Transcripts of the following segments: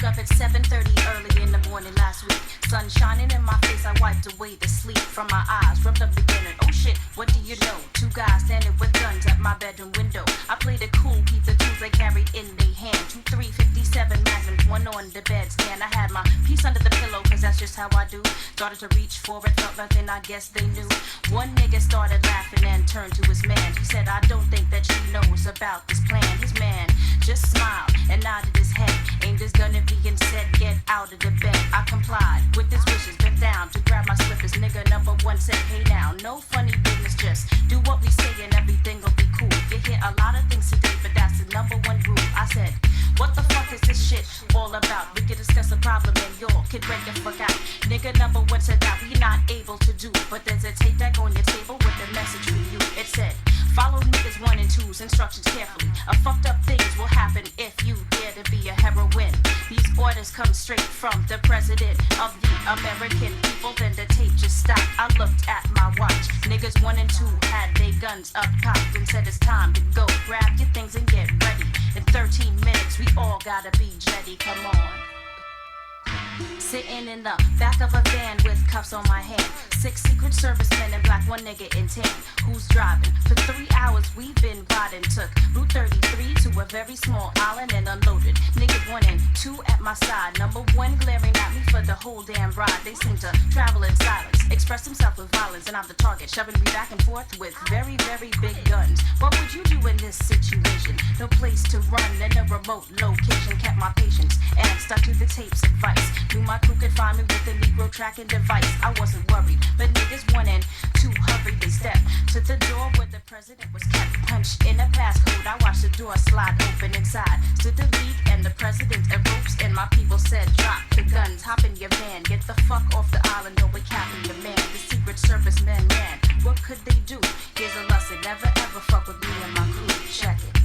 Woke up at 7:30 early in the morning last week. Sun shining in my face, I wiped away the sleep from my eyes. Rubbed up beginning, oh shit, what do you know? Two guys standing with guns at my bedroom window. I played it cool, keep the tools they carried in their hand. 2 357 magnums, one on the bed stand. I had my piece under the pillow, cause that's just how I do. Started to reach for it, felt nothing, I guess they knew. One nigga started laughing and turned to his man. He said, I don't think that she knows about this plan. His man just smiled and nodded his head. Aimed his gun at me and said, get out of the bed. I complied with his wishes, bent down to grab my slippers. Nigga number one said, hey now, no funny business, just do what we say and everything will be cool. You hear a lot of things today, but that's the number one rule. I said, what the fuck is this shit all about? We can discuss a problem and y'all can break the fuck out. Nigga number one said that we not able to do, but there's a tape deck on your table with a message for you. It said, follow niggas 1 and 2's instructions carefully. A fucked up things will happen if you dare to be a heroine. These orders come straight from the president of the American people. Then the tape just stopped. I looked at my watch. Niggas 1 and 2 had their guns up cocked and said it's time to go. Grab your things and get ready. In 13 minutes, we all gotta be jetty. Come on. Sitting in the back of a van with cuffs on my hand. 6 Secret Service men in black, 1 nigga in tan. Who's driving? For 3 hours we've been riding. Took Route 33 to a very small island and unloaded. Niggas 1 and 2 at my side. Number 1 glaring at me for the whole damn ride. They seem to travel in silence, express themselves with violence, and I'm the target, shoving me back and forth with very, very big guns. What would you do in this situation? No place to run in a remote location. Kept my patience and stuck to the tape's advice. Knew my crew could find me with a Negro tracking device. I wasn't worried, but niggas 1 and 2 hurried. They stepped to the door where the president was kept. Punched in a passcode. I watched the door slide open inside. Stood the lead and the president and ropes, and my people said, drop the guns, hop in your van, get the fuck off the island, or we're capping your man. The Secret Service men ran. What could they do? Here's a lesson: never ever fuck with me and my crew. Check it.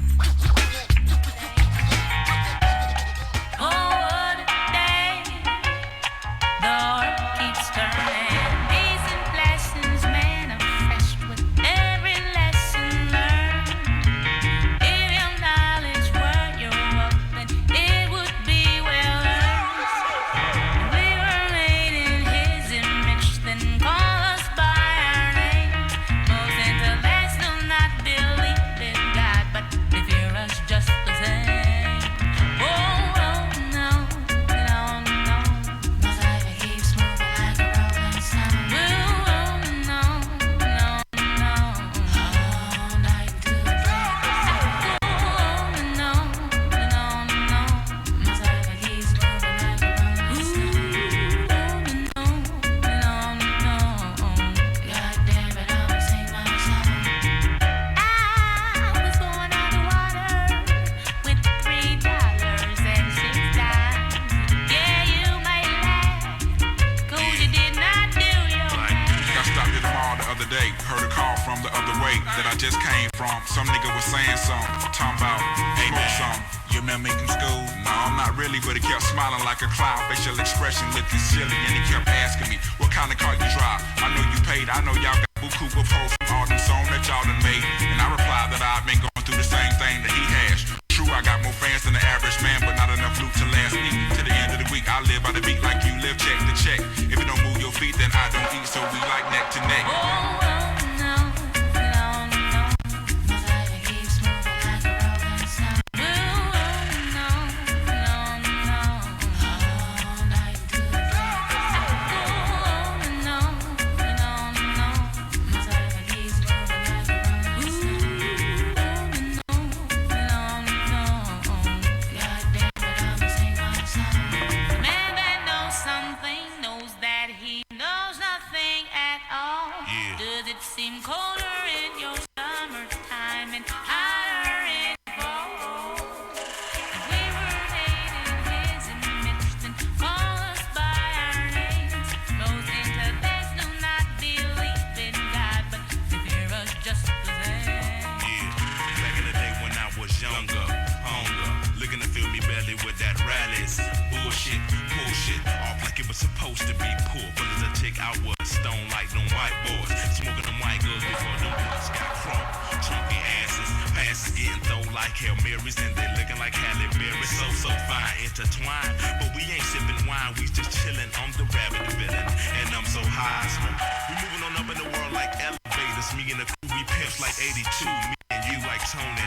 Bullshit, off like it was supposed to be poor. But as a tick, I was stone like them white boys. Smoking them white girls before them boys got crunk. Chunky asses, passes getting thrown like Hail Marys, and they looking like Halle Berry. So fine, intertwined. But we ain't sipping wine, we just chilling. I'm the rabbit villain, and I'm so high. So we moving on up in the world like elevators. Me and the crew, we pimps like 82. Me and you like Tony.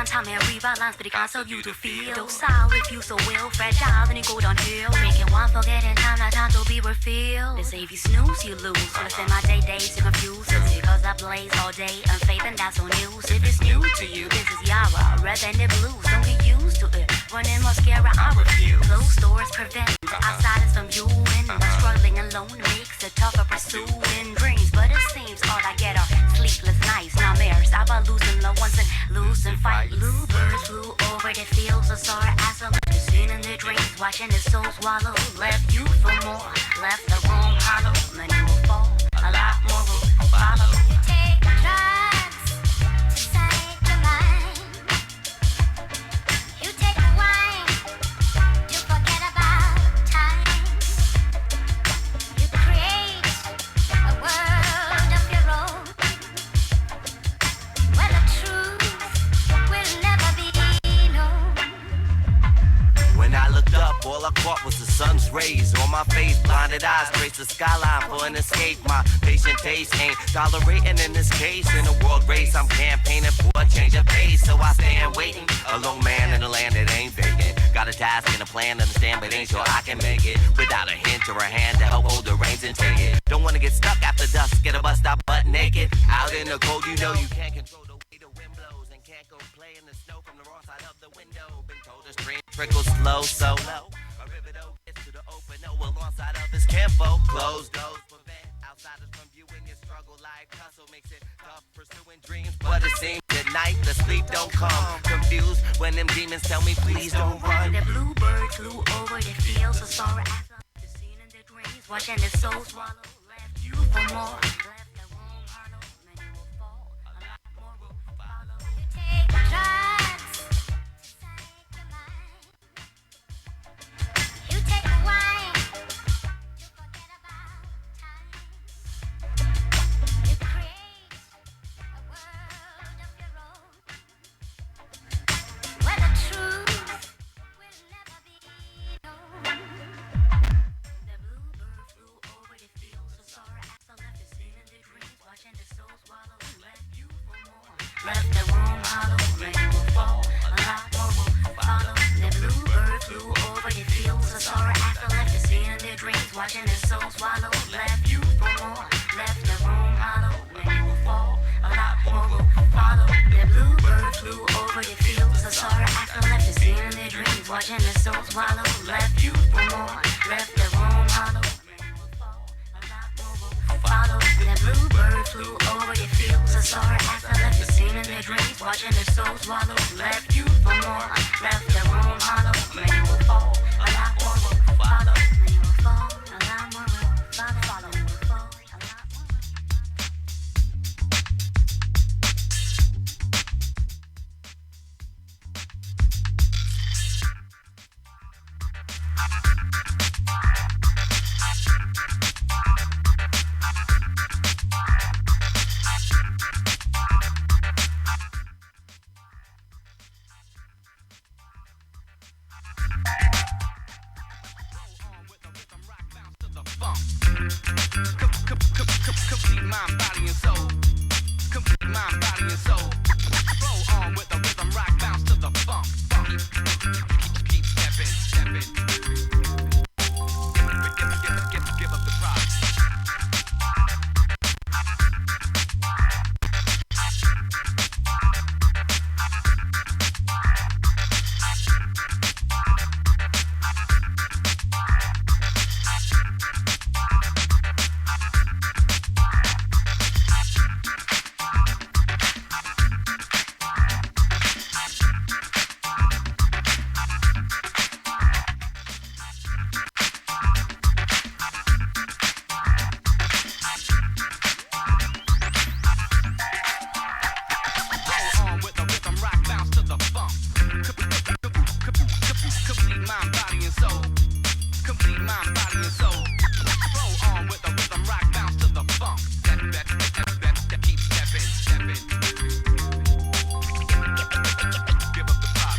Time and rebalance, but it can't serve you to feel docile if you so will, fragile, then you go downhill. Making one forgetting time, not time to be refilled. They say if you snooze, you lose. So I spend my days to confuse it because I blaze all day, unfaith, and that's on news. If it's new to you, this is Yara, red and the blues. Don't get used to it. Running mascara, I refuse. Closed doors prevent outsiders from viewing. But struggling alone makes it tougher pursuing dreams. But it seems all I get are sleepless nights, nightmares about losing loved ones and losing fights. Bluebirds flew over the fields of sorrow as I left the scene in their dreams, watching the soul swallow. Left you for more, left the room hollow. Many will fall, a lot more will follow. You take drugs to save your mind. You take wine to forget about time. You create a world of your own, where the truth will never be known. When I looked up, all I caught was the sun's rays on my face. Blinded eyes trace the skyline for an escape. My patient taste ain't tolerating in this case. In a world race, I'm campaigning for a change of pace. So I stand waiting, a lone man in a land that ain't vacant. Got a task and a plan, understand, but ain't sure I can make it without a hint or a hand to help hold the reins and take it. Don't wanna get stuck after dusk, get a bus stop butt naked. Out in the cold, you know you can't control the way the wind blows, and can't go play in the snow from the wrong side of the window. Been told the stream trickles slow, so low. A river though gets to the open, no, alongside of his campo. Closed doors prevent outsiders from viewing your struggle. Like hustle makes it tough pursuing dreams, but it seems at night the sleep don't come. Confused when them demons tell me please don't run. The bluebird flew over the fields of sorrow as I left the scene in their dreams, watching the soul swallow. Left you for more, left the room hollow. Many will fall, a lot more will follow. You take drugs to save your mind. You take wine to forget about time. You create a world of your own, where the truth will never be known. The bluebird flew over the fields of sorrow as I left the scene in their dreams, watching the soul swallow. Left you for more, left the room hollow. Many will fall, a lot more will follow. The bluebird flew over the fields of sorrow as I left the scene in their dreams, watching the soul swallow. Left you for more, left the room hollow. Many will fall, a lot more will follow. The bluebird flew over the fields of sorrow as I left the scene in their dreams, watching the soul swallow. Left you for more, left the room hollow. Many will fall, a lot more will follow. The bluebird flew over the fields of sorrow as I left the scene in their dreams, watching the soul swallow. Left you for more, left the room hollow. Many will fall, a lot more will follow. Many will fall, a lot more will follow. Many will fall, a lot more. Complete mind, body, and soul. Complete mind, body, and soul. Roll on with the rhythm, rock, bounce to the funk. Keep stepping. Give up the prize. mind, body, and soul. Complete mind, body, and soul. Roll on with the rhythm, rock, bounce to the funk. That keeps stepping. Give up the pop.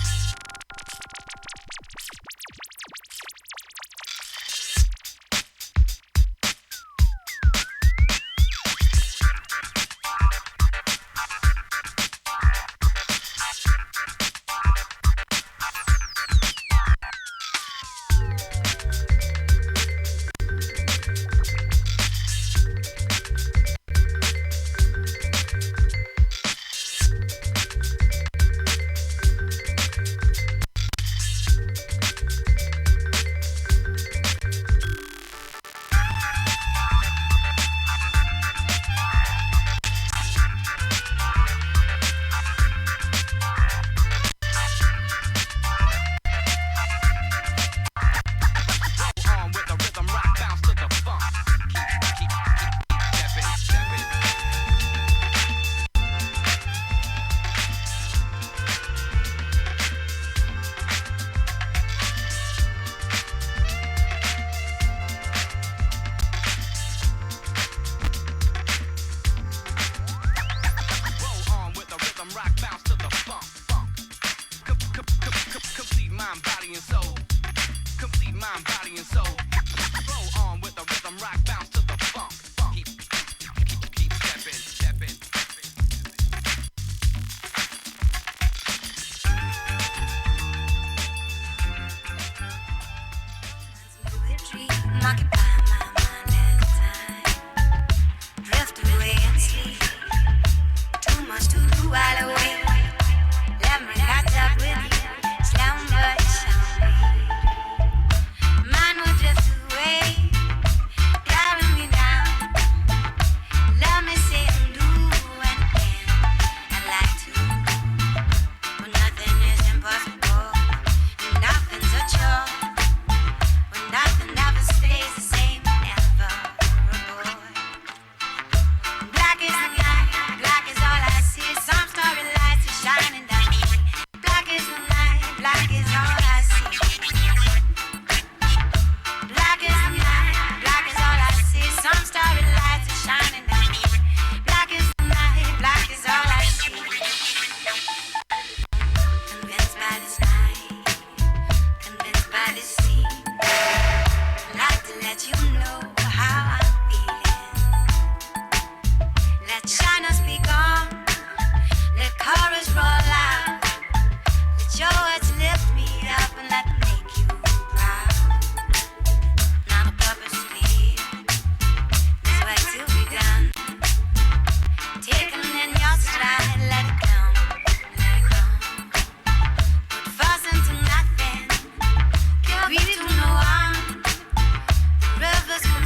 Rivers come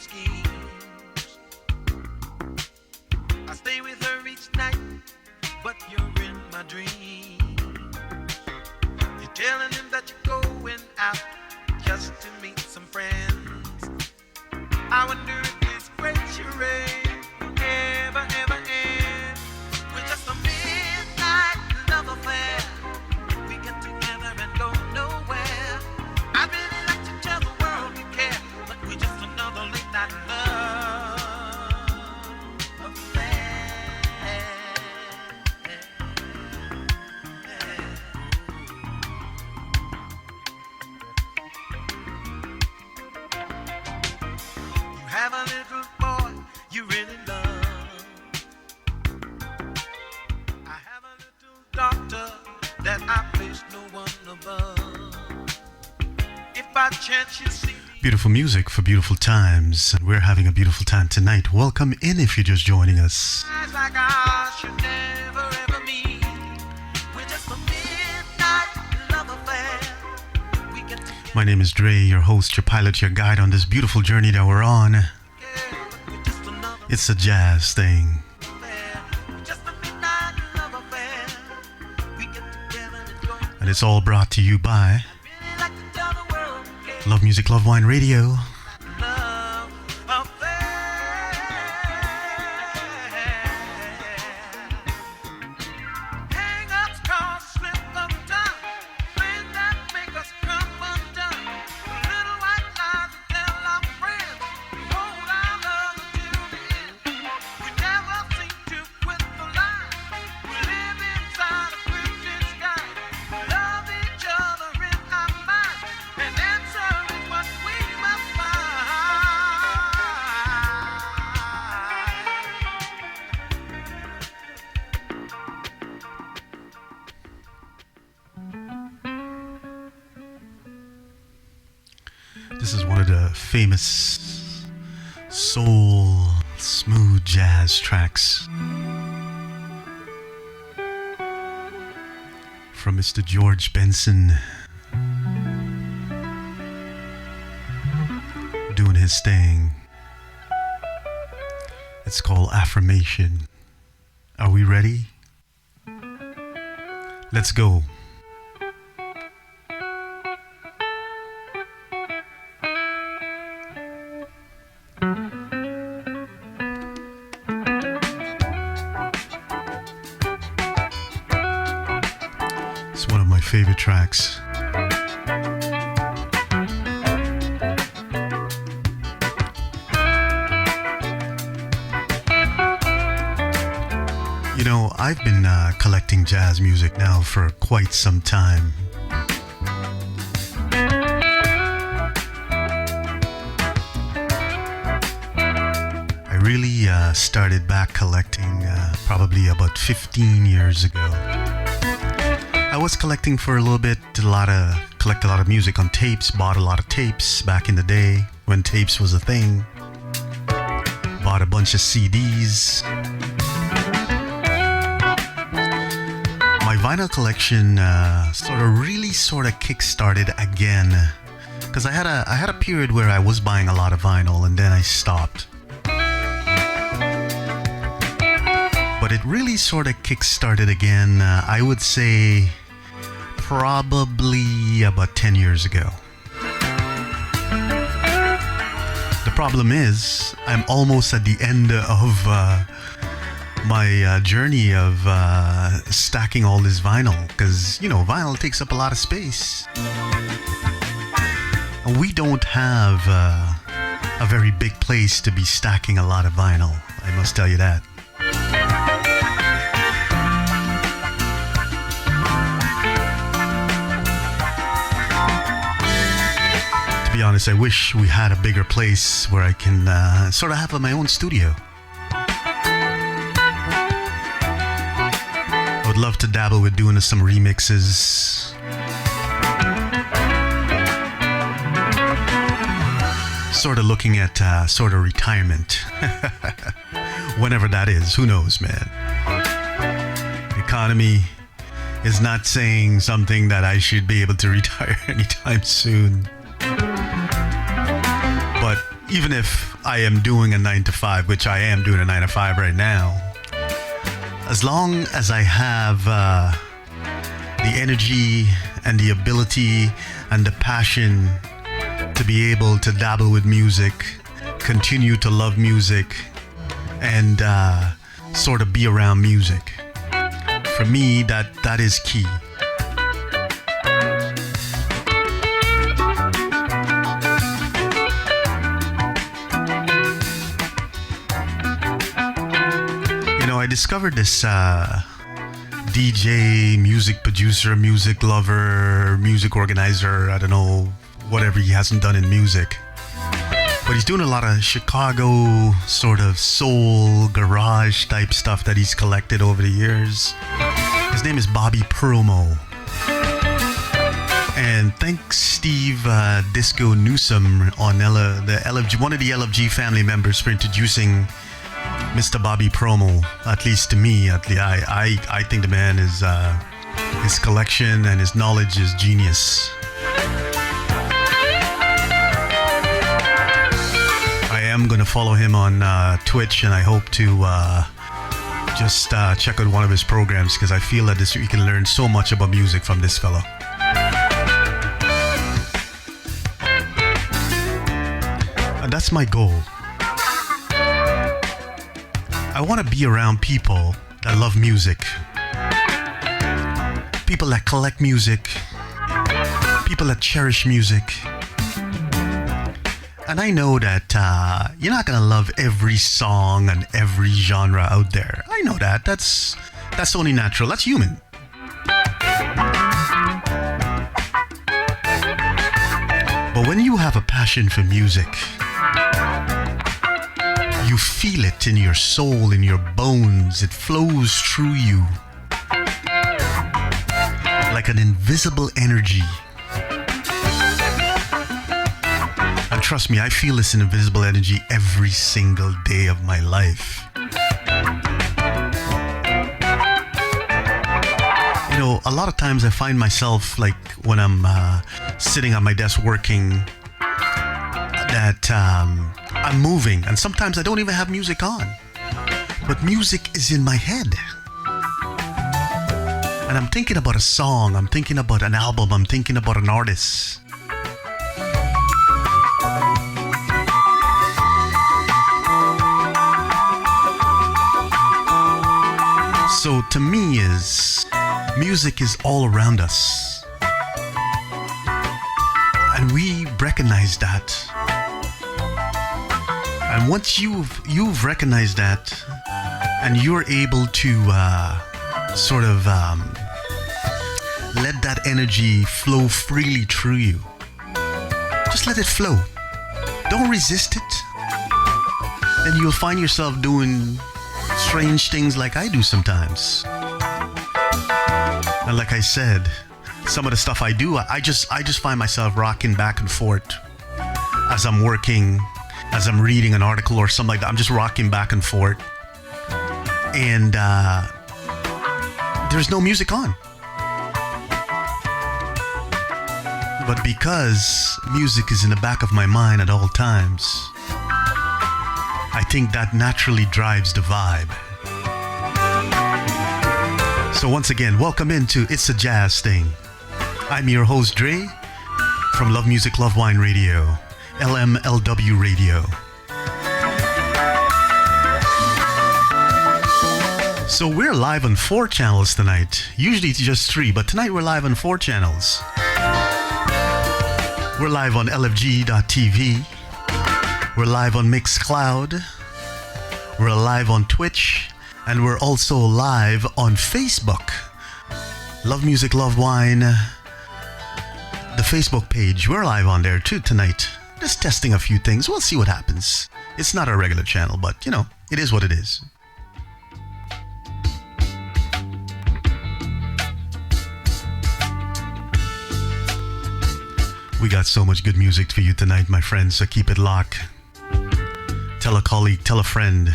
of schemes. I stay with her each night, but you're in my dreams. You're telling him that you're going out just to meet some friends. I wonder if this great charade will ever, ever end. We're just a midnight love affair. We get together and go nowhere. I really like to tell the world we care, but we're just another late night love affair. You have a little boy you really love. I have a little daughter that I place no one above. If by chance you see me, Beautiful music for beautiful times, and we're having a beautiful time tonight. Welcome in if you're just joining us. eyes like ours should never ever meet. We're just a midnight love affair. We get together, My name is Dre, your host, your pilot, your guide on this beautiful journey that we're on. but we're just another It's a jazz thing. affair. We're just a midnight love affair. We get together and go. And it's all brought to you by Really like to tell the world we care. Love Music, Love Wine Radio. Love affair. Hang-ups cause slip of tongue. Friends that make us come undone. Little white lies we tell our friends. We hold our love until the end. We never seem to quit the line. We live inside a Christian sky. Love each other in our minds. An answer is what we must find. This is one of the famous soul, smooth jazz tracks from Mr. George Benson, doing his thing. It's called Affirmation. Are we ready? Let's go. It's one of my favorite tracks. You know, I've been collecting jazz music now for quite some time. I really started back collecting probably about 15 years ago. I was collecting for a little bit, collect a lot of music on tapes, bought a lot of tapes back in the day when tapes was a thing. Bought a bunch of CDs. My vinyl collection sort of kick-started again, because I had a period where I was buying a lot of vinyl and then I stopped. But it really sort of kick-started again, I would say probably about 10 years ago. The problem is, I'm almost at the end of my journey of stacking all this vinyl, because, you know, vinyl takes up a lot of space. And we don't have a very big place to be stacking a lot of vinyl, I must tell you that. To be honest, I wish we had a bigger place where I can sort of have my own studio. I would love to dabble with doing some remixes. Sort of looking at sort of retirement. Whenever that is, who knows, man. The economy is not saying something that I should be able to retire anytime soon. But, even if I am doing a 9 to 5, which I am doing a 9 to 5 right now, as long as I have the energy and the ability and the passion to be able to dabble with music, continue to love music, and sort of be around music. For me, that is key. You know, I discovered this DJ, music producer, music lover, music organizer, I don't know, whatever he hasn't done in music. But he's doing a lot of Chicago sort of soul, garage type stuff that he's collected over the years. His name is Bobby Promo. And thanks Steve Disco Newsom on the LFG, one of the LFG family members, for introducing Mr. Bobby Promo. At least to me, I think the man is his collection and his knowledge is genius. I am going to follow him on Twitch, and I hope to just check out one of his programs, because I feel that you can learn so much about music from this fellow. And that's my goal. I want to be around people that love music, people that collect music, people that cherish music. And I know that you're not gonna love every song and every genre out there. I know that. That's only natural. That's human. But when you have a passion for music, you feel it in your soul, in your bones. It flows through you like an invisible energy. And trust me, I feel this invisible energy every single day of my life. You know, a lot of times I find myself, like when I'm sitting at my desk working, that I'm moving, and sometimes I don't even have music on, but music is in my head. And I'm thinking about a song, I'm thinking about an album, I'm thinking about an artist. So to me, music is all around us, and we recognize that. And once you've recognized that, and you're able to sort of let that energy flow freely through you, just let it flow. Don't resist it, and you'll find yourself doing strange things like I do sometimes. And like I said, some of the stuff I do, I just find myself rocking back and forth as I'm working, as I'm reading an article or something like that. I'm just rocking back and forth, and there's no music on. But because music is in the back of my mind at all times, I think that naturally drives the vibe. So once again, welcome into It's a Jazz Thing. I'm your host, Dre, from Love Music, Love Wine Radio, LMLW Radio. So we're live on 4 channels tonight. Usually it's just 3, but tonight we're live on 4 channels. We're live on LFG.TV. We're live on Mixcloud. We're live on Twitch. And we're also live on Facebook. Love Music, Love Wine. The Facebook page. We're live on there too tonight. Just testing a few things. We'll see what happens. It's not our regular channel, but you know, it is what it is. We got so much good music for you tonight, my friends, so keep it locked. Tell a colleague, tell a friend.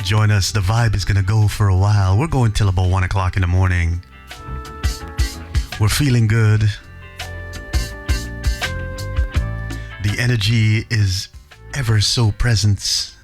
Join us. The vibe is gonna go for a while. We're going till about 1 o'clock in the morning. We're feeling good. The energy is ever so present.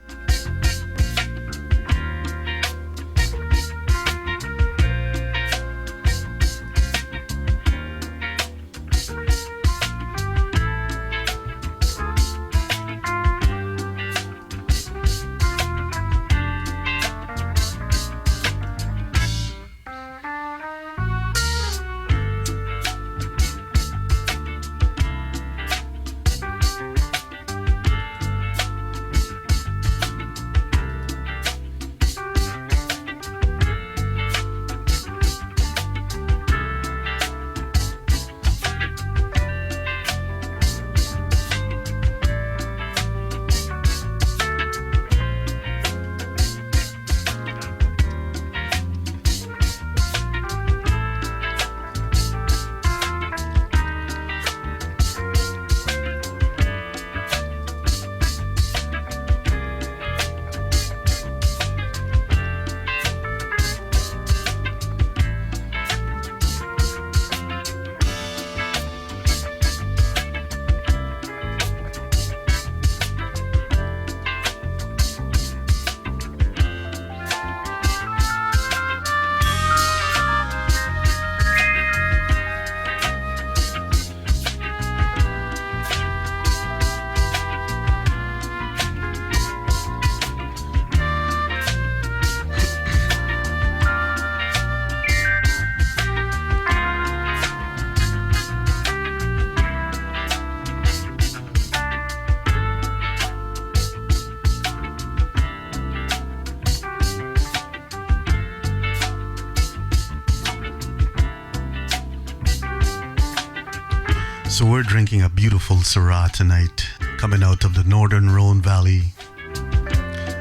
So we're drinking a beautiful Syrah tonight, coming out of the northern Rhône Valley,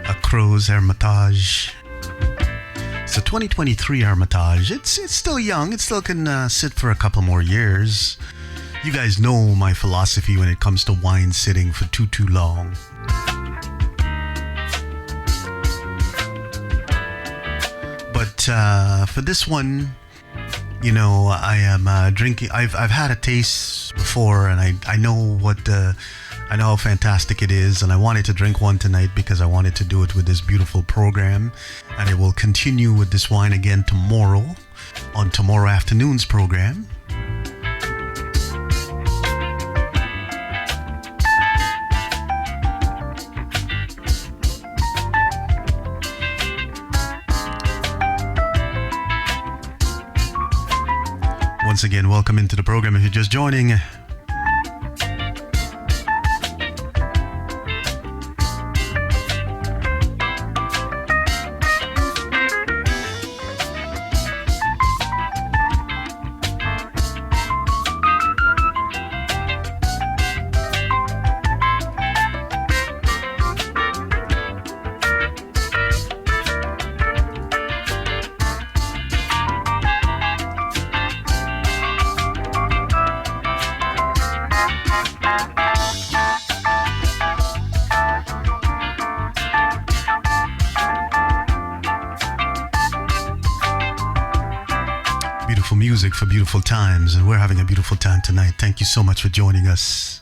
a CROZES Hermitage. It's a 2023 Hermitage. It's still young. It still can sit for a couple more years. You guys know my philosophy when it comes to wine sitting for too long. But for this one, you know, I am drinking. I've had a taste before, and I know I know how fantastic it is, and I wanted to drink one tonight because I wanted to do it with this beautiful program, and it will continue with this wine again tomorrow on tomorrow afternoon's program. Once again, welcome into the program if you're just joining. Music for beautiful times, and we're having a beautiful time tonight. Thank you so much for joining us.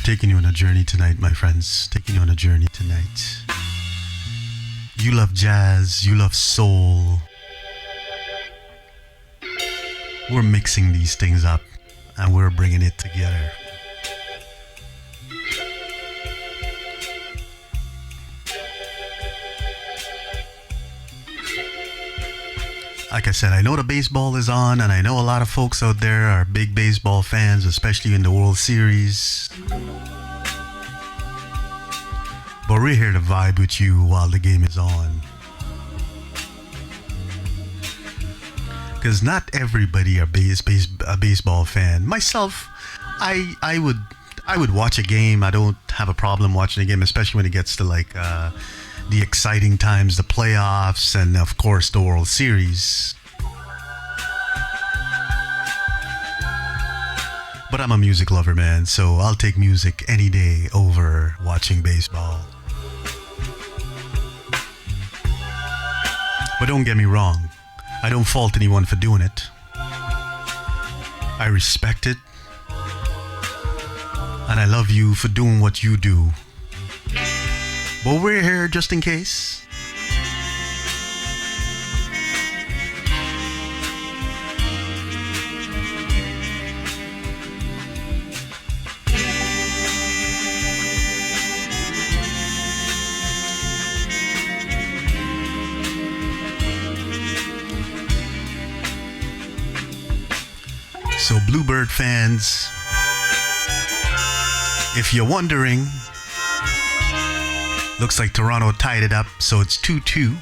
Taking you on a journey tonight, my friends. Taking you on a journey tonight. You love jazz, you love soul. We're mixing these things up and we're bringing it together. Like I said, I know the baseball is on, and I know a lot of folks out there are big baseball fans, especially in the World Series. But we're here to vibe with you while the game is on. Because not everybody are a baseball fan. Myself, I would watch a game. I don't have a problem watching a game, especially when it gets to like the the exciting times, the playoffs, and of course the World Series. But I'm a music lover, man, so I'll take music any day over watching baseball. But don't get me wrong, I don't fault anyone for doing it. I respect it. And I love you for doing what you do. But we're here just in case. So Bluebird fans, if you're wondering, looks like Toronto tied it up, so it's 2-2.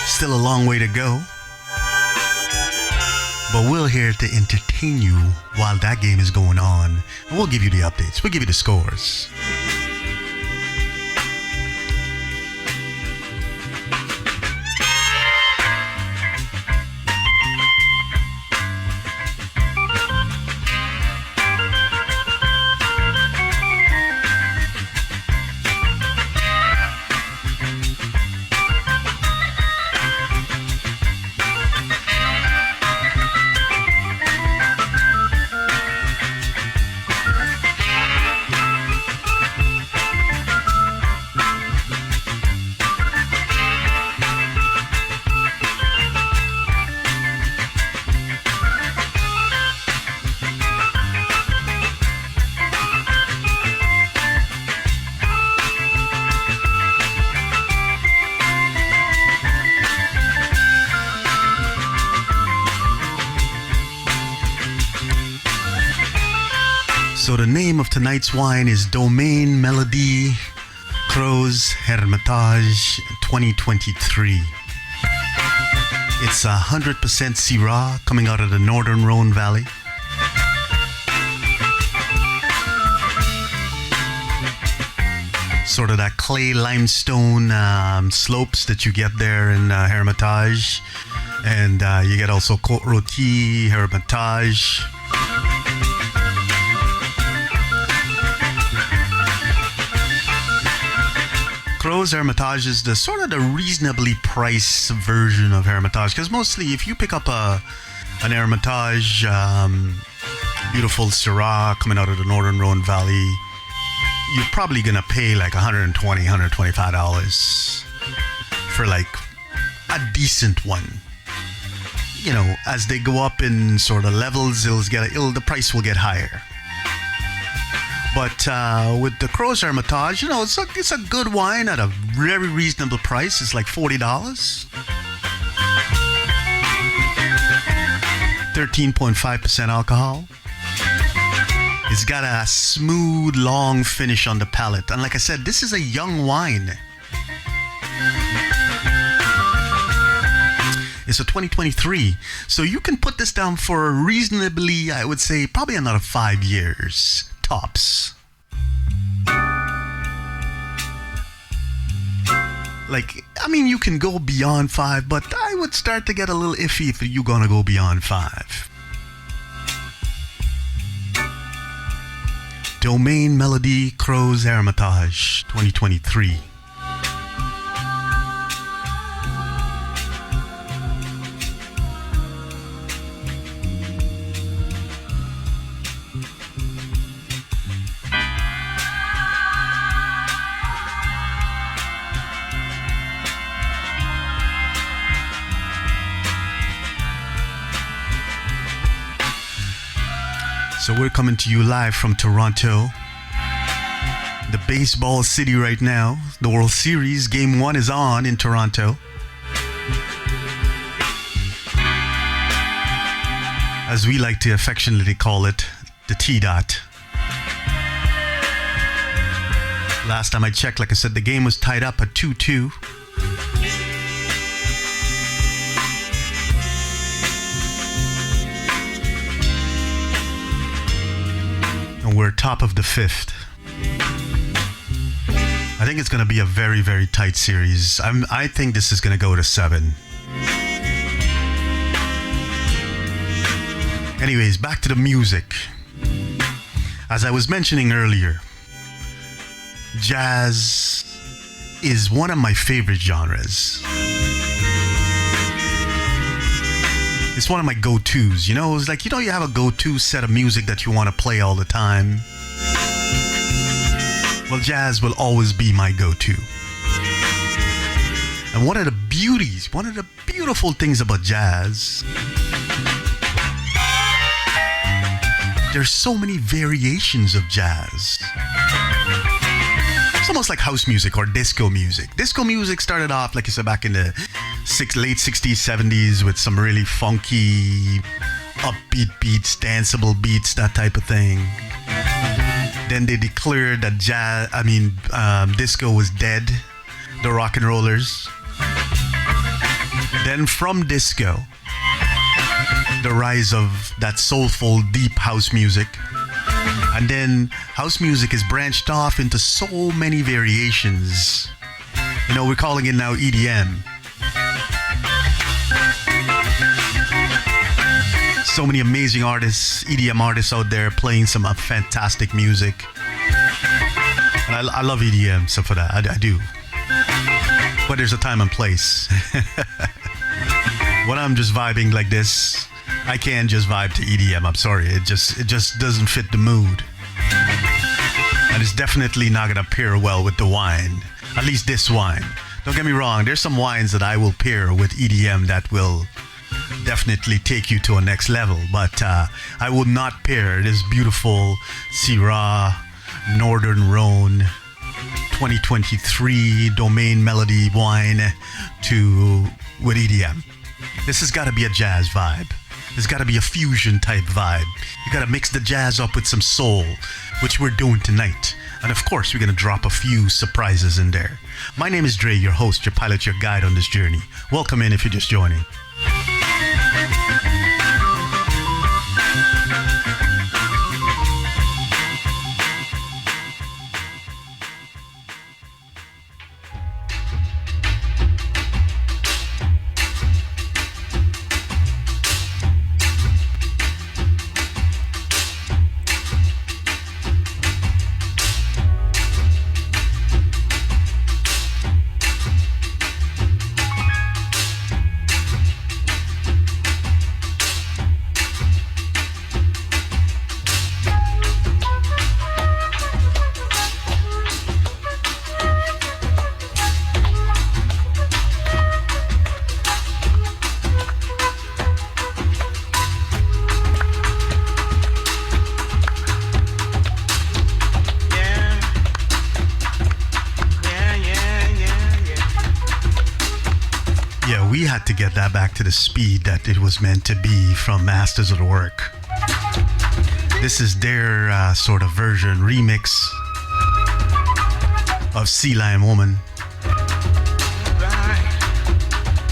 Still a long way to go. But we're here to entertain you while that game is going on. And we'll give you the updates. We'll give you the scores. So the name of tonight's wine is Domaine Melody CROZES Hermitage 2023. It's 100% Syrah coming out of the northern Rhône Valley. Sort of that clay-limestone slopes that you get there in Hermitage. And you get also Côte Rôtie, Hermitage. CROZES Hermitage is the sort of the reasonably priced version of Hermitage, because mostly if you pick up an Hermitage, beautiful Syrah coming out of the northern Rhône Valley, you're probably gonna pay like $120, $125 for like a decent one. You know, as they go up in sort of levels, the price will get higher. But with the CROZES Hermitage, you know, it's a good wine at a very reasonable price. It's like $40. 13.5% alcohol. It's got a smooth, long finish on the palate. And like I said, this is a young wine. It's a 2023. So you can put this down for reasonably, I would say, probably another 5 years. Tops. Like, I mean, you can go beyond 5, but I would start to get a little iffy if you're gonna go beyond 5. Domaine Melody CROZES Hermitage 2023. So we're coming to you live from Toronto, the baseball city right now. The World Series, Game 1 is on in Toronto. As we like to affectionately call it, the T-Dot. Last time I checked, like I said, the game was tied up at 2-2. And we're top of the 5th. I think it's going to be a very, very tight series. I think this is going to go to 7. Anyways, back to the music. As I was mentioning earlier, jazz is one of my favorite genres. It's one of my go-tos, you know? It's like, you have a go-to set of music that you want to play all the time. Well, jazz will always be my go-to. And one of the beautiful things about jazz, there's so many variations of jazz. It's almost like house music or disco music. Disco music started off, like I said, back in the late 60s, 70s with some really funky, upbeat beats, danceable beats, that type of thing. Then they declared that disco was dead, the rock and rollers. Then from disco, the rise of that soulful, deep house music. And then house music is branched off into so many variations. We're calling it now EDM. So many amazing artists, EDM artists out there playing some fantastic music. And I love EDM, so for that, I do. But there's a time and place. When I'm just vibing like this, I can't just vibe to EDM. I'm sorry, it just doesn't fit the mood. And it's definitely not gonna pair well with the wine. At least this wine. Don't get me wrong, there's some wines that I will pair with EDM that will definitely take you to a next level. But I would not pair this beautiful Syrah Northern Rhône 2023 Domaine Melody wine with EDM. This has got to be a jazz vibe. There's got to be a fusion type vibe. You got to mix the jazz up with some soul, which we're doing tonight. And of course, we're going to drop a few surprises in there. My name is Dre, your host, your pilot, your guide on this journey. Welcome in if you're just joining. To get that back to the speed that it was meant to be from Masters of the Work. This is their sort of version, remix of Sea Lion Woman.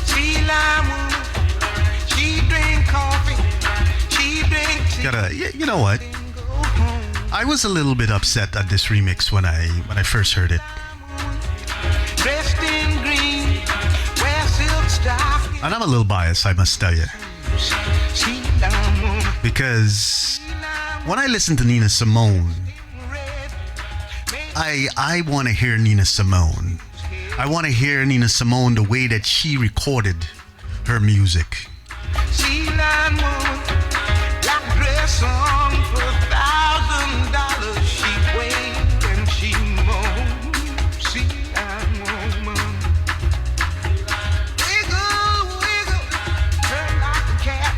She drink coffee, she drink tea. You know what? I was a little bit upset at this remix when I first heard it. Dressed in green, wear silk stockings. And I'm a little biased, I must tell you. Because when I listen to Nina Simone, I want to hear Nina Simone. I want to hear Nina Simone the way that she recorded her music. Dress on for $1,000. She waved and she moaned. See, I'm woman. Wiggle, wiggle, turn like a cat.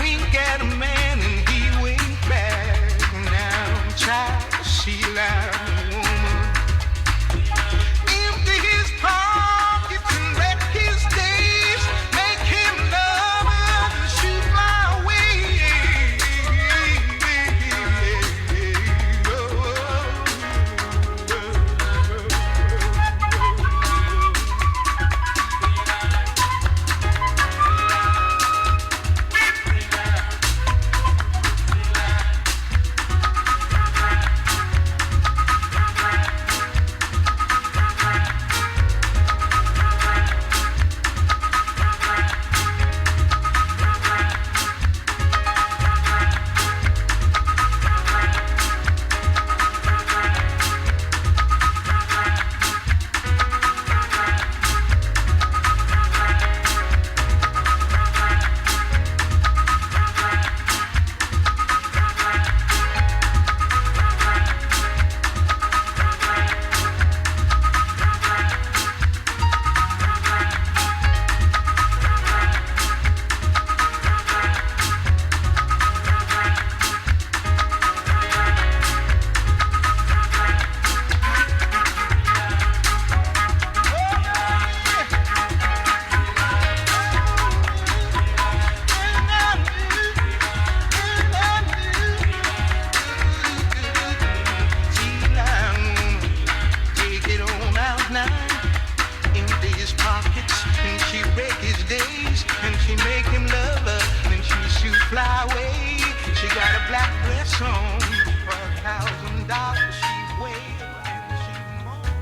Wink at a man and he winked back. Now I'm tired to see like a woman. Empty his pockets and wreck his days. Make him love her and shoot my way. his pockets, and she break his days, and she make him love her, and she shoot fly away. She got a black dress on for $1,000. She wailed and she moaned.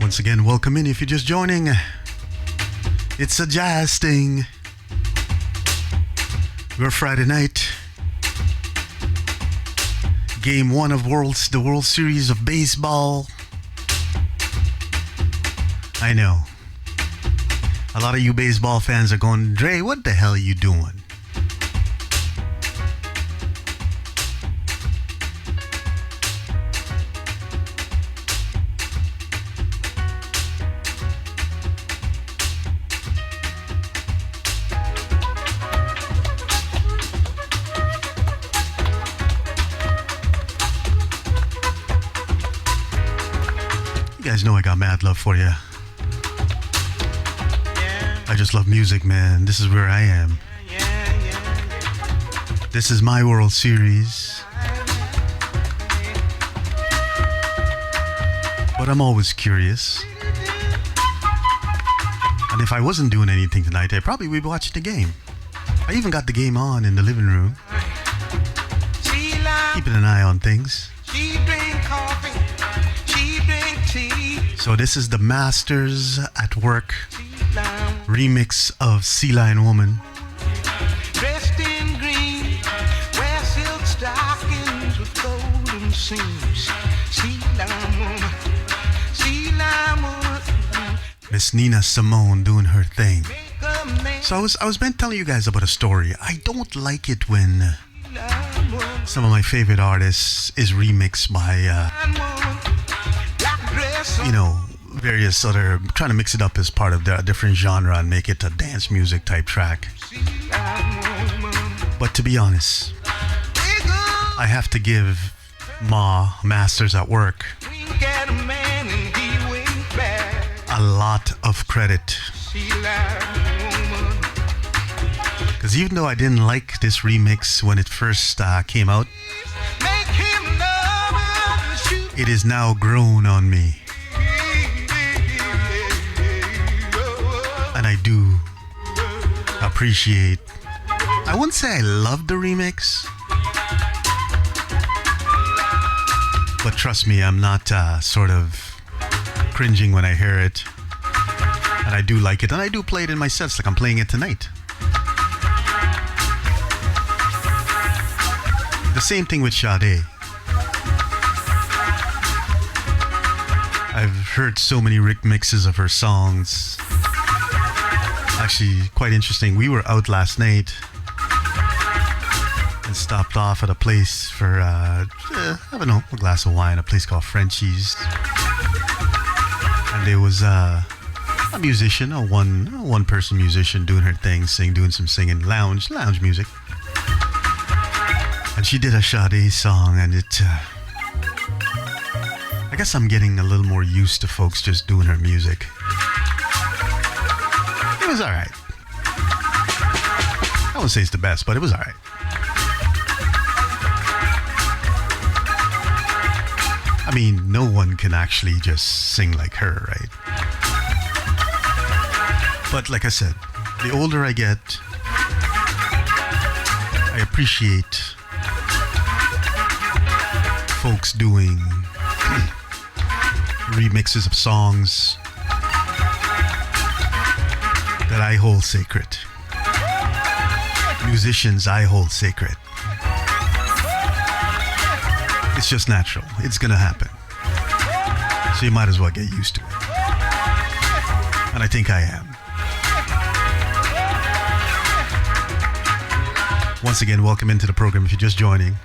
Once again, welcome in if you're just joining. It's a jazz thing. We're Friday night. Game 1 of the World Series of Baseball. I know. A lot of you baseball fans are going, Dre, what the hell are you doing? You guys know I got mad love for you. I just love music, man. This is where I am. This is my World Series. But I'm always curious. And if I wasn't doing anything tonight, I probably would be watching the game. I even got the game on in the living room. Keeping an eye on things. She drink coffee, she drink tea. So this is the Masters at Work remix of Sea Lion Woman. Dressed in green, wear silk stockings with golden seams. Sea lion woman, sea lion woman. Miss Nina Simone doing her thing. Make a man, So I was meant telling you guys about a story. I don't like it when lion woman, some of my favorite artists is remixed by woman. Black dress on, you know, various other, trying to mix it up as part of a different genre and make it a dance music type track. sea lion woman. But to be honest, I have to give Masters at Work Wink at a man and he wink back. a lot of credit. Sea lion woman. Because even though I didn't like this remix when it first came out, Make him love her and shoot. it is now grown on me. And I do appreciate, I wouldn't say I love the remix, but trust me, I'm not sort of cringing when I hear it. And I do like it, and I do play it in my sets like I'm playing it tonight. The same thing with Sade. I've heard so many remixes of her songs. Actually, quite interesting. We were out last night and stopped off at a place for, I don't know, a glass of wine, a place called Frenchie's. And there was a musician, a one-person musician doing her thing, doing some singing, lounge music. And she did a Sade song, and it, I guess I'm getting a little more used to folks just doing her music. It was alright. I won't say it's the best, but it was alright. I mean, no one can actually just sing like her, right? But like I said, the older I get, I appreciate folks doing remixes of songs that I hold sacred. Musicians I hold sacred. It's just natural. It's gonna happen. So you might as well get used to it. And I think I am. Once again, welcome into the program if you're just joining.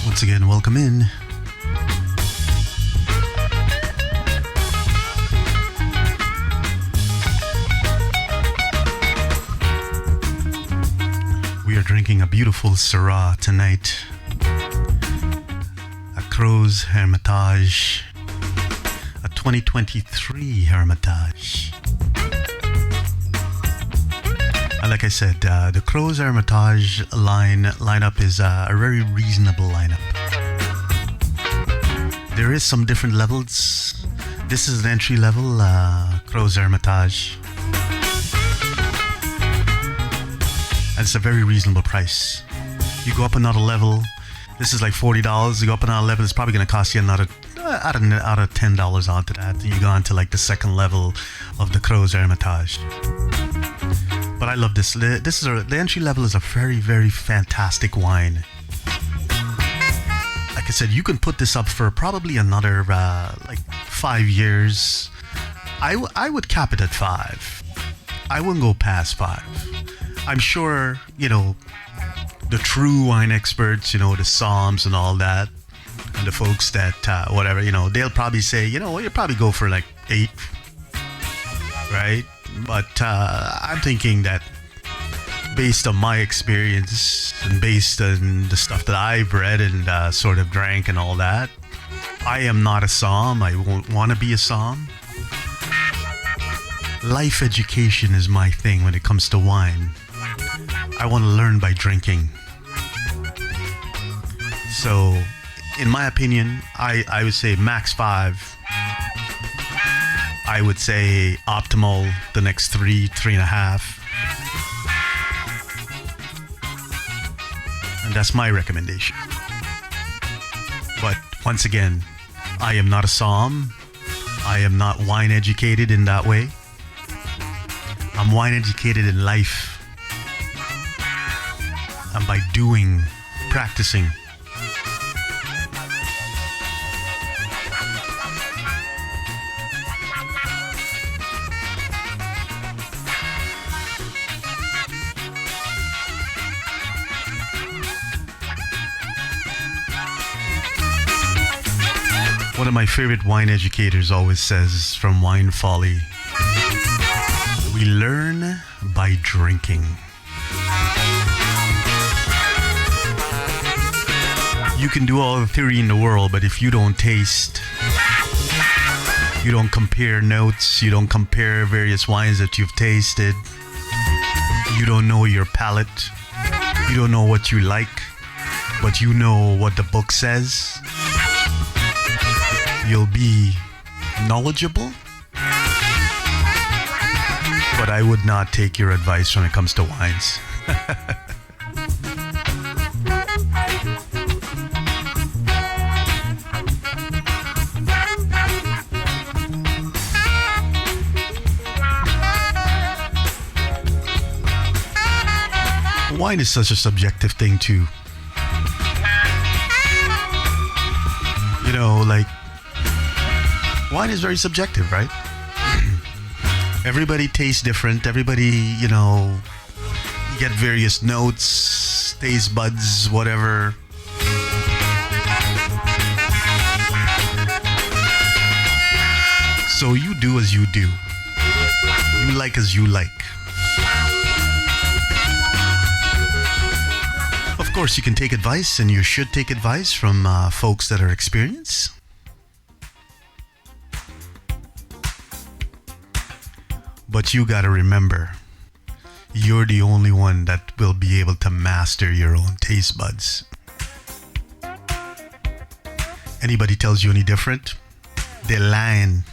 Once again, welcome in. We are drinking a beautiful Syrah tonight. A CROZES Hermitage. A 2023 Hermitage. Like I said, the CROZES Hermitage lineup is a very reasonable lineup. There is some different levels. This is an entry level CROZES Hermitage. And it's a very reasonable price. You go up another level, this is like $40. You go up another level, it's probably going to cost you another out of $10 onto that. You go on to like the second level of the CROZES Hermitage. But I love this. The entry level is a very, very fantastic wine. Like I said, you can put this up for probably another 5 years. I would cap it at 5. I wouldn't go past 5. I'm sure, the true wine experts, the Psalms and all that, and the folks that, they'll probably say, you'll probably go for like 8, right? But I'm thinking that based on my experience and based on the stuff that I've read and sort of drank and all that, I am not a Psalm. I won't want to be a Psalm. Life education is my thing when it comes to wine. I want to learn by drinking. So, in my opinion, I would say max 5. I would say optimal the next 3.5. And that's my recommendation. But once again, I am not a Psalm. I am not wine educated in that way. I'm wine educated in life. And by doing, practicing. One of my favorite wine educators always says from Wine Folly, we learn by drinking. You can do all the theory in the world, but if you don't taste, you don't compare notes, you don't compare various wines that you've tasted, you don't know your palate, you don't know what you like, but you know what the book says, you'll be knowledgeable. But I would not take your advice when it comes to wines. Wine is such a subjective thing too. You know, like, wine is very subjective, right? Everybody tastes different. Everybody, you know, you get various notes, taste buds, whatever. So you do as you do. You like as you like. Of course, you can take advice, and you should take advice from folks that are experienced. But you gotta remember, you're the only one that will be able to master your own taste buds. Anybody tells you any different, they're lying.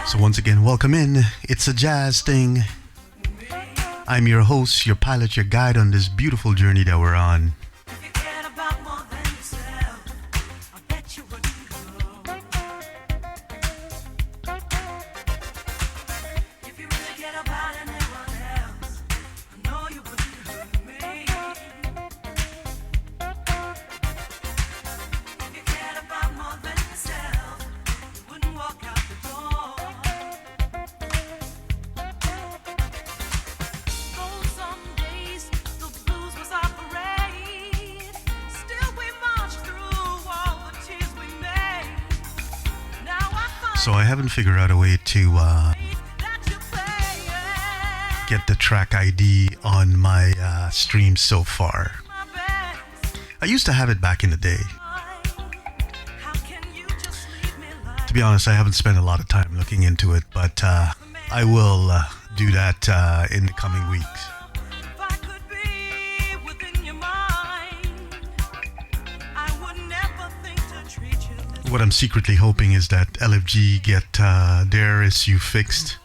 So once again, welcome in. It's a jazz thing. I'm your host, your pilot, your guide on this beautiful journey that we're on. So I haven't figured out a way to get the track ID on my stream so far. I used to have it back in the day. To be honest, I haven't spent a lot of time looking into it, but I will do that in the coming weeks. What I'm secretly hoping is that LFG get their issue fixed.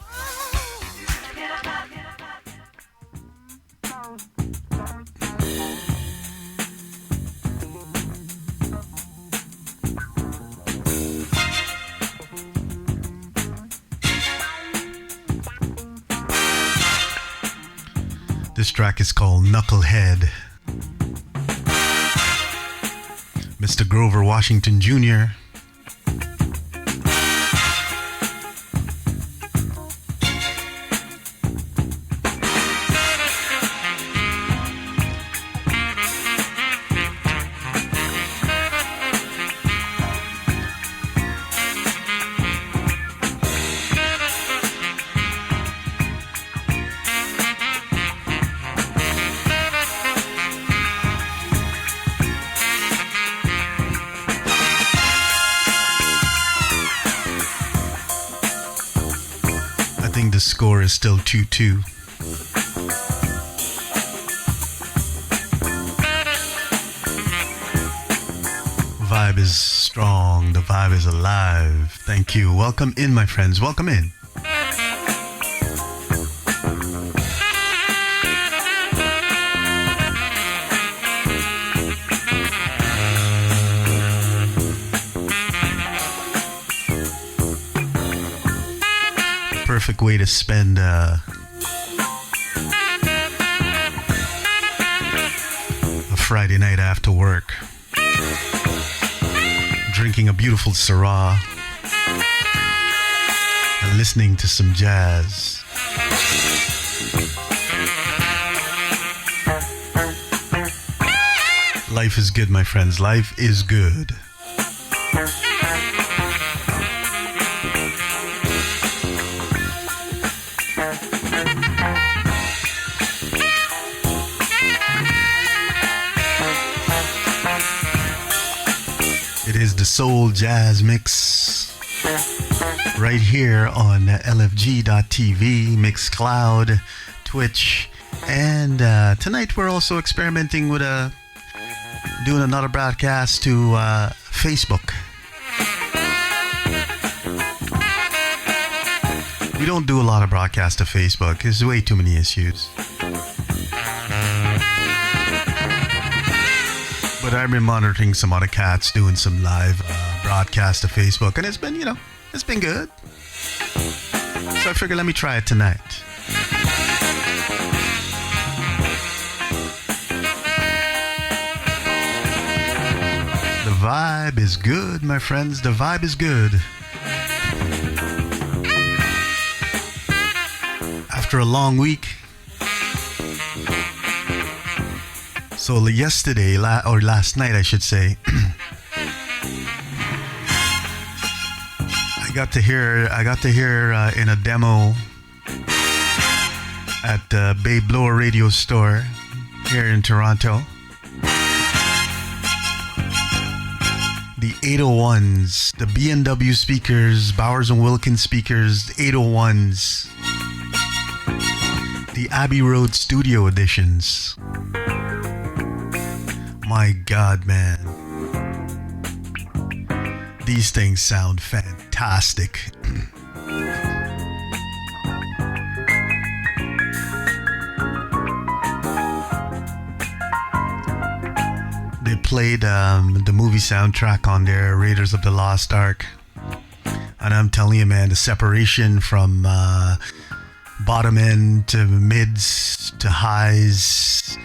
This track is called Knucklehead. Mr. Grover Washington Jr. The score is still 2-2. Vibe is strong. The vibe is alive. Thank you. Welcome in, my friends. Welcome in. Perfect way to spend a Friday night after work, drinking a beautiful Syrah and listening to some jazz. Life is good, my friends. Life is good. It is the Soul Jazz Mix right here on LFG.TV, Mixcloud, Twitch, and tonight we're also experimenting with doing another broadcast to Facebook. We don't do a lot of broadcasts to Facebook. There's way too many issues. But I've been monitoring some other cats doing some live broadcasts to Facebook, and it's been, it's been good. So I figured, let me try it tonight. The vibe is good, my friends. The vibe is good. After a long week. So yesterday, or last night, I should say, I got to hear in a demo at the Bay Blower Radio Store here in Toronto. The 801s, the B&W speakers, Bowers & Wilkins speakers, 801s, the Abbey Road Studio editions. My God, man. These things sound fantastic. They played the movie soundtrack on there, Raiders of the Lost Ark. And I'm telling you, man, the separation from bottom end to mids to highs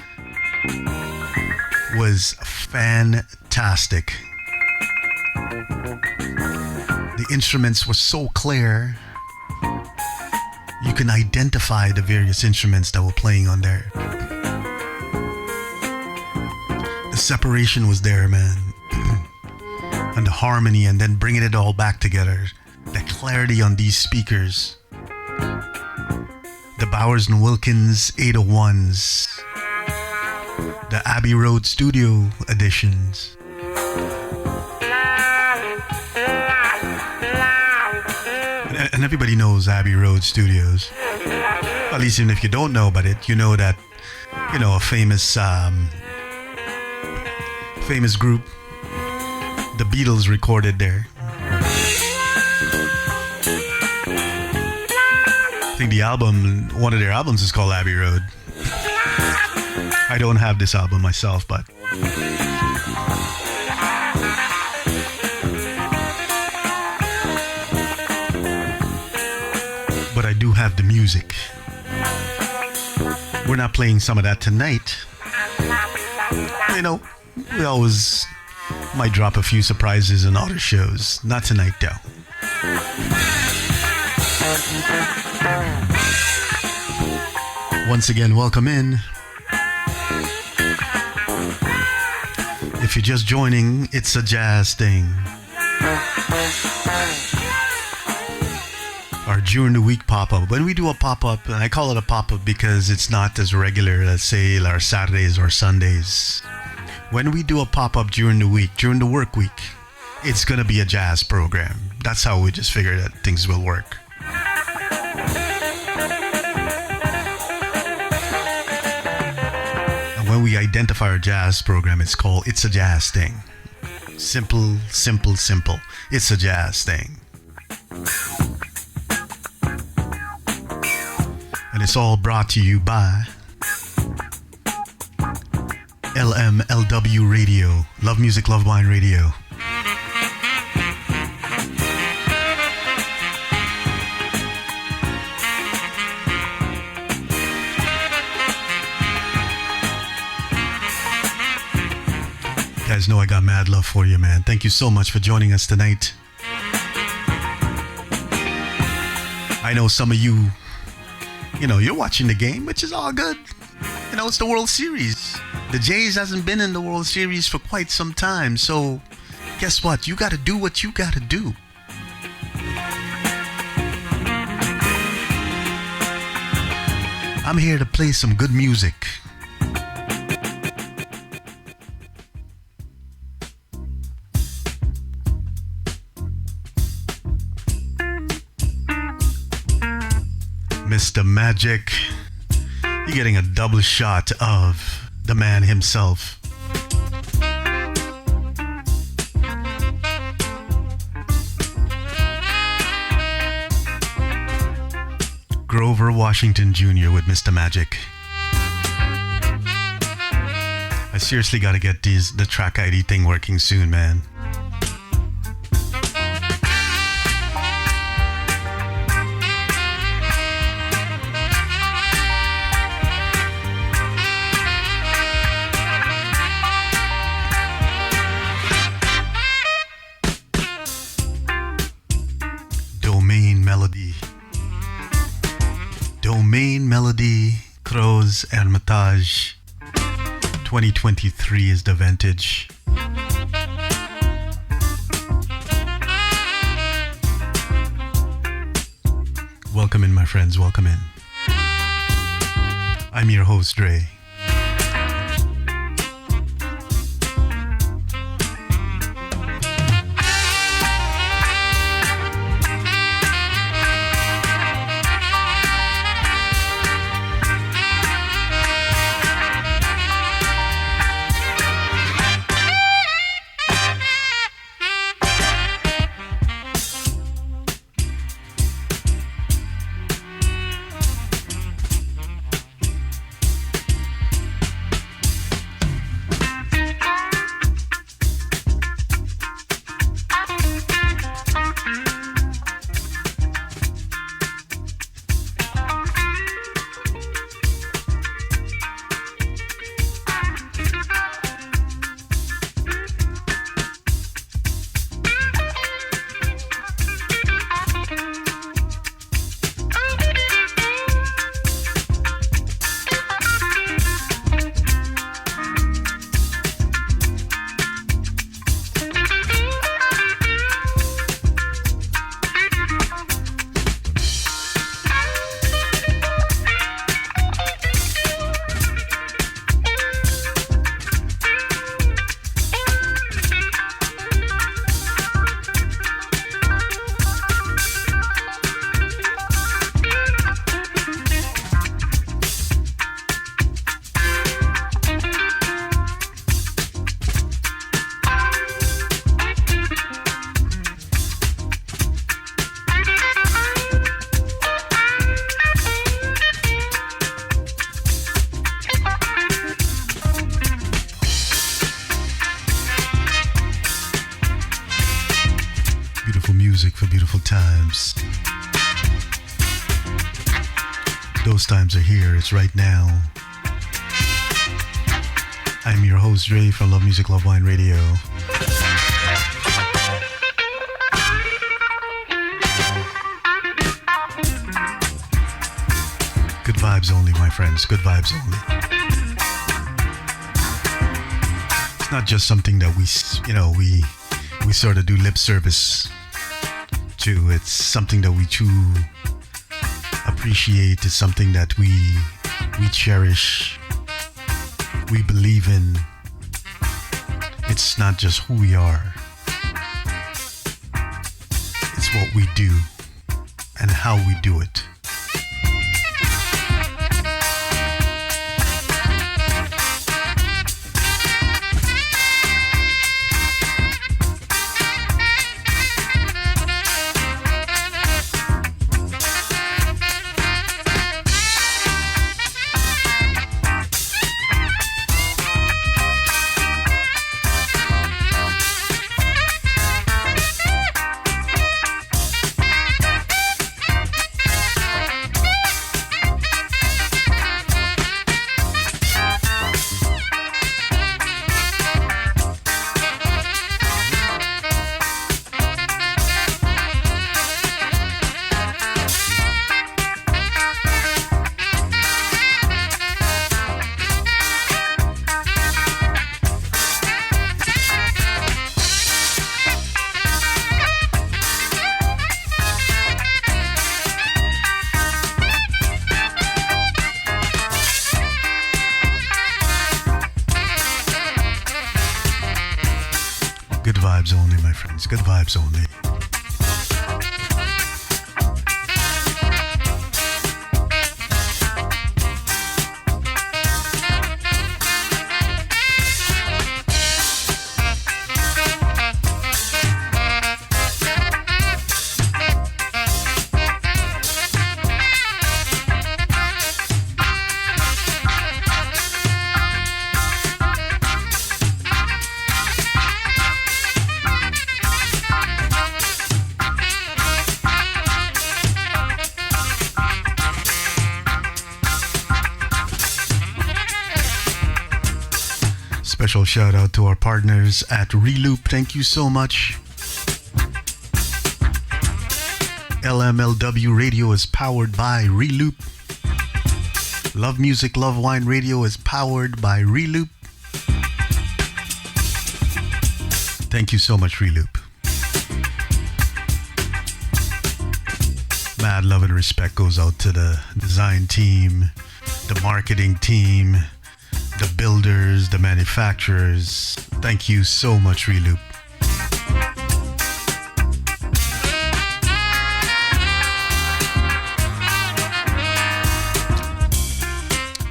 was fantastic. The instruments were so clear. You can identify the various instruments that were playing on there. The separation was there, man. And the harmony, and then bringing it all back together. The clarity on these speakers. The Bowers & Wilkins 801s. The Abbey Road Studio editions. And everybody knows Abbey Road Studios. At least even if you don't know about it, you know that, a famous group, the Beatles, recorded there. I think one of their albums is called Abbey Road. I don't have this album myself, but I do have the music. We're not playing some of that tonight. We always might drop a few surprises in other shows. Not tonight, though. Once again, welcome in. If you're just joining, it's a jazz thing. Our during the week pop-up. When we do a pop-up, and I call it a pop-up because it's not as regular as, say, our Saturdays or Sundays. When we do a pop-up during the week, during the work week, it's going to be a jazz program. That's how we just figure that things will work. And when we identify our jazz program, it's called It's a Jazz Thing. Simple, simple, simple. It's a jazz thing. And it's all brought to you by LMLW Radio. Love Music, Love Wine Radio. You guys know I got mad love for you, man. Thank you so much for joining us tonight. I know some of you, you're watching the game, which is all good. It's the World Series. The Jays hasn't been in the World Series for quite some time, so guess what? You got to do what you got to do. I'm here to play some good music. Mr. Magic, you're getting a double shot of the man himself. Grover Washington Jr. with Mr. Magic. I seriously gotta get the track ID thing working soon, man. Domaine Melody, CROZES, Hermitage. 2023 is the vintage. Welcome in, my friends, welcome in. I'm your host, Dre. Music for beautiful times. Those times are here. It's right now. I'm your host, Dre, from Love Music, Love Wine Radio. Good vibes only, my friends. Good vibes only. It's not just something that we sort of do lip service to. It's something that we too appreciate. It's something that we cherish. We believe in. It's not just who we are. It's what we do and how we do it. friends. Good vibes only. Special shout out to our partners at Reloop. Thank you so much. LMLW Radio is powered by Reloop. Love Music, Love Wine Radio is powered by Reloop. Thank you so much, Reloop. Mad love and respect goes out to the design team, the marketing team, the builders, the manufacturers. Thank you so much, Reloop.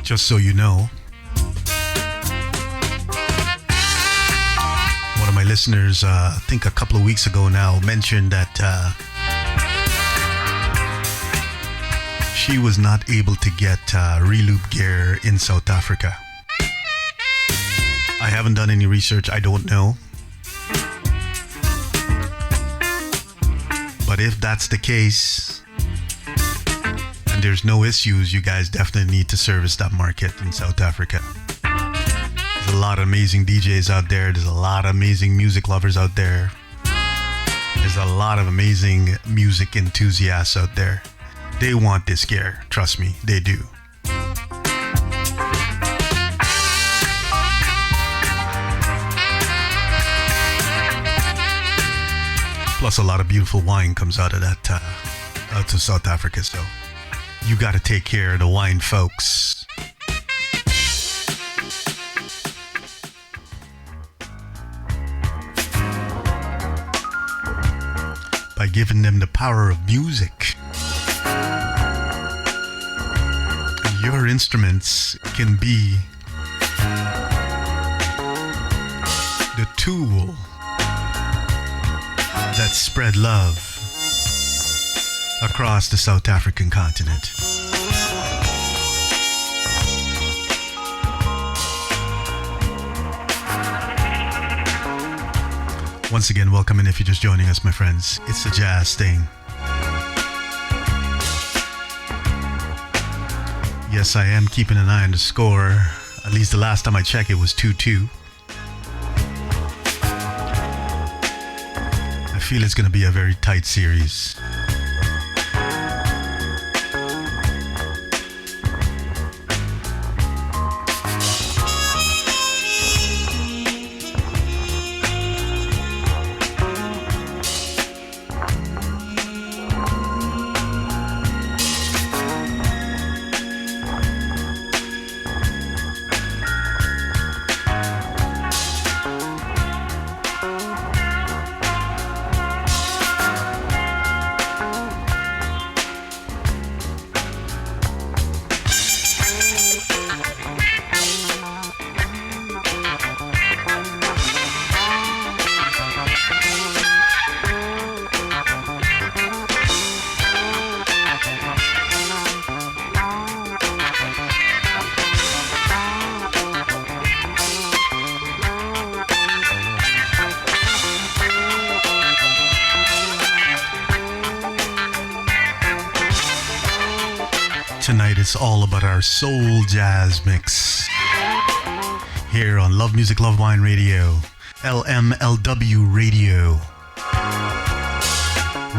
Just so you know, one of my listeners, I think a couple of weeks ago now, mentioned that she was not able to get Reloop gear in South Africa. I haven't done any research. I don't know. But if that's the case, and there's no issues, you guys definitely need to service that market in South Africa. There's a lot of amazing DJs out there. There's a lot of amazing music lovers out there. There's a lot of amazing music enthusiasts out there. They want this gear. Trust me, they do. Plus, a lot of beautiful wine comes out of that, out to South Africa. So you got to take care of the wine folks. By giving them the power of music. Your instruments can be the tool that spread love across the South African continent. Once again, welcome in if you're just joining us, my friends. It's the jazz thing. Yes, I am keeping an eye on the score. At least the last time I checked, it was 2-2. I feel it's going to be a very tight series. Tonight it's all about our soul jazz mix here on Love Music, Love Wine Radio, LMLW Radio.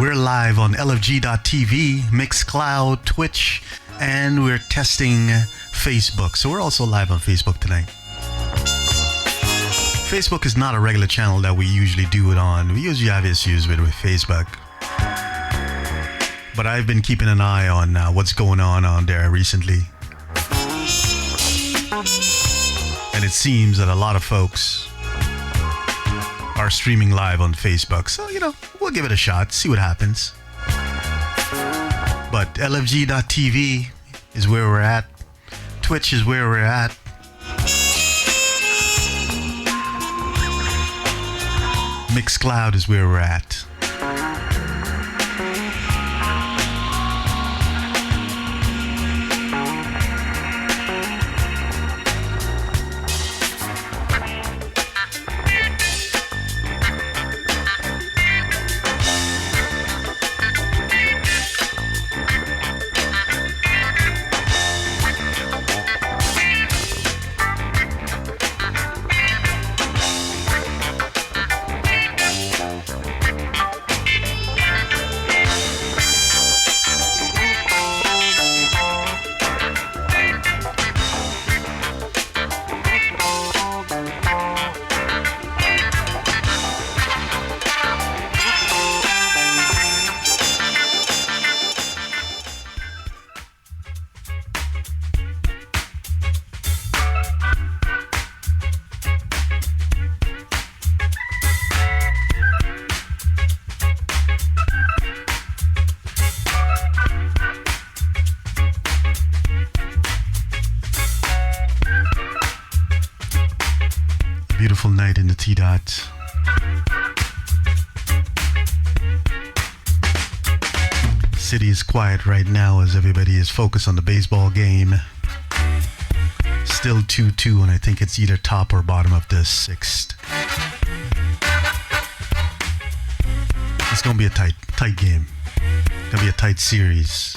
We're live on LFG.TV, Mixcloud, Twitch, and we're testing Facebook. So we're also live on Facebook tonight. Facebook is not a regular channel that we usually do it on. We usually have issues with Facebook. But I've been keeping an eye on what's going on there recently. And it seems that a lot of folks are streaming live on Facebook. So, we'll give it a shot, see what happens. But LFG.TV is where we're at. Twitch is where we're at. Mixcloud is where we're at. Beautiful night in the T-Dot. City is quiet right now as everybody is focused on the baseball game. Still 2-2, and I think it's either top or bottom of the sixth. It's gonna be a tight game. It's gonna be a tight series.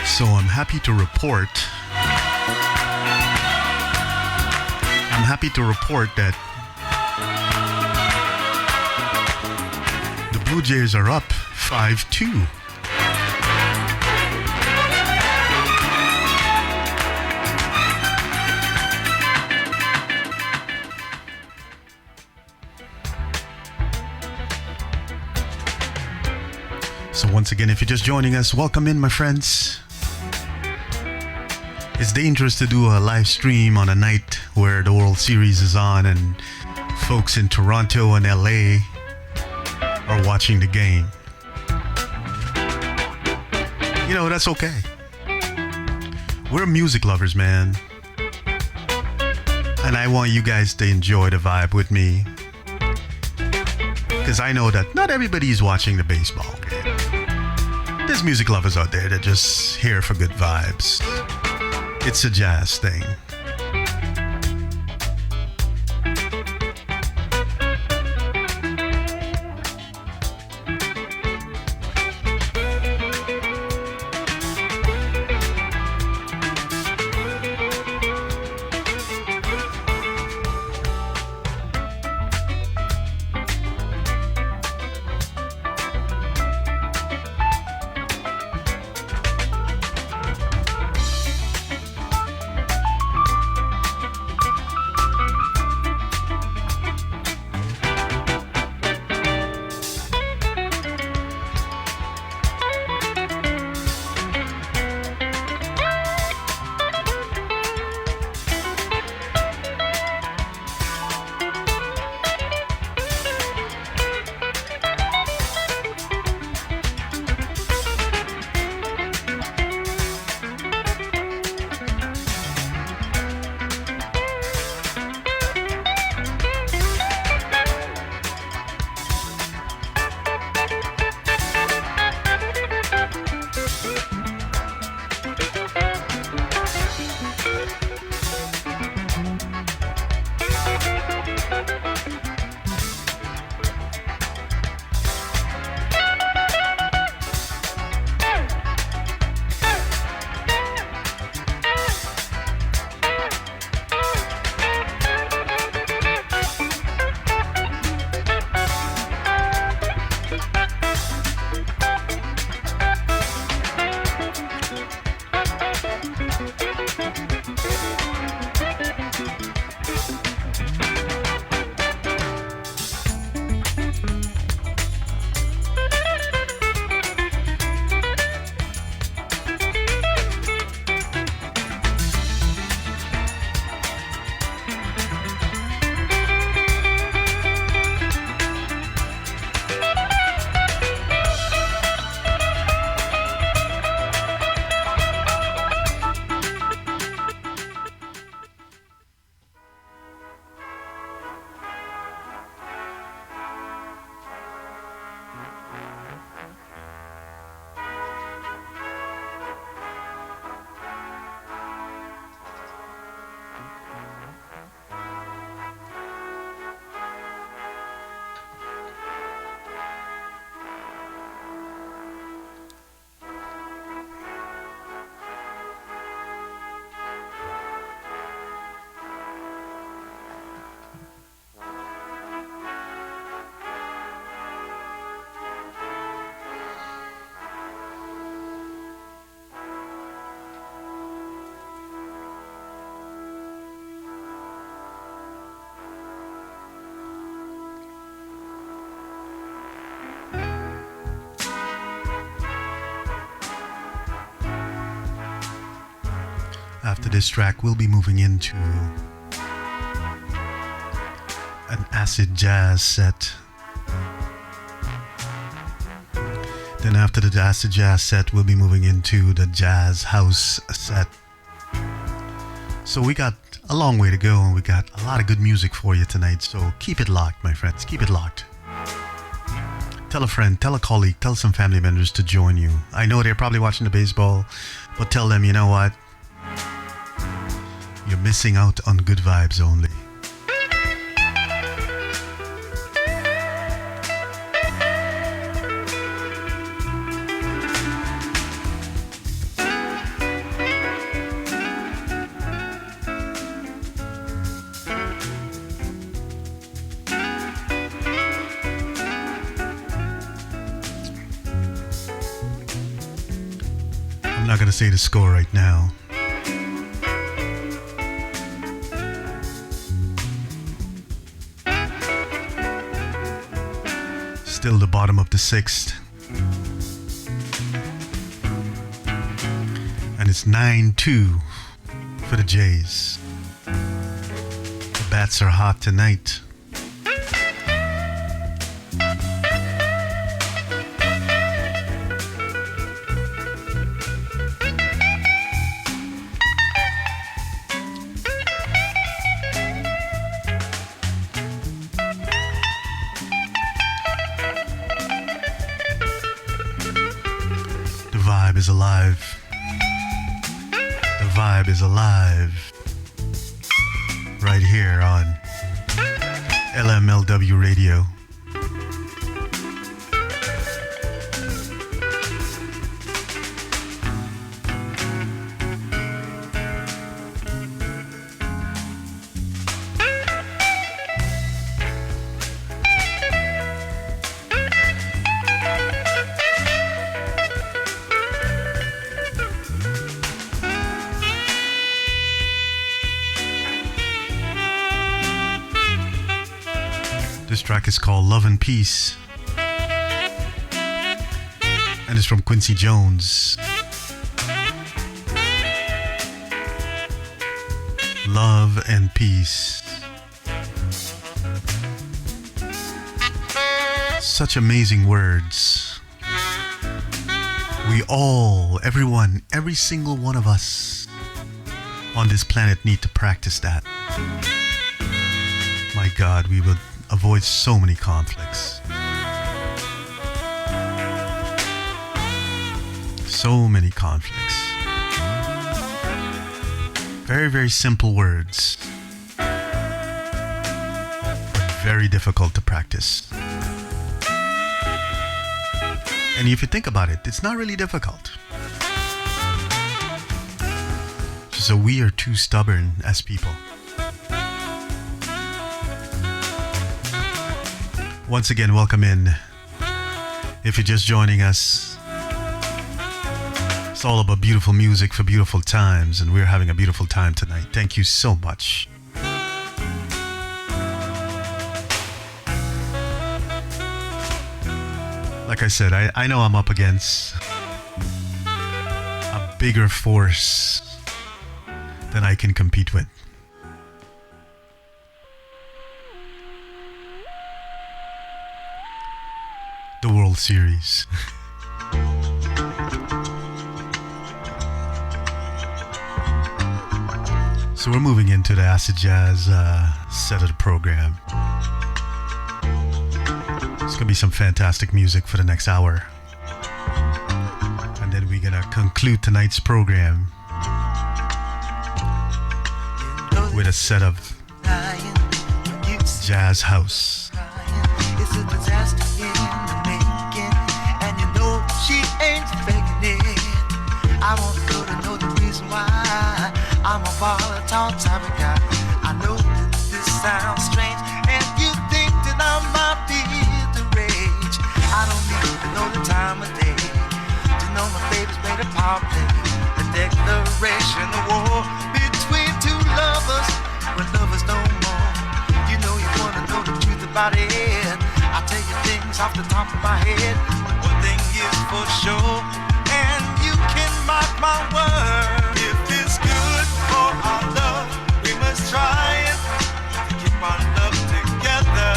So I'm happy to report that the Blue Jays are up 5-2. So once again, if you're just joining us, welcome in, my friends. It's dangerous to do a live stream on a night where the World Series is on and folks in Toronto and LA are watching the game. You know, that's okay. We're music lovers, man. And I want you guys to enjoy the vibe with me. Because I know that not everybody is watching the baseball game. There's music lovers out there that just here for good vibes. It's a jazz thing. After this track, we'll be moving into an acid jazz set. Then after the acid jazz set, we'll be moving into the jazz house set. So we got a long way to go, and we got a lot of good music for you tonight. So keep it locked, my friends. Keep it locked. Tell a friend, tell a colleague, tell some family members to join you. I know they're probably watching the baseball, but tell them, you know what? You're missing out on good vibes only. I'm not going to say the score right now. Still the bottom of the sixth. And it's 9-2 for the Jays. The bats are hot tonight. The vibe is alive. The vibe is alive. Right here on LMLW Radio. This track is called Love and Peace, and it's from Quincy Jones. Love and Peace. Such amazing words. We all, everyone, every single one of us on this planet need to practice that. My God, we would avoid so many conflicts. So many conflicts. Very, very simple words, but very difficult to practice. And if you think about it, it's not really difficult. So we are too stubborn as people. Once again, welcome in. If you're just joining us, it's all about beautiful music for beautiful times, and we're having a beautiful time tonight. Thank you so much. Like I said, I know I'm up against a bigger force than I can compete with. The World Series. So we're moving into the acid jazz set of the program. It's gonna be some fantastic music for the next hour, and then we're gonna conclude tonight's program with a set of jazz house. It's a disaster in the making, and you know she ain't faking it. I want you to know the reason why I'm a volatile type of guy. I know that this sounds strange, and you think that I might be the rage. I don't need to know the time of day to know my baby's made a power play. The declaration of war between two lovers, when lovers no more. You know you wanna know the truth about it. I'll tell you things off the top of my head. One thing is for sure, and you can mark my word. If it's good for our love, we must try it to keep our love together.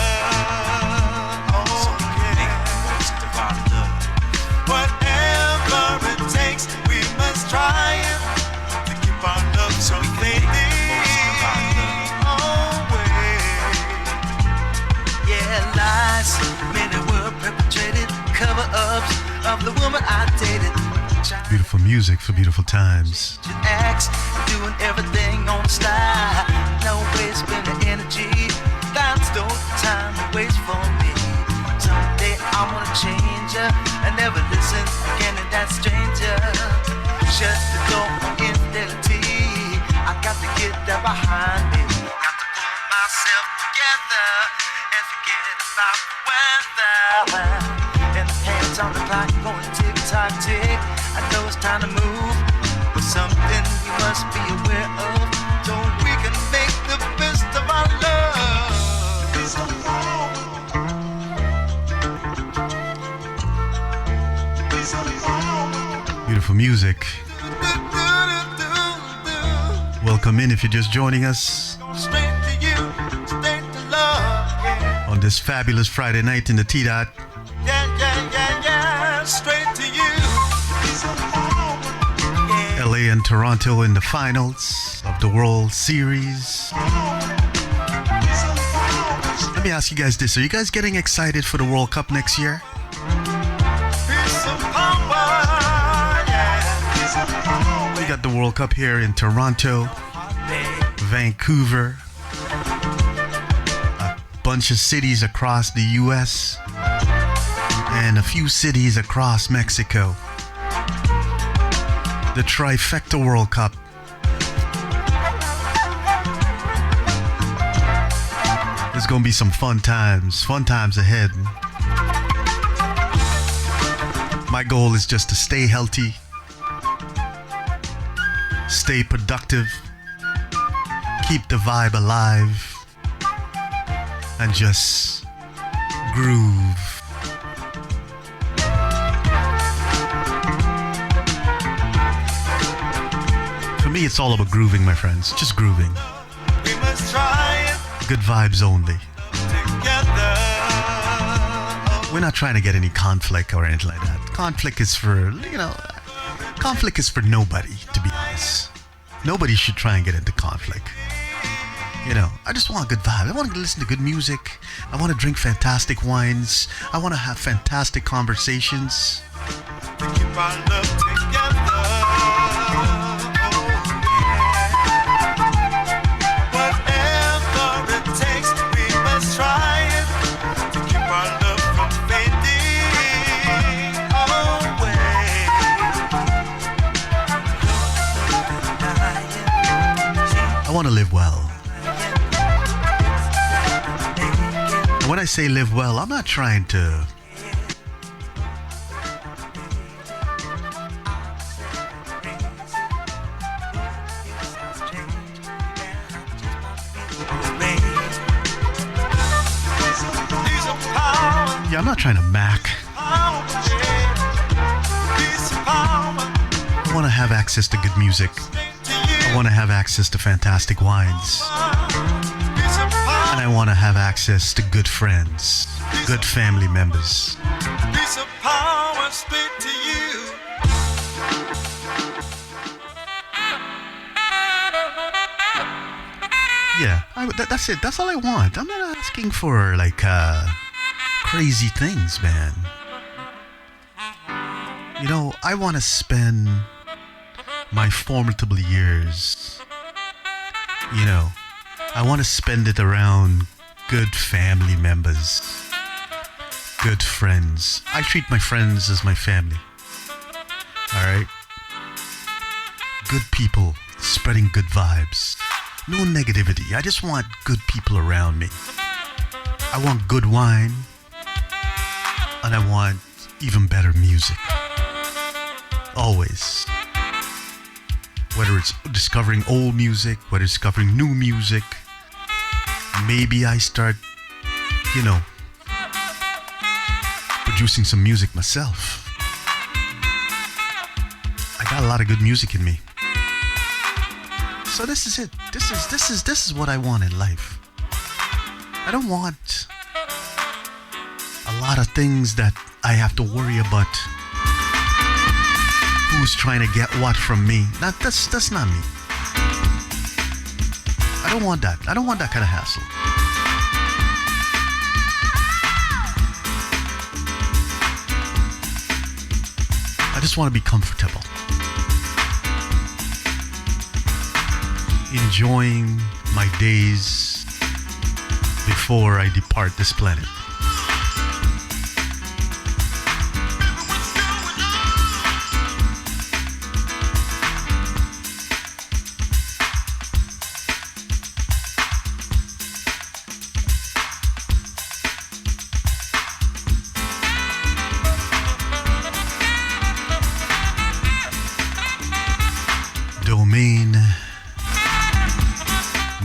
Oh yeah, most of our love. Whatever it takes, we must try it to keep our love so clean. Lies, many were perpetrated, cover-ups of the woman I dated. Beautiful music for beautiful times. Acts, doing everything on the slide. No way spending energy. That's no time to waste for me. Someday I wanna change her and never listen again to that stranger. Shut the door on infidelity. I got to get that behind me. Got to pull myself together and forget about the weather. And the hands on the clock going tick tactic. I know it's time to move, but something we must be aware of, so we can make the best of our love. Beautiful music. Welcome in if you're just joining us on this fabulous Friday night in the T-Dot. Straight to you. LA and Toronto in the finals of the World Series. Let me ask you guys this. Are you guys getting excited for the World Cup next year? We got the World Cup here in Toronto, Vancouver, a bunch of cities across the US, and a few cities across Mexico. The trifecta World Cup. There's gonna be some fun times ahead. My goal is just to stay healthy, stay productive, keep the vibe alive, and just groove. For me, it's all about grooving, my friends. Just grooving. We must try it Good vibes only. together. We're not trying to get any conflict or anything like that. Conflict is for nobody, to be honest. Nobody should try and get into conflict. I just want a good vibe. I want to listen to good music. I want to drink fantastic wines. I want to have fantastic conversations. To keep our love together. Whatever it takes, we must try it to keep our love from fading away. I want to live well. When I say live well, I'm not trying to I'm not trying to mac. I want to have access to good music. I want to have access to fantastic wines. And I want to have access to good friends, good family members. Piece of power straight to you. Yeah, that's it. That's all I want. I'm not asking for crazy things, man. I want to spend my formidable years. I want to spend it around good family members, good friends. I treat my friends as my family. All right? Good people, spreading good vibes. No negativity. I just want good people around me. I want good wine, and I want even better music. Always. Whether it's discovering old music, whether it's discovering new music, maybe I start, producing some music myself. I got a lot of good music in me. So this is it. This is what I want in life. I don't want a lot of things that I have to worry about. Who's trying to get what from me? That's not me. I don't want that. I don't want that kind of hassle. I just want to be comfortable. Enjoying my days before I depart this planet.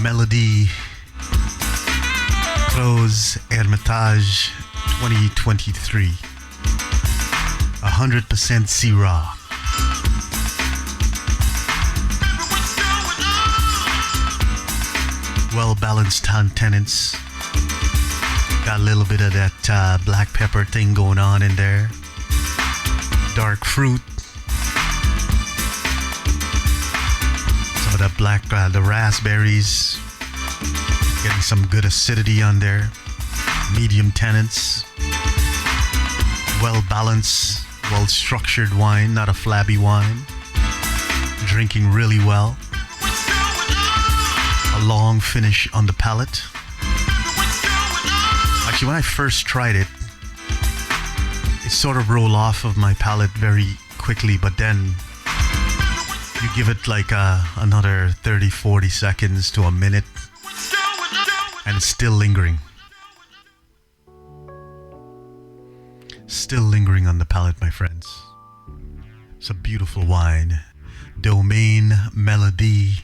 Melody CROZES Hermitage 2023. 100% Syrah. Well-balanced tenants. Got a little bit of that black pepper thing going on in there. Dark fruit. Some of that black, the raspberries. Getting some good acidity on there. Medium tenants. Well-balanced, well-structured wine, not a flabby wine. Drinking really well. A long finish on the palate. Actually, when I first tried it, it sort of rolled off of my palate very quickly, but then you give it like another 30, 40 seconds to a minute, and it's still lingering. Still lingering on the palate, my friends. It's a beautiful wine. Domaine Melody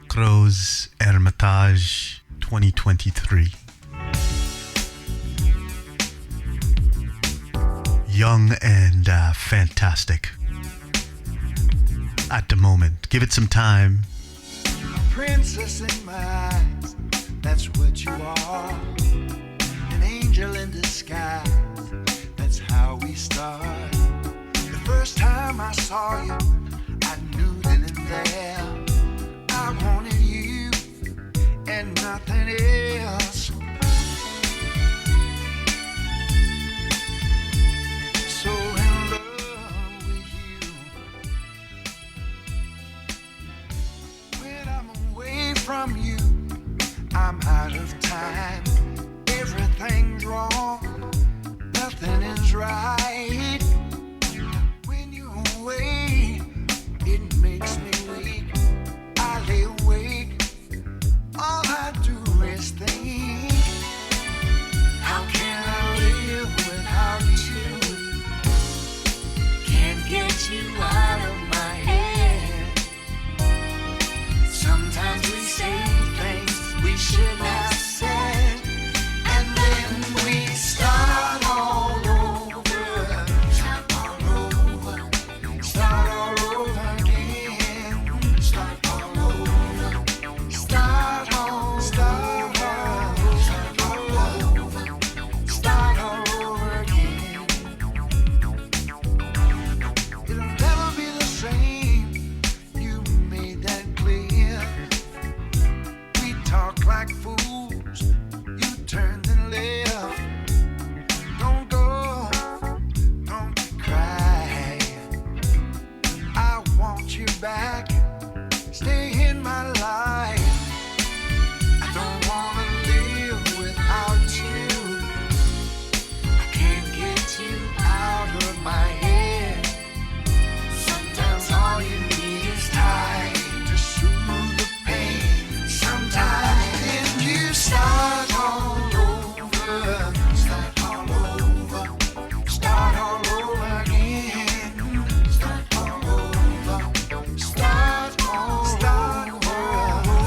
CROZES Hermitage 2023. Young and fantastic at the moment. Give it some time. Princess in my eyes, that's what you are. An angel in disguise, that's how we start. The first time I saw you, I knew then and there I wanted you and nothing else. So in love with you. When I'm away from you, I'm out of time. Everything's wrong, nothing is right. When you're away, it makes me weak. I lay awake, all I do is think. How can I live without you? Can't get you out of my head. Sometimes we say things we should not have said, and then we start all over, start all over, start all over again, start all over, start all, start all, start all over, start all over again. It'll never be the same. You made that clear. We talk like fools. You turned and left. Don't go, don't cry. I want you back. Stay in my life. I don't wanna live without you. I can't get you out of my head. Sometimes all you need is time to soothe the pain. Sometimes then you start all over, start all over, start all over again, start all over, start all, start over,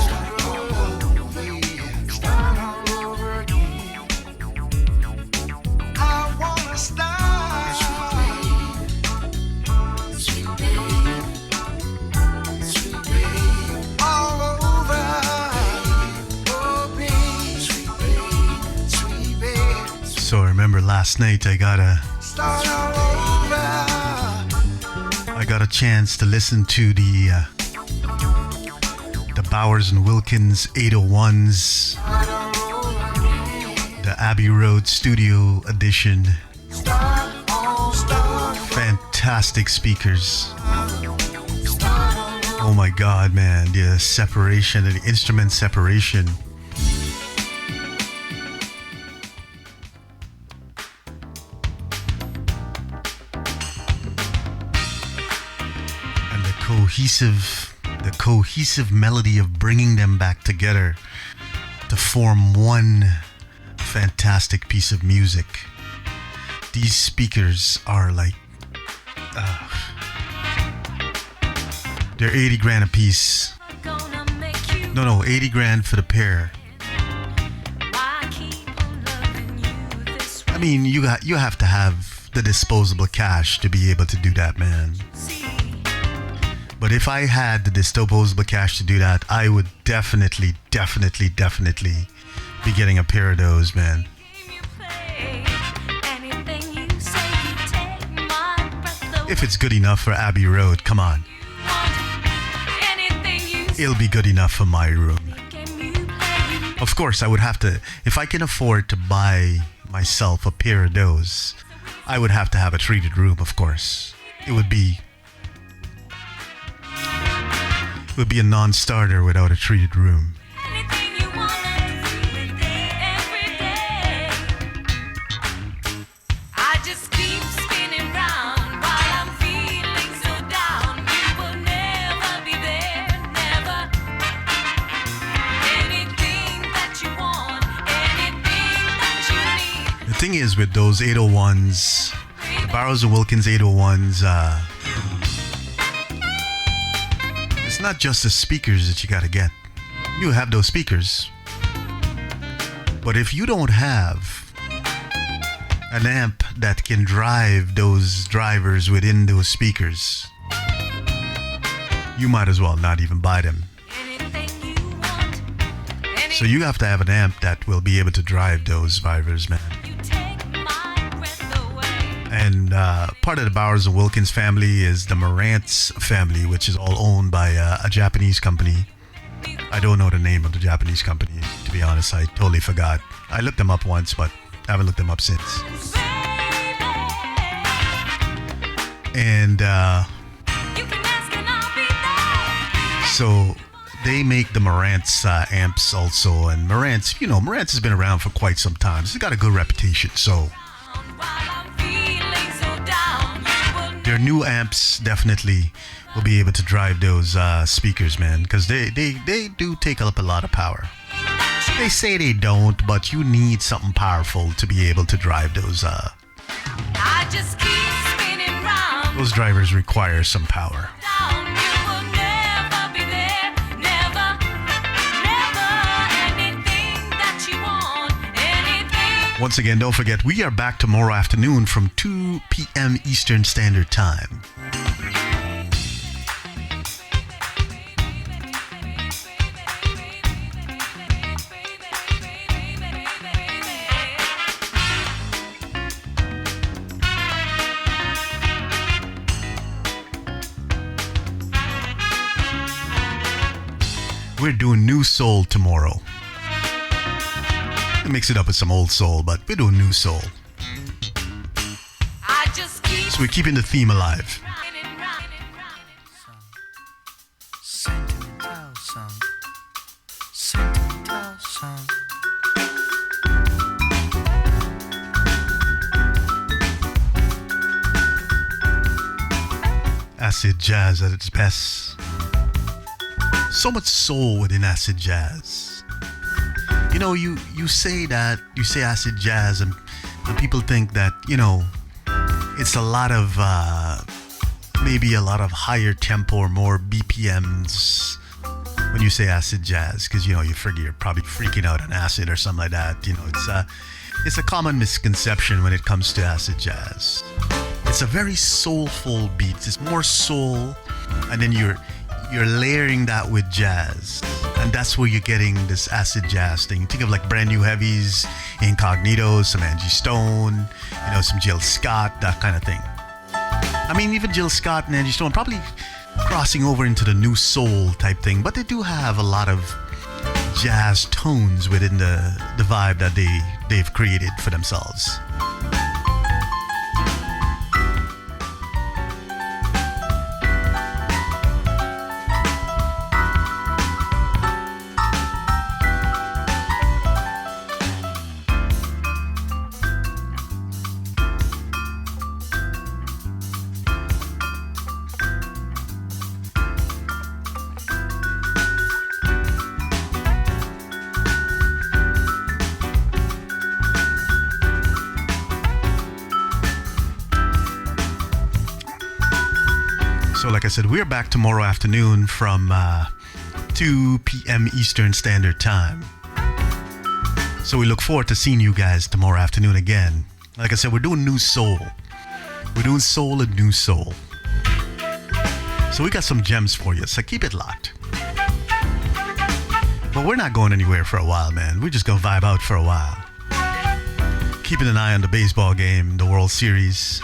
start all over, yeah, start all over again. I wanna start, sweet babe, sweet babe, all over, oh babe, sweet babe, So I remember last night I got start all over. a chance to listen to the Bowers and Wilkins 801s, the Abbey Road Studio Edition. Fantastic speakers. Oh my God, man, the separation, the instrument separation. And the cohesive melody of bringing them back together to form one fantastic piece of music. These speakers are like, they're $80 grand a piece. No, 80 grand for the pair. I mean, you have to have the disposable cash to be able to do that, man. But if I had the disposable cash to do that, I would definitely be getting a pair of those, man. If it's good enough for Abbey Road, come on. It'll be good enough for my room. Of course, I would have to, if I can afford to buy myself a pair of those, I would have to have a treated room, of course. It would be a non-starter without a treated room. The thing is with those 801s, the Barrows and Wilkins 801s, it's not just the speakers that you gotta get. You have those speakers. But if you don't have an amp that can drive those drivers within those speakers, you might as well not even buy them. So you have to have an amp that will be able to drive those drivers, man. And part of the Bowers and Wilkins family is the Marantz family, which is all owned by a Japanese company. I don't know the name of the Japanese company, to be honest. I totally forgot. I looked them up once, but haven't looked them up since. And so they make the Marantz amps also. And Marantz, Marantz has been around for quite some time. It's got a good reputation, so their new amps definitely will be able to drive those speakers, man, because they do take up a lot of power. They say they don't, but you need something powerful to be able to drive those. Those drivers require some power. Once again, don't forget, we are back tomorrow afternoon from 2 p.m. Eastern Standard Time. We're doing new soul tomorrow. Mix it up with some old soul, but we're doing new soul. So we're keeping the theme alive. Acid jazz at its best. So much soul within acid jazz. You say acid jazz and people think that, it's a lot of, maybe a lot of higher tempo or more BPMs when you say acid jazz, because, you figure you're probably freaking out on acid or something like that. It's a common misconception when it comes to acid jazz. It's a very soulful beat. It's more soul, and then you're layering that with jazz, and that's where you're getting this acid jazz thing. Think of like Brand New Heavies, Incognito, some Angie Stone, some Jill Scott, that kind of thing. I mean, even Jill Scott and Angie Stone probably crossing over into the new soul type thing, but they do have a lot of jazz tones within the vibe that they've created for themselves. So like I said, we're back tomorrow afternoon from 2 p.m. Eastern Standard Time. So we look forward to seeing you guys tomorrow afternoon again. Like I said, we're doing new soul. We're doing soul and new soul. So we got some gems for you, so keep it locked. But we're not going anywhere for a while, man. We're just going to vibe out for a while. Keeping an eye on the baseball game, the World Series.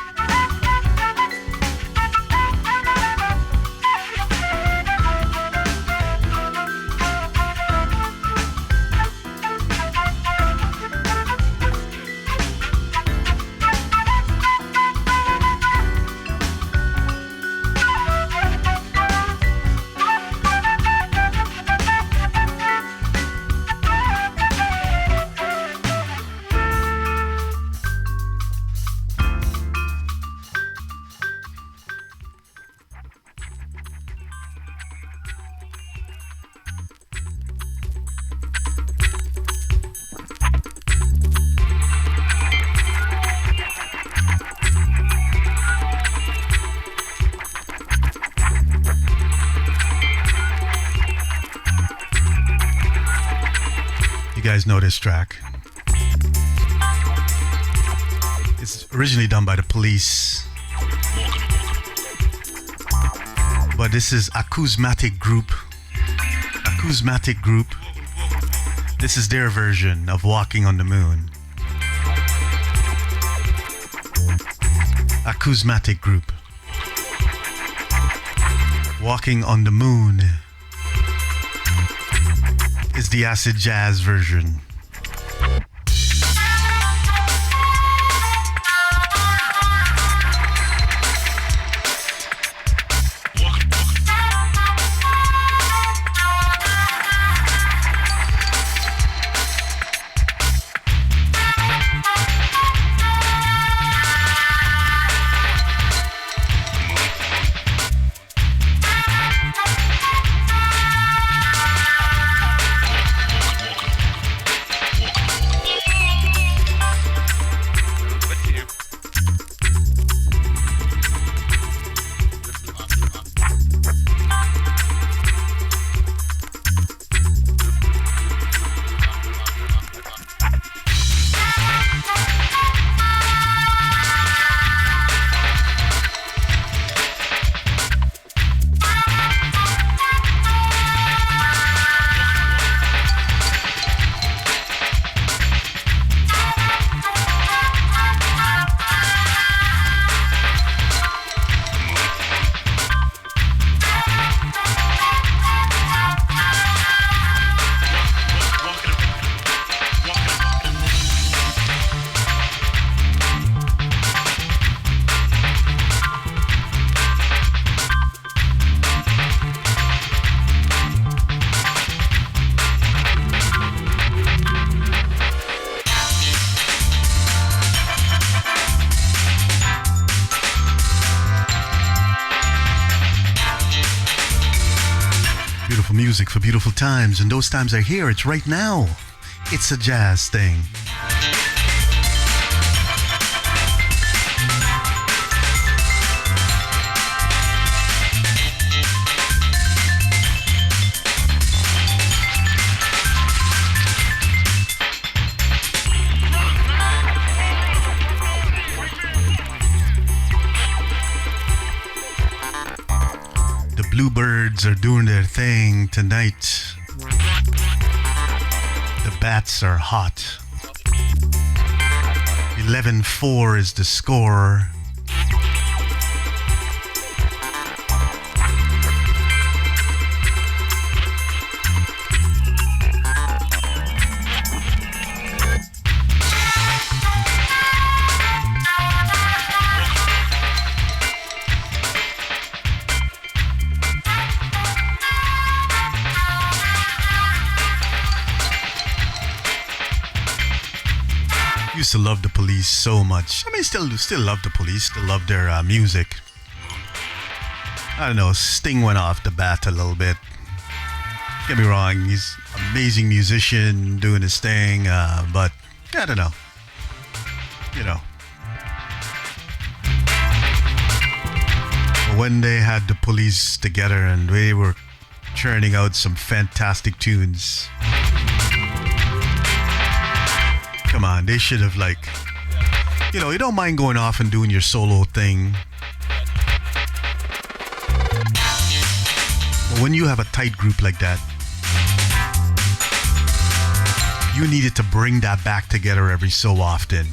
You guys know this track. It's originally done by the Police, but this is Acousmatic Group. Acousmatic Group. This is their version of Walking on the Moon. Acousmatic Group. Walking on the Moon is the acid jazz version. Music for beautiful times, and those times are here. It's right now. It's a jazz thing. Bluebirds are doing their thing tonight. The bats are hot. 11-4 is the score. Used to love the Police so much. I mean, still love the Police. Still love their music. I don't know. Sting went off the bat a little bit. Get me wrong. He's an amazing musician doing his thing. But I don't know. You know. When they had the Police together and they were churning out some fantastic tunes. Come on, they should have you don't mind going off and doing your solo thing. But when you have a tight group like that, you needed to bring that back together every so often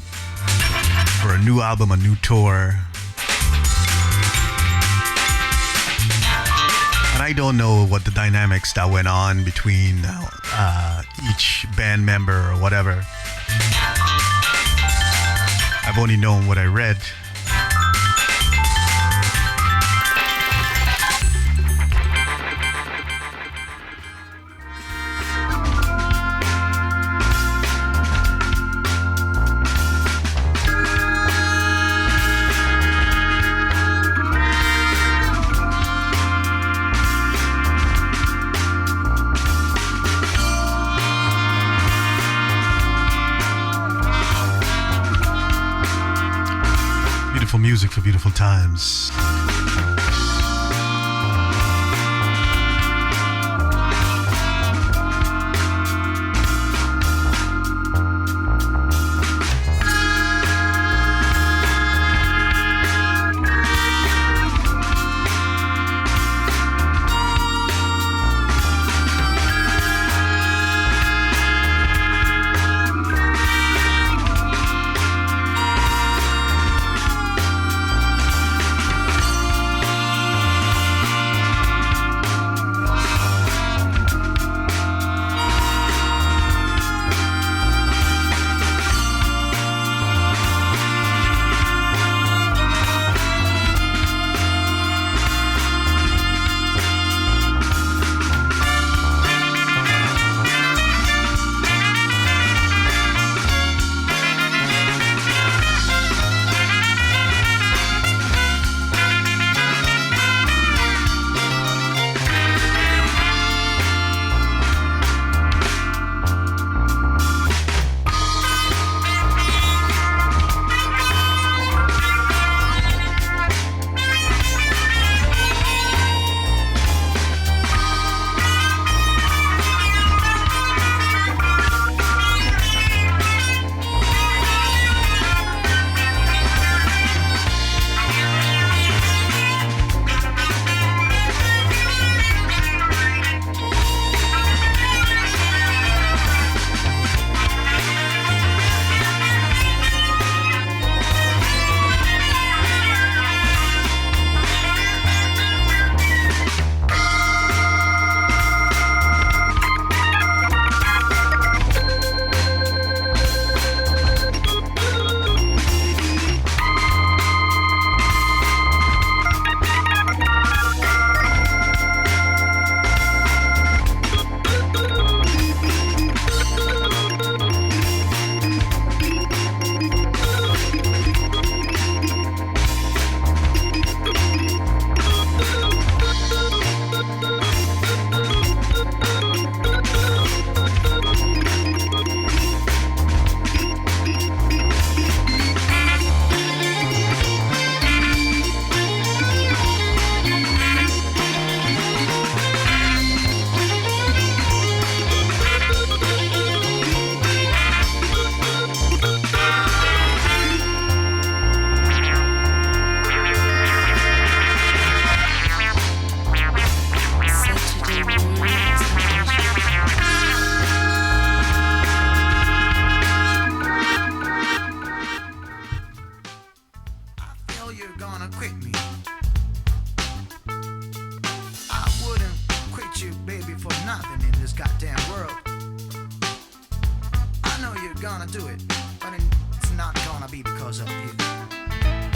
for a new album, a new tour. And I don't know what the dynamics that went on between each band member or whatever. I've only known what I read. Music for beautiful times.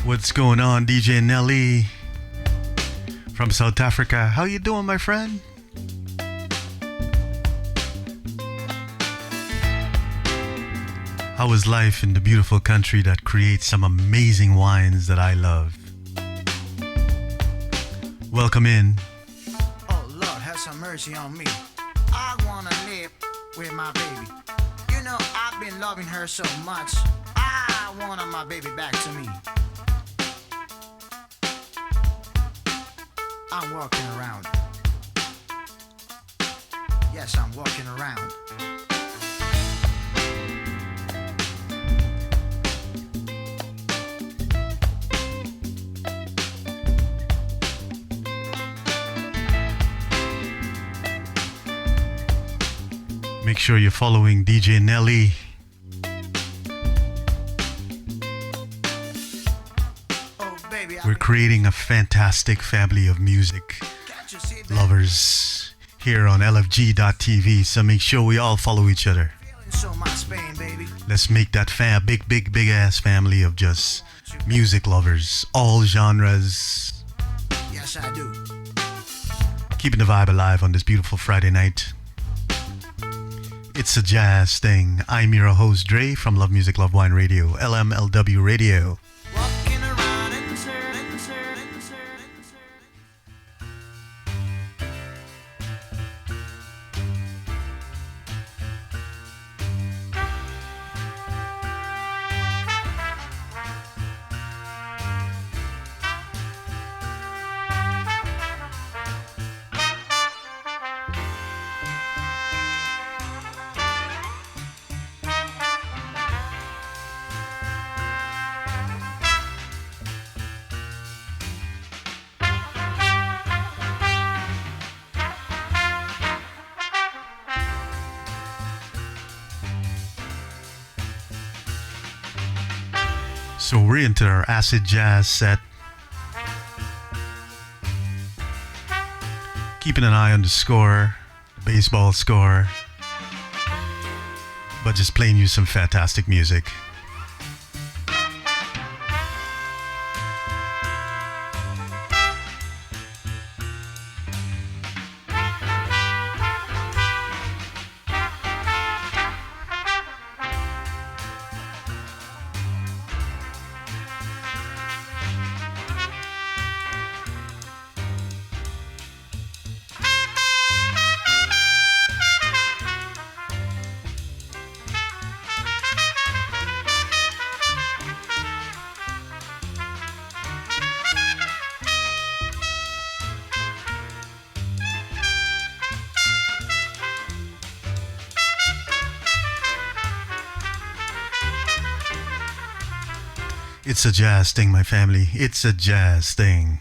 What's going on, DJ Nelly from South Africa? How you doing, my friend? How is life in the beautiful country that creates some amazing wines that I love? Welcome in. Oh Lord, have some mercy on me. I wanna live with my baby. You know, I've been loving her so much. I wanted my baby back to me. I'm walking around Yes, I'm walking around. Make sure you're following DJ Nelly. Oh, baby, We're creating a fantastic family of music can't you see that? lovers here on LFG.TV. So make sure we all follow each other. Feeling so much pain, baby. Let's make that big ass family of just music lovers, all genres. Yes, I do. Keeping the vibe alive on this beautiful Friday night. It's a jazz thing. I'm your host, Dre, from Love Music, Love Wine Radio, LMLW Radio. Walking around and turn. So we're into our acid jazz set. Keeping an eye on the score, the baseball score, but just playing you some fantastic music. It's a jazz thing, my family. It's a jazz thing.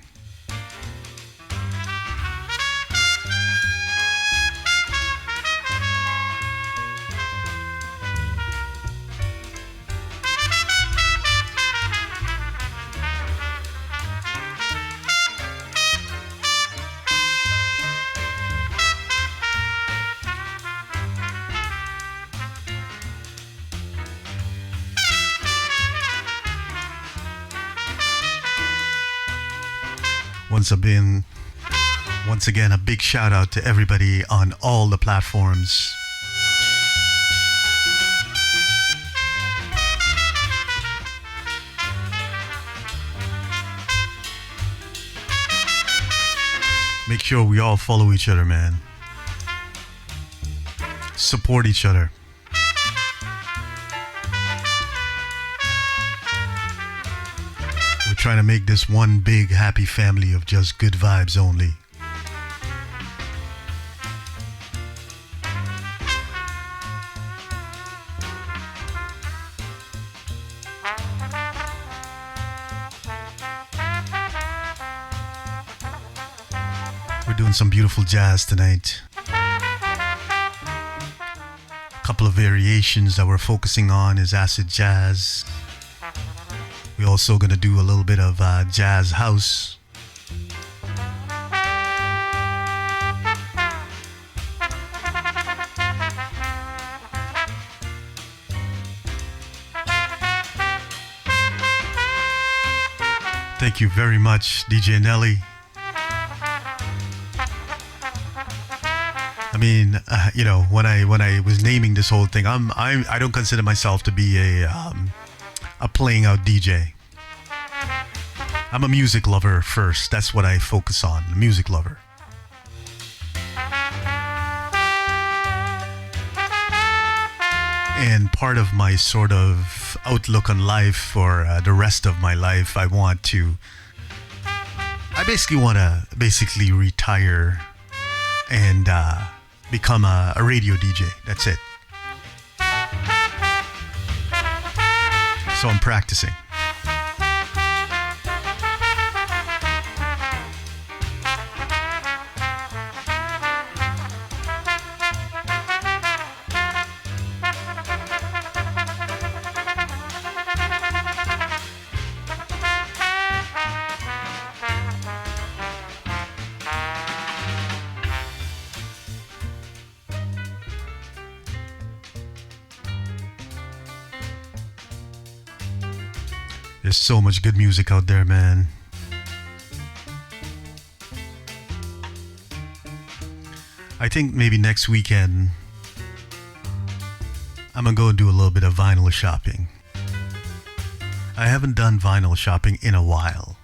Once again, a big shout out to everybody on all the platforms. Make sure we all follow each other, man. Support each other. We're trying to make this one big happy family of just good vibes only. We're doing some beautiful jazz tonight. A couple of variations that we're focusing on is acid jazz. We're also going to do a little bit of jazz house. Thank you very much, DJ Nelly. I mean, when I was naming this whole thing, I don't consider myself to be a playing out DJ. I'm a music lover first. That's what I focus on, a music lover. And part of my sort of outlook on life for the rest of my life, I basically want to retire and become a radio DJ. That's it. So I'm practicing. There's so much good music out there, man. I think maybe next weekend I'm gonna go and do a little bit of vinyl shopping. I haven't done vinyl shopping in a while.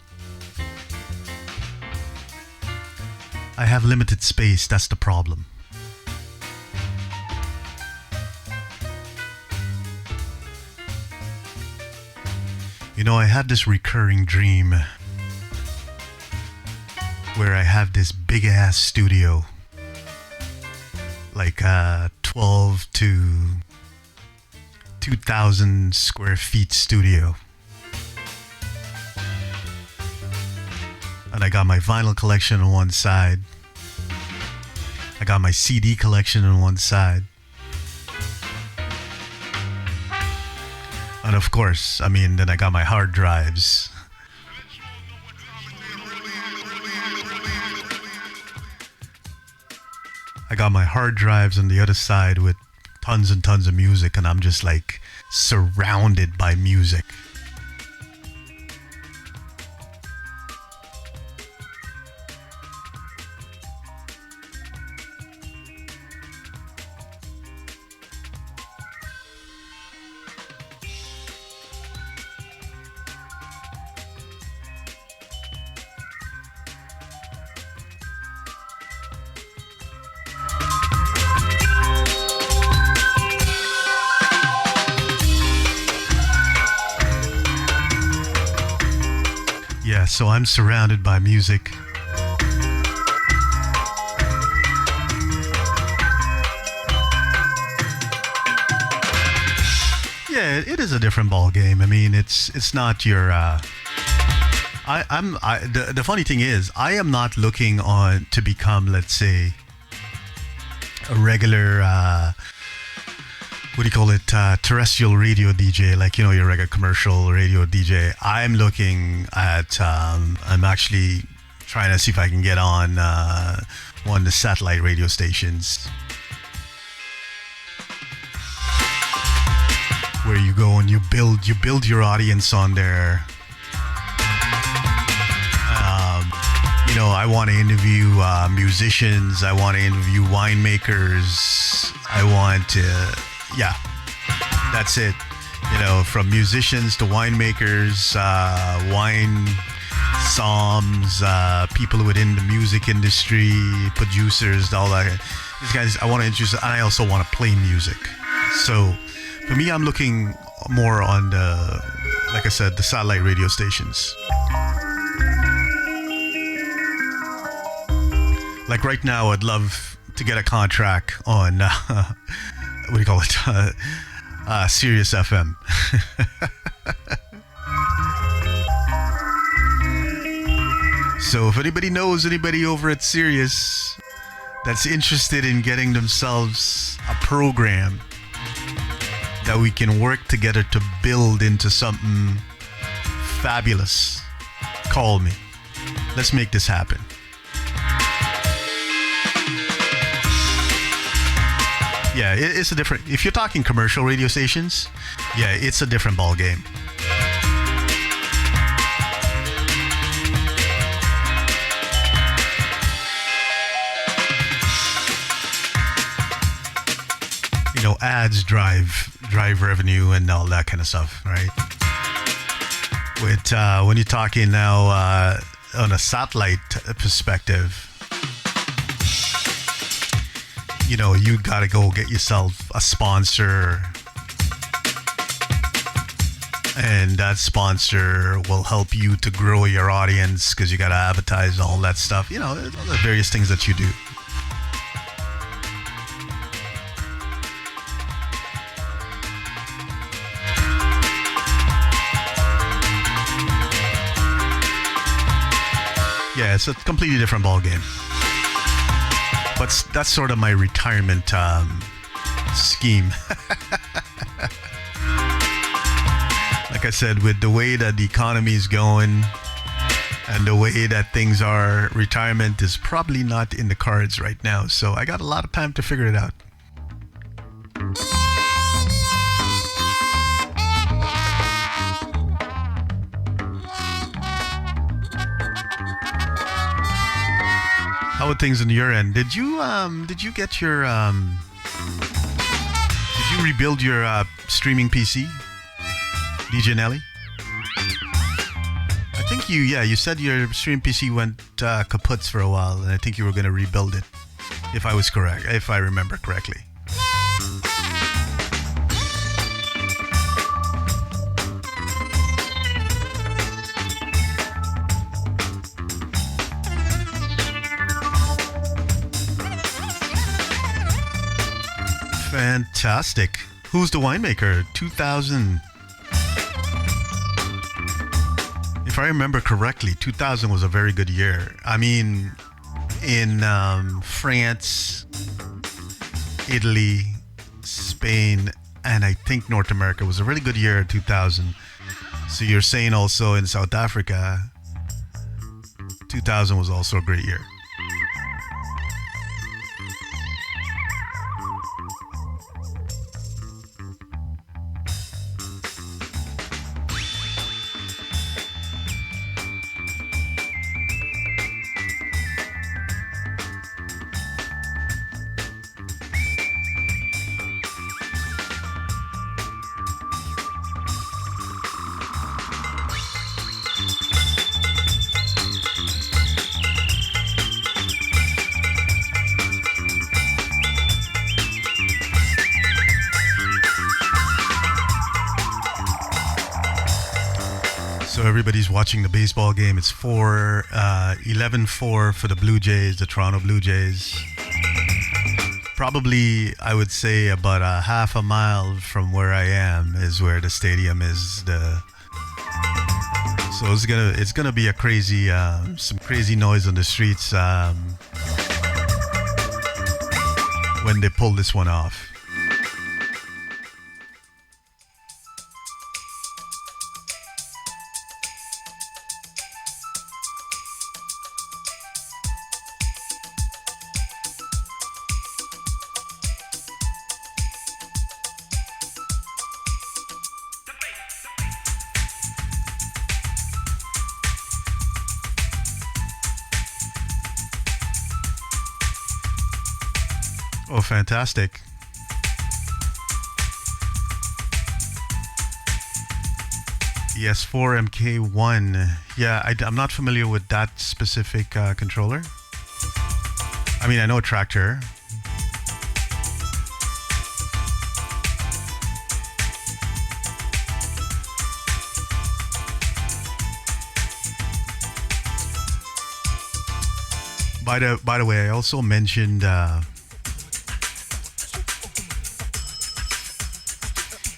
I have limited space, that's the problem. You know, I have this recurring dream where I have this big ass studio, like 12 to 2,000 square feet studio. And I got my vinyl collection on one side. I got my CD collection on one side. And of course, I mean, then I got my hard drives. I got my hard drives on the other side with tons and tons of music, and I'm just like surrounded by music. Yeah, so I'm surrounded by music. Yeah, it is a different ball game. I mean, it's not your. The funny thing is, I am not looking on to become, let's say, a regular. What do you call it? Terrestrial radio DJ, like, you know, your regular commercial radio DJ. I'm looking at, I'm actually trying to see if I can get on one of the satellite radio stations, where you go and you build your audience on there. You know, I want to interview musicians. I want to interview winemakers. I want to. Yeah, that's it. You know, from musicians to winemakers, wine psalms, people within the music industry, producers, all that. These guys, I want to introduce, and I also want to play music. So, for me, I'm looking more on the, like I said, the satellite radio stations. Like right now, I'd love to get a contract on. What do you call it? Sirius FM. So if anybody knows anybody over at Sirius that's interested in getting themselves a program that we can work together to build into something fabulous, call me. Let's make this happen. Yeah, it's a different. If you're talking commercial radio stations, yeah, it's a different ball game. You know, ads drive revenue and all that kind of stuff, right? With when you're talking now on a satellite perspective, you know, you gotta go get yourself a sponsor, and that sponsor will help you to grow your audience because you gotta advertise all that stuff. You know, all the various things that you do. Yeah, it's a completely different ball game. But that's sort of my retirement scheme. Like I said, with the way that the economy is going and the way that things are, retirement is probably not in the cards right now. So I got a lot of time to figure it out. How are things on your end? Did you get your did you rebuild your streaming PC, DJ Nelly? I think you said your streaming PC went kaput for a while, and I think you were going to rebuild it, if I remember correctly. Fantastic. Who's the winemaker? 2000. If I remember correctly, 2000 was a very good year. I mean, in France, Italy, Spain, and I think North America was a really good year in 2000. So you're saying also in South Africa, 2000 was also a great year. Everybody's watching the baseball game. It's 11-4 for the Blue Jays, the Toronto Blue Jays. Probably, I would say, about a half a mile from where I am is where the stadium is. So it's gonna be a crazy, some crazy noise on the streets when they pull this one off. Oh, fantastic. ES4 MK1. Yeah, I'm not familiar with that specific controller. I mean, I know a tractor. By the way, I also mentioned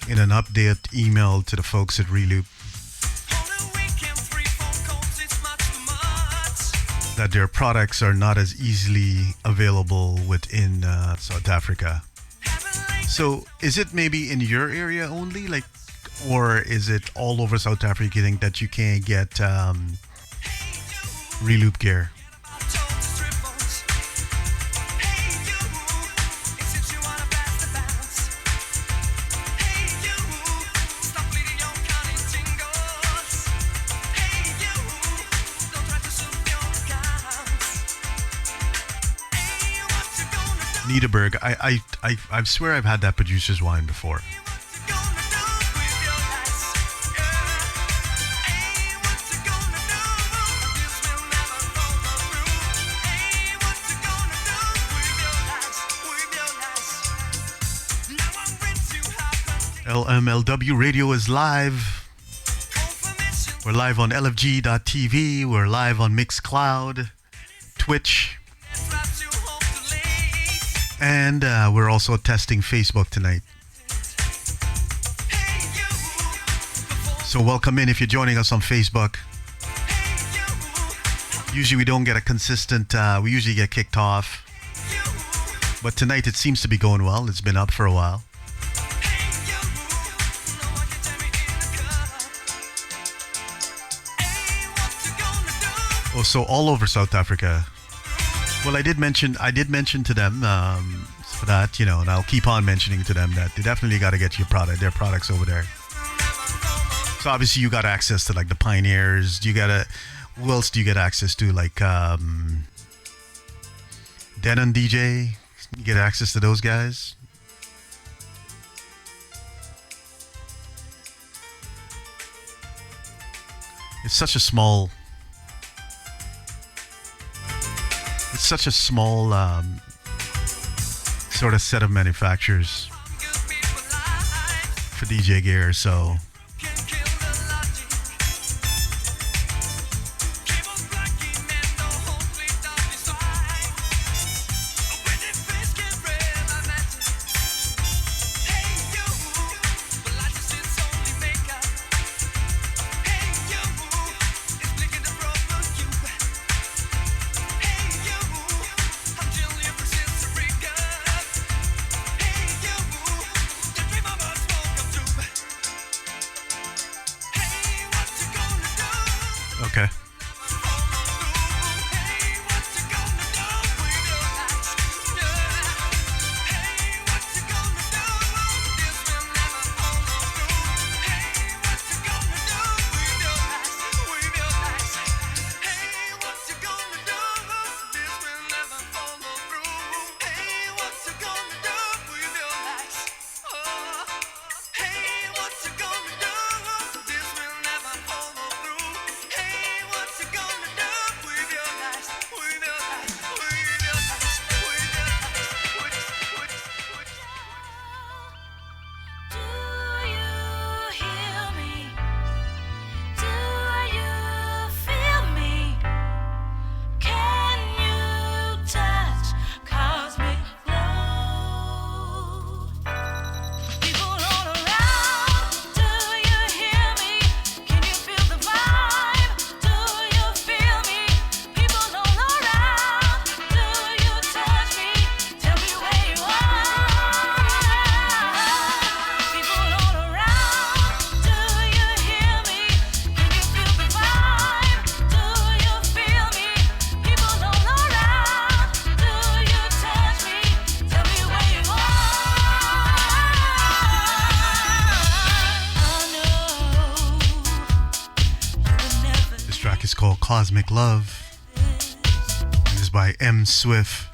in an update email to the folks at Reloop that their products are not as easily available within South Africa. So is it maybe in your area only, like, or is it all over South Africa? You think that you can't get Reloop gear? Niederberg, I swear I've had that producer's wine before. LMLW Radio is live. We're live on LFG.TV. We're live on Mixcloud, Twitch. And we're also testing Facebook tonight. So welcome in if you're joining us on Facebook. Usually we don't get a consistent, we usually get kicked off. But tonight it seems to be going well. It's been up for a while. Oh, so all over South Africa. Well, I did mention to them for that, you know, and I'll keep on mentioning to them that they definitely got to get their products over there. So obviously you got access to like the Pioneers. Who else do you get access to? Like Denon DJ. You get access to those guys. It's such a small sort of set of manufacturers for DJ gear, so okay. Cosmic Love. It is by M. Swift.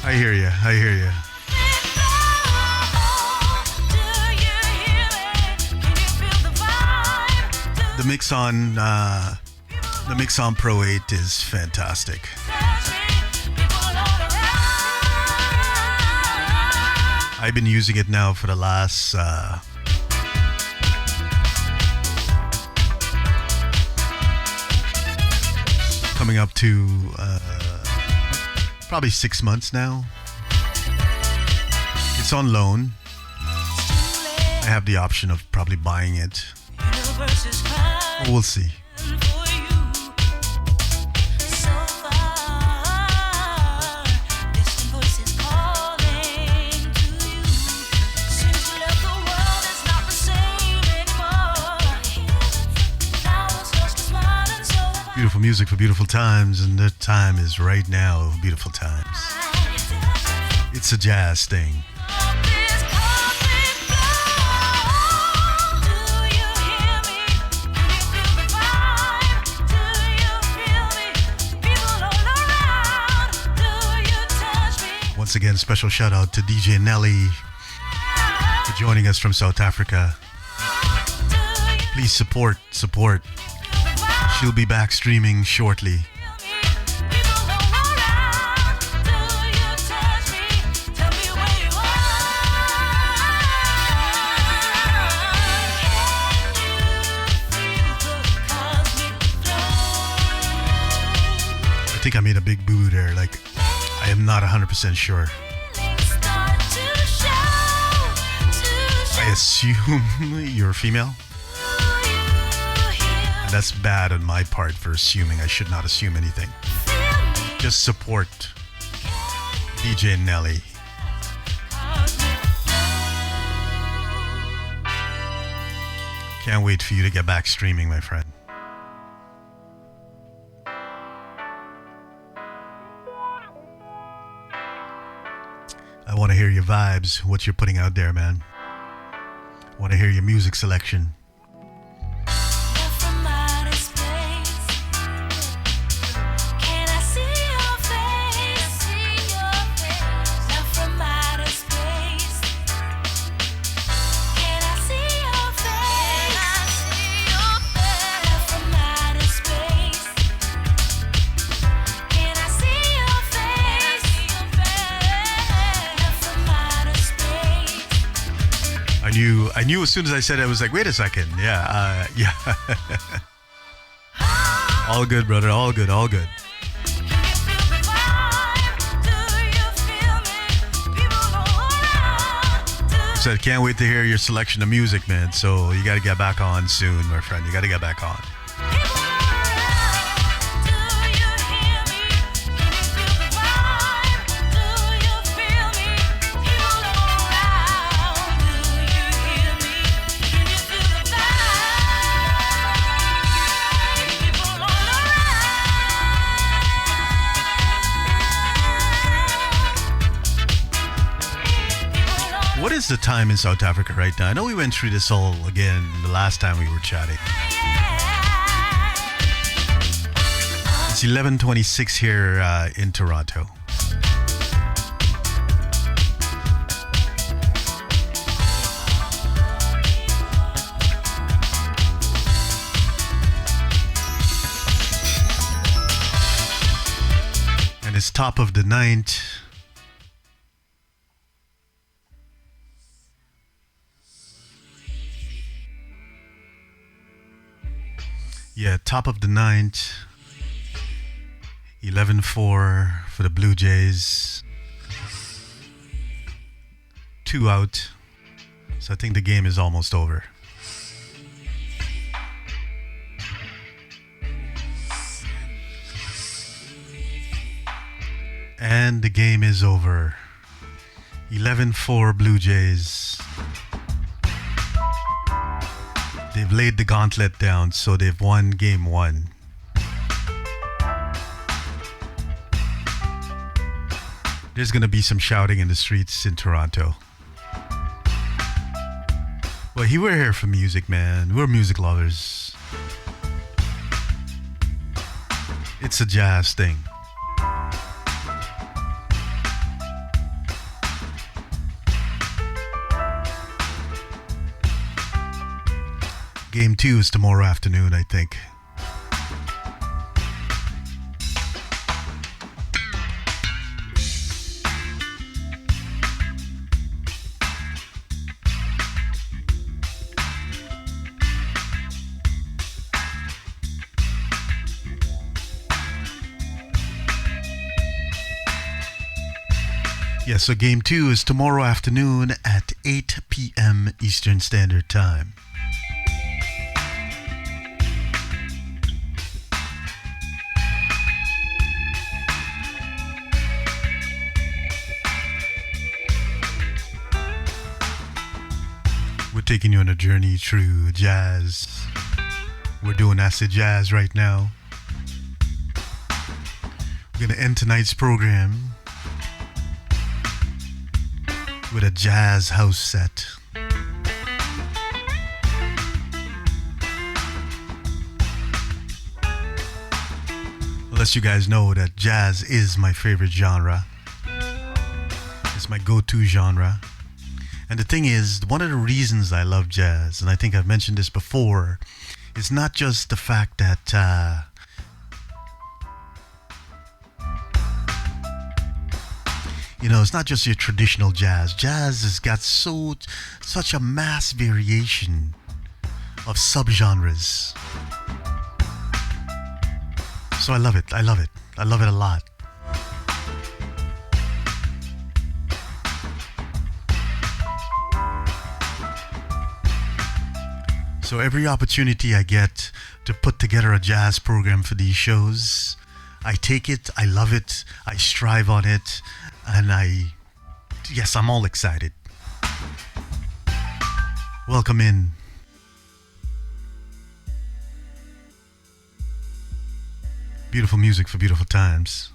I hear you. The mix on Pro 8 is fantastic. I've been using it now for the last coming up to probably 6 months now. It's on loan. I have the option of probably buying it. We'll see. Beautiful music for beautiful times, and the time is right now of beautiful times. It's a jazz thing. Once again, special shout out to DJ Nelly for joining us from South Africa. Please support. She'll be back streaming shortly. think I made a big boo there. Like, I am not 100% sure. I assume you're female. And that's bad on my part for assuming. I should not assume anything. Just support DJ Nelly. Can't wait for you to get back streaming, my friend. I want to hear your vibes, what you're putting out there, man. I want to hear your music selection. I knew as soon as I said it, I was like, wait a second. Yeah. All good, brother. All good. All good. Said, can't wait to hear your selection of music, man. So you got to get back on soon, my friend. You got to get back on. What is the time in South Africa right now? I know we went through this all again the last time we were chatting. It's 11:26 here in Toronto. And it's top of the ninth. Yeah, top of the ninth. 11-4 for the Blue Jays. 2 out. So I think the game is almost over. And the game is over. 11-4 Blue Jays. They've laid the gauntlet down, so they've won game 1. There's going to be some shouting in the streets in Toronto. Well, we're here for music, man. We're music lovers. It's a jazz thing. Game 2 is tomorrow afternoon, I think. Yeah, so game 2 is tomorrow afternoon at 8 p.m. Eastern Standard Time. We're taking you on a journey through jazz. We're doing acid jazz right now. We're going to end tonight's program with a jazz house set. Unless you guys know that jazz is my favorite genre. It's my go-to genre. And the thing is, one of the reasons I love jazz, and I think I've mentioned this before, is not just the fact that it's not just your traditional jazz. Jazz has got such a mass variation of subgenres. So I love it. I love it. I love it a lot. So every opportunity I get to put together a jazz program for these shows, I take it, I love it, I strive on it, and yes, I'm all excited. Welcome in. Beautiful music for beautiful times.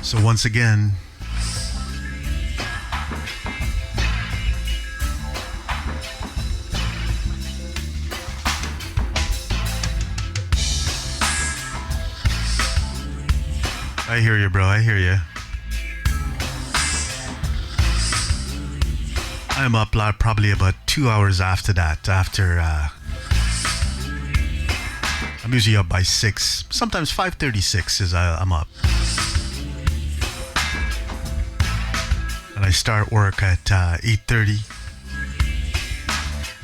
So once again, I hear you, bro. I hear you. I'm up probably about 2 hours after that. I'm usually up by 6. Sometimes 5:36 is I'm up. And I start work at 8:30.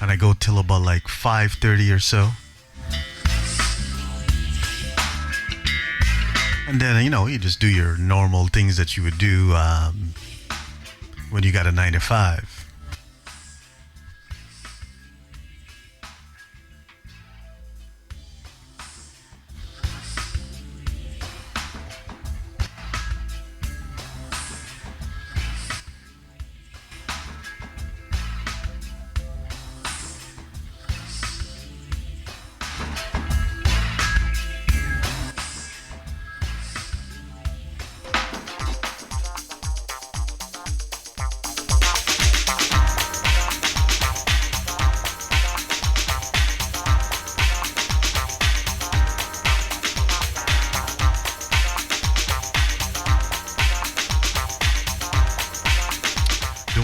And I go till about like 5:30 or so. And then, you just do your normal things that you would do when you got a 9 to 5.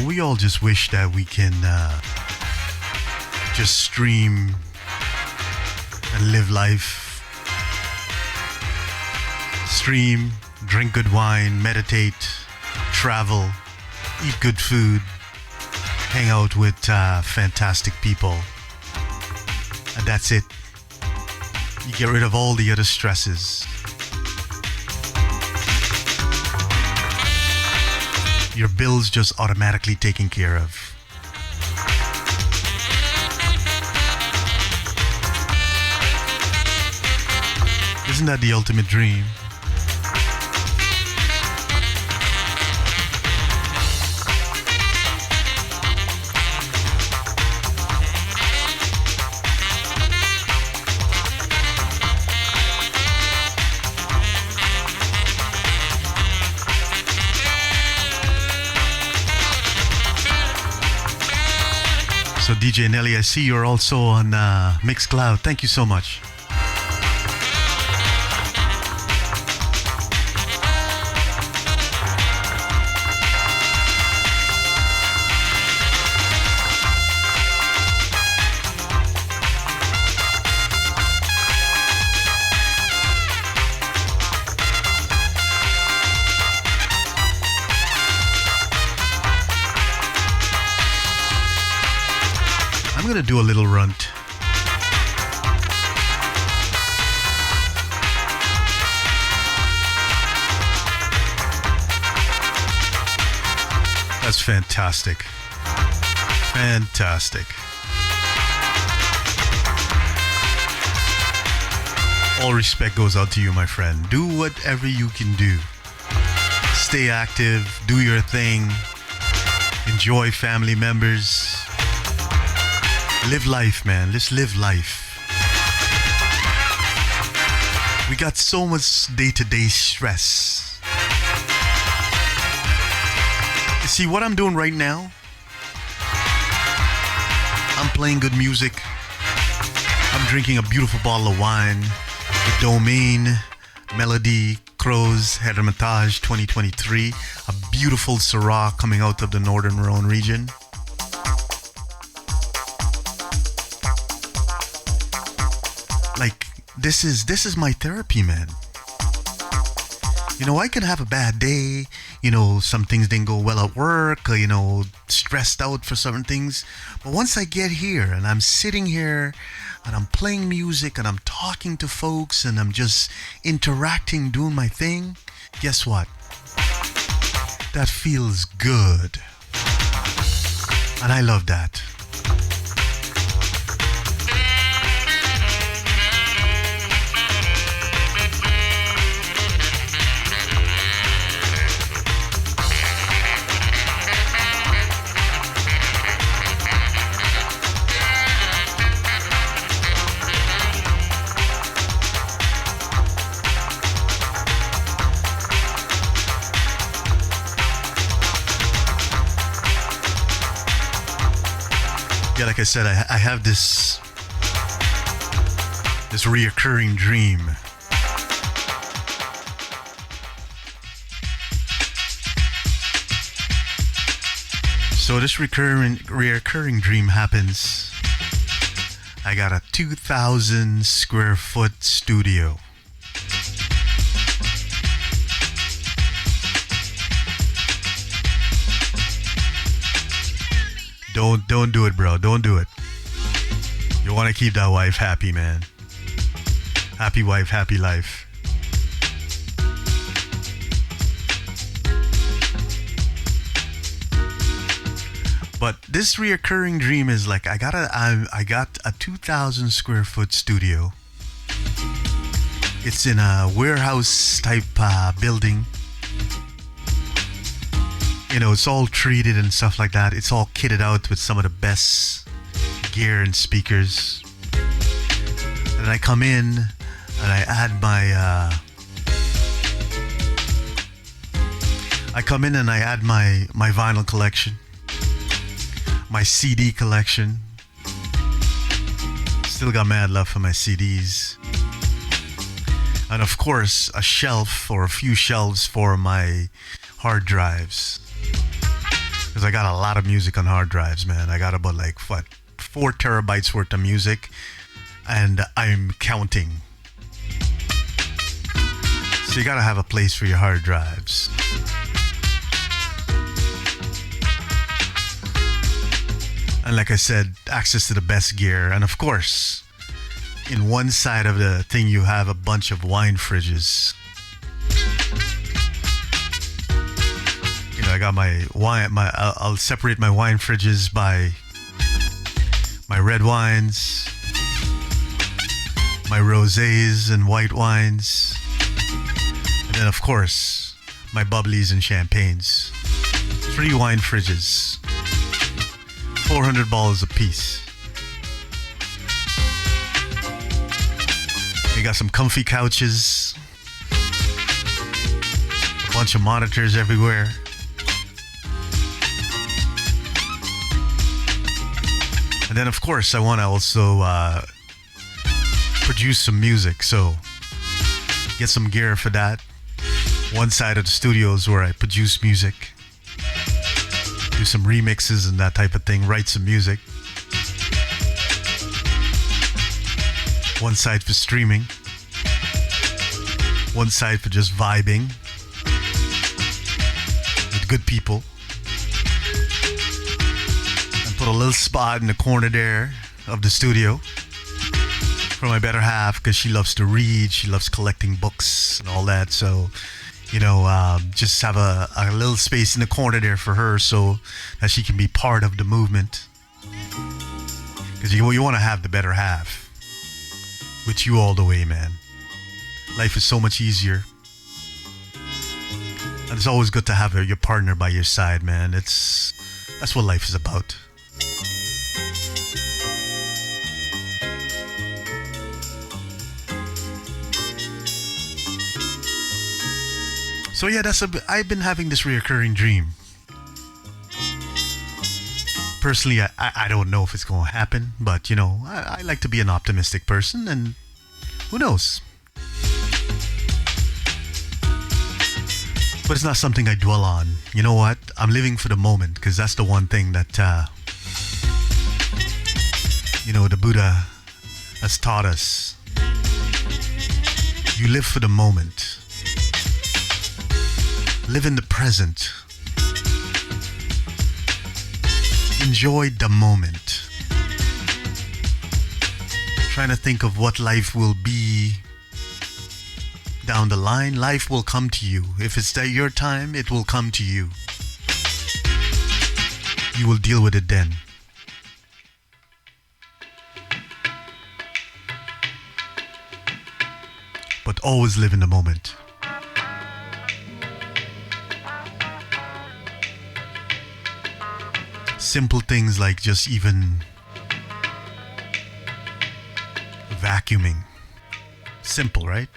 We all just wish that we can just stream and live life. Stream, drink good wine, meditate, travel, eat good food, hang out with fantastic people. And that's it. You get rid of all the other stresses. Your bill's just automatically taken care of. Isn't that the ultimate dream? So DJ Nelly, I see you're also on Mixcloud. Thank you so much. I'm gonna do a little runt. That's fantastic. Fantastic. All respect goes out to you, my friend. Do whatever you can do. Stay active, do your thing, enjoy family members. Live life, man. Let's live life. We got so much day-to-day stress. You see, what I'm doing right now, I'm playing good music. I'm drinking a beautiful bottle of wine. The Domaine Melody CROZES Hermitage 2023. A beautiful Syrah coming out of the northern Rhône region. Like, this is my therapy, man. You know, I can have a bad day. You know, some things didn't go well at work. You know, stressed out for certain things. But once I get here and I'm sitting here and I'm playing music and I'm talking to folks and I'm just interacting, doing my thing, guess what? That feels good. And I love that. Yeah, like I said, I have this reoccurring dream. So this reoccurring dream happens. I got a 2,000 square foot studio. Don't do it, bro. Don't do it. You want to keep that wife happy, man. Happy wife, happy life. But this reoccurring dream is like I got a 2,000 square foot studio. It's in a warehouse type building. You know, it's all treated and stuff like that. It's all kitted out with some of the best gear and speakers. And I come in and I add my vinyl collection, my CD collection. Still got mad love for my CDs. And of course, a shelf or a few shelves for my hard drives. Because I got a lot of music on hard drives, man. I got about 4 terabytes worth of music, and I'm counting. So you gotta have a place for your hard drives. And like I said, access to the best gear. And of course, in one side of the thing, you have a bunch of wine fridges. You know, I got my wine. I'll separate my wine fridges by my red wines, my rosés and white wines, and then of course my bubblies and champagnes. 3 wine fridges, 400 balls a piece. You got some comfy couches, a bunch of monitors everywhere. And then, of course, I want to also produce some music. So, get some gear for that. One side of the studio is where I produce music. Do some remixes and that type of thing. Write some music. One side for streaming. One side for just vibing with good people. Put a little spot in the corner there of the studio for my better half, because she loves to read. She loves collecting books and all that. So, you know, just have a little space in the corner there for her so that she can be part of the movement. Because you want to have the better half with you all the way, man. Life is so much easier. And it's always good to have your partner by your side, man. That's what life is about. So yeah, I've been having this reoccurring dream. Personally, I don't know if it's going to happen, but you know, I like to be an optimistic person, and who knows? But it's not something I dwell on. You know what? I'm living for the moment, because that's the one thing that, you know, the Buddha has taught us. You live for the moment. Live in the present. Enjoy the moment. Trying to think of what life will be down the line. Life will come to you. If it's your time, it will come to you. You will deal with it then. But always live in the moment. Simple things like just even vacuuming. Simple, right?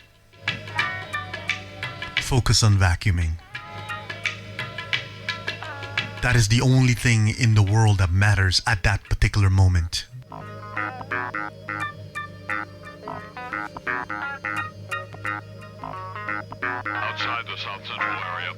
Focus on vacuuming. That is the only thing in the world that matters at that particular moment. Outside the South Central area.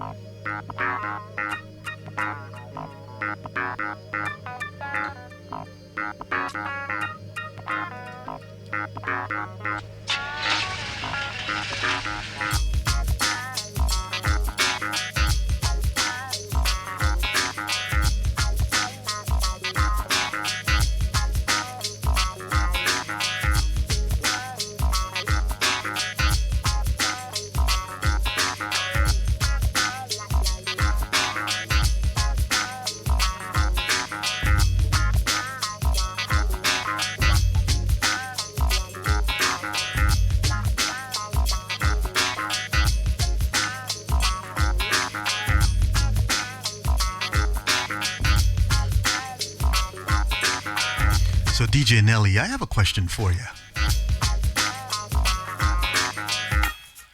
So DJ Nelly, I have a question for you.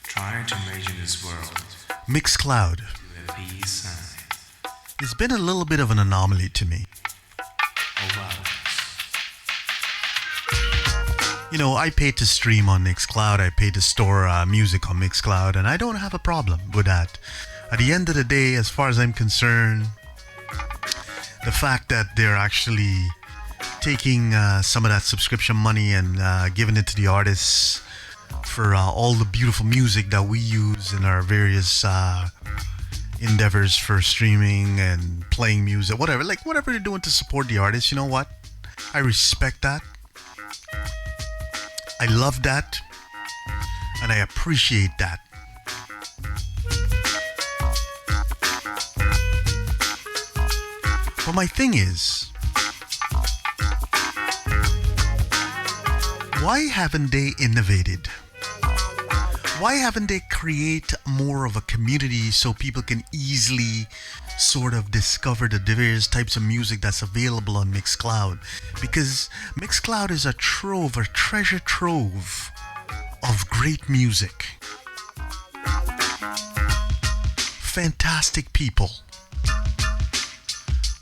Try to imagine this world. Mixcloud. To a peace sign. It's been a little bit of an anomaly to me. Oh wow. You know, I pay to stream on Mixcloud. I pay to store music on Mixcloud, and I don't have a problem with that. At the end of the day, as far as I'm concerned, the fact that they're actually taking some of that subscription money and giving it to the artists for all the beautiful music that we use in our various endeavors for streaming and playing music, whatever they're doing to support the artists, you know what? I respect that. I love that. And I appreciate that. But my thing is, why haven't they innovated? Why haven't they created more of a community so people can easily sort of discover the various types of music that's available on Mixcloud? Because Mixcloud is a treasure trove of great music. Fantastic people.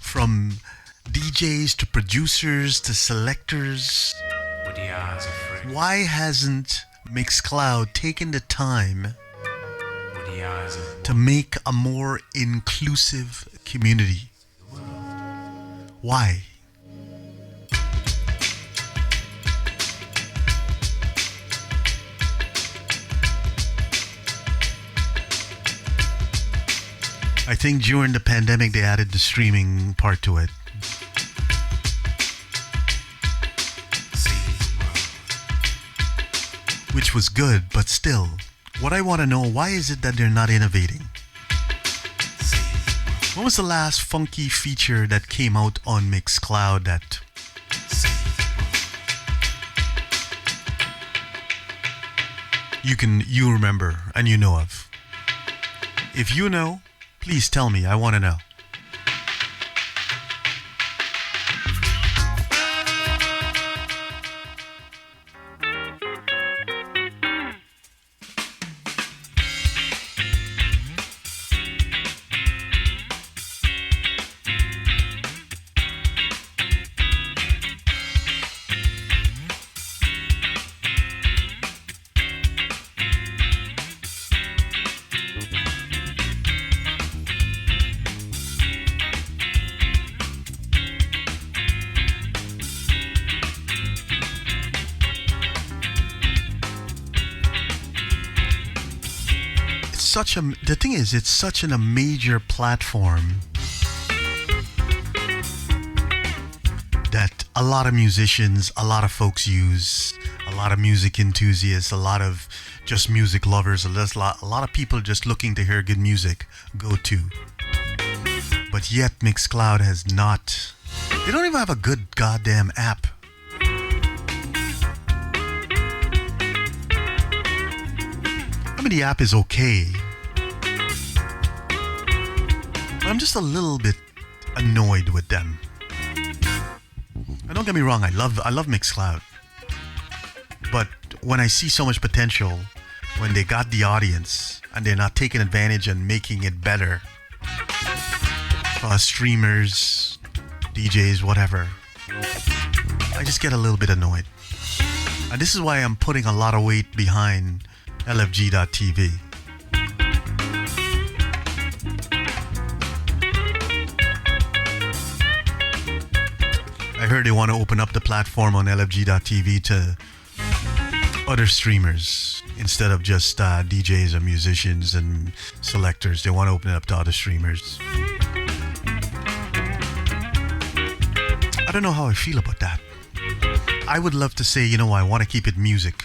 From DJs to producers to selectors. With the eyes of free. Why hasn't Mixcloud taken the time With the eyes of to make a more inclusive community? Why? I think during the pandemic they added the streaming part to it. Which was good, but still, what I want to know, why is it that they're not innovating? When was the last funky feature that came out on Mixcloud that you remember and you know of? If you know, please tell me. I want to know. such a the thing is, it's such a major platform that a lot of musicians, a lot of folks use, a lot of music enthusiasts, a lot of just music lovers, a lot of people just looking to hear good music go to. But yet Mixcloud has not. They don't even have a good goddamn app. I mean, the app is okay. But I'm just a little bit annoyed with them. And don't get me wrong, I love Mixcloud. But when I see so much potential, when they got the audience and they're not taking advantage and making it better, streamers, DJs, whatever, I just get a little bit annoyed. And this is why I'm putting a lot of weight behind LFG.TV. I heard they want to open up the platform on LFG.TV to other streamers instead of just DJs or musicians and selectors. They want to open it up to other streamers. I don't know how I feel about that. I would love to say, you know, I want to keep it music.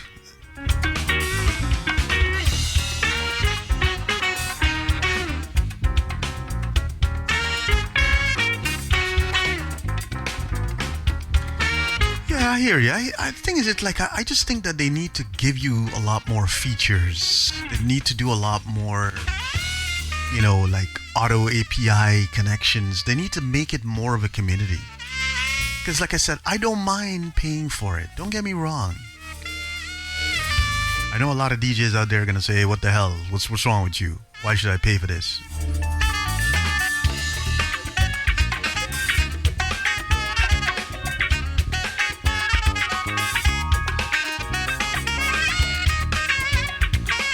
Yeah, I hear you. I think is it like I just think that they need to give you a lot more features. They need to do a lot more, you know, like auto API connections. They need to make it more of a community. Because like I said, I don't mind paying for it. Don't get me wrong. I know a lot of DJs out there are going to say, hey, what the hell? What's wrong with you? Why should I pay for this?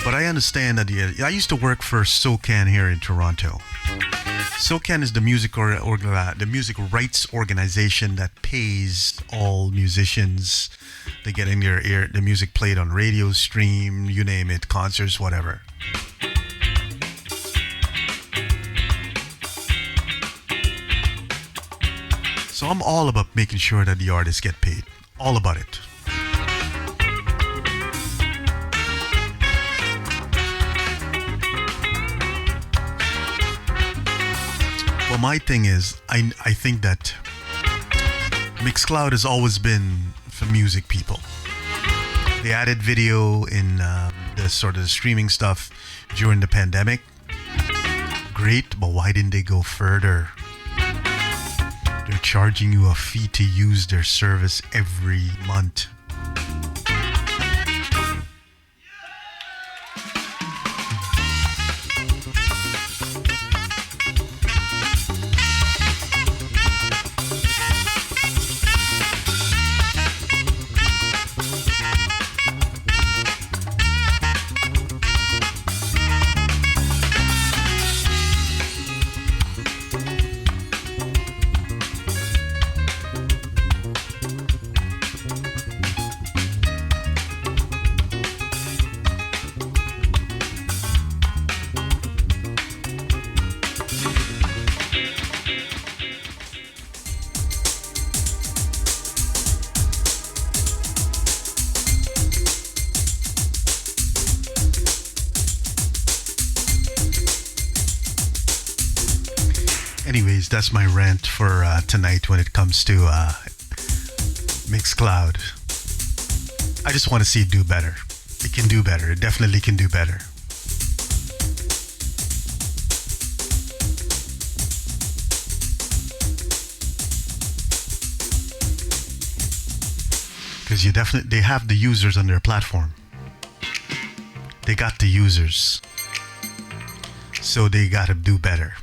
But I understand that I used to work for SOCAN here in Toronto. SOCAN is the music rights organization that pays all musicians. They get in their ear the music played on radio, stream, you name it, concerts, whatever. So I'm all about making sure that the artists get paid. All about it. Well, my thing is, I think that Mixcloud has always been for music people. They added video in the sort of the streaming stuff during the pandemic. Great, but why didn't they go further? They're charging you a fee to use their service every month. Anyways, that's my rant for tonight when it comes to Mixcloud. I just want to see it do better. It can do better. It definitely can do better. Because they have the users on their platform. They got the users. So they got to do better.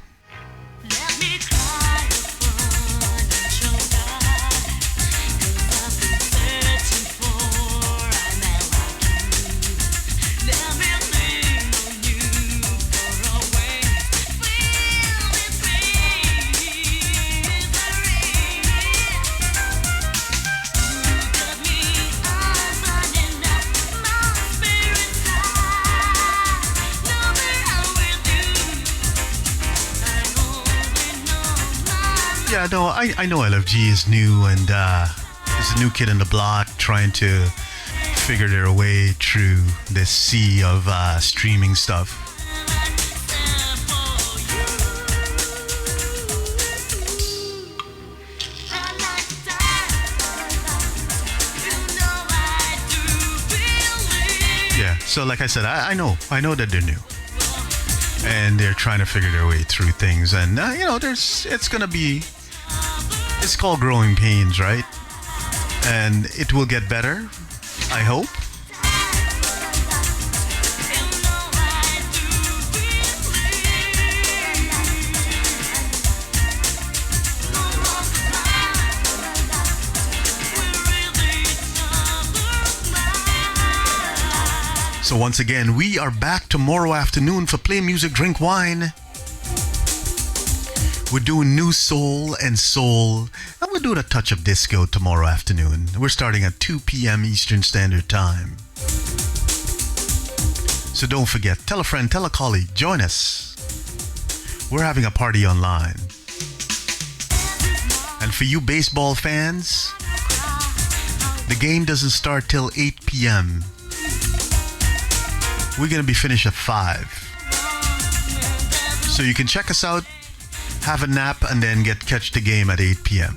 Number Yeah, no, I know LFG is new and there's a new kid in the block trying to figure their way through this sea of streaming stuff. Yeah, so like I said, I know that they're new. And they're trying to figure their way through things. And, it's called growing pains, right? And it will get better, I hope. So once again, we are back tomorrow afternoon for Play Music, Drink Wine. We're doing new soul, and we're doing a touch of disco tomorrow afternoon. We're starting at 2 p.m. Eastern Standard Time. So don't forget, tell a friend, tell a colleague, join us. We're having a party online. And for you baseball fans, the game doesn't start till 8 p.m. We're going to be finished at 5. So you can check us out, have a nap, and then catch the game at 8 p.m.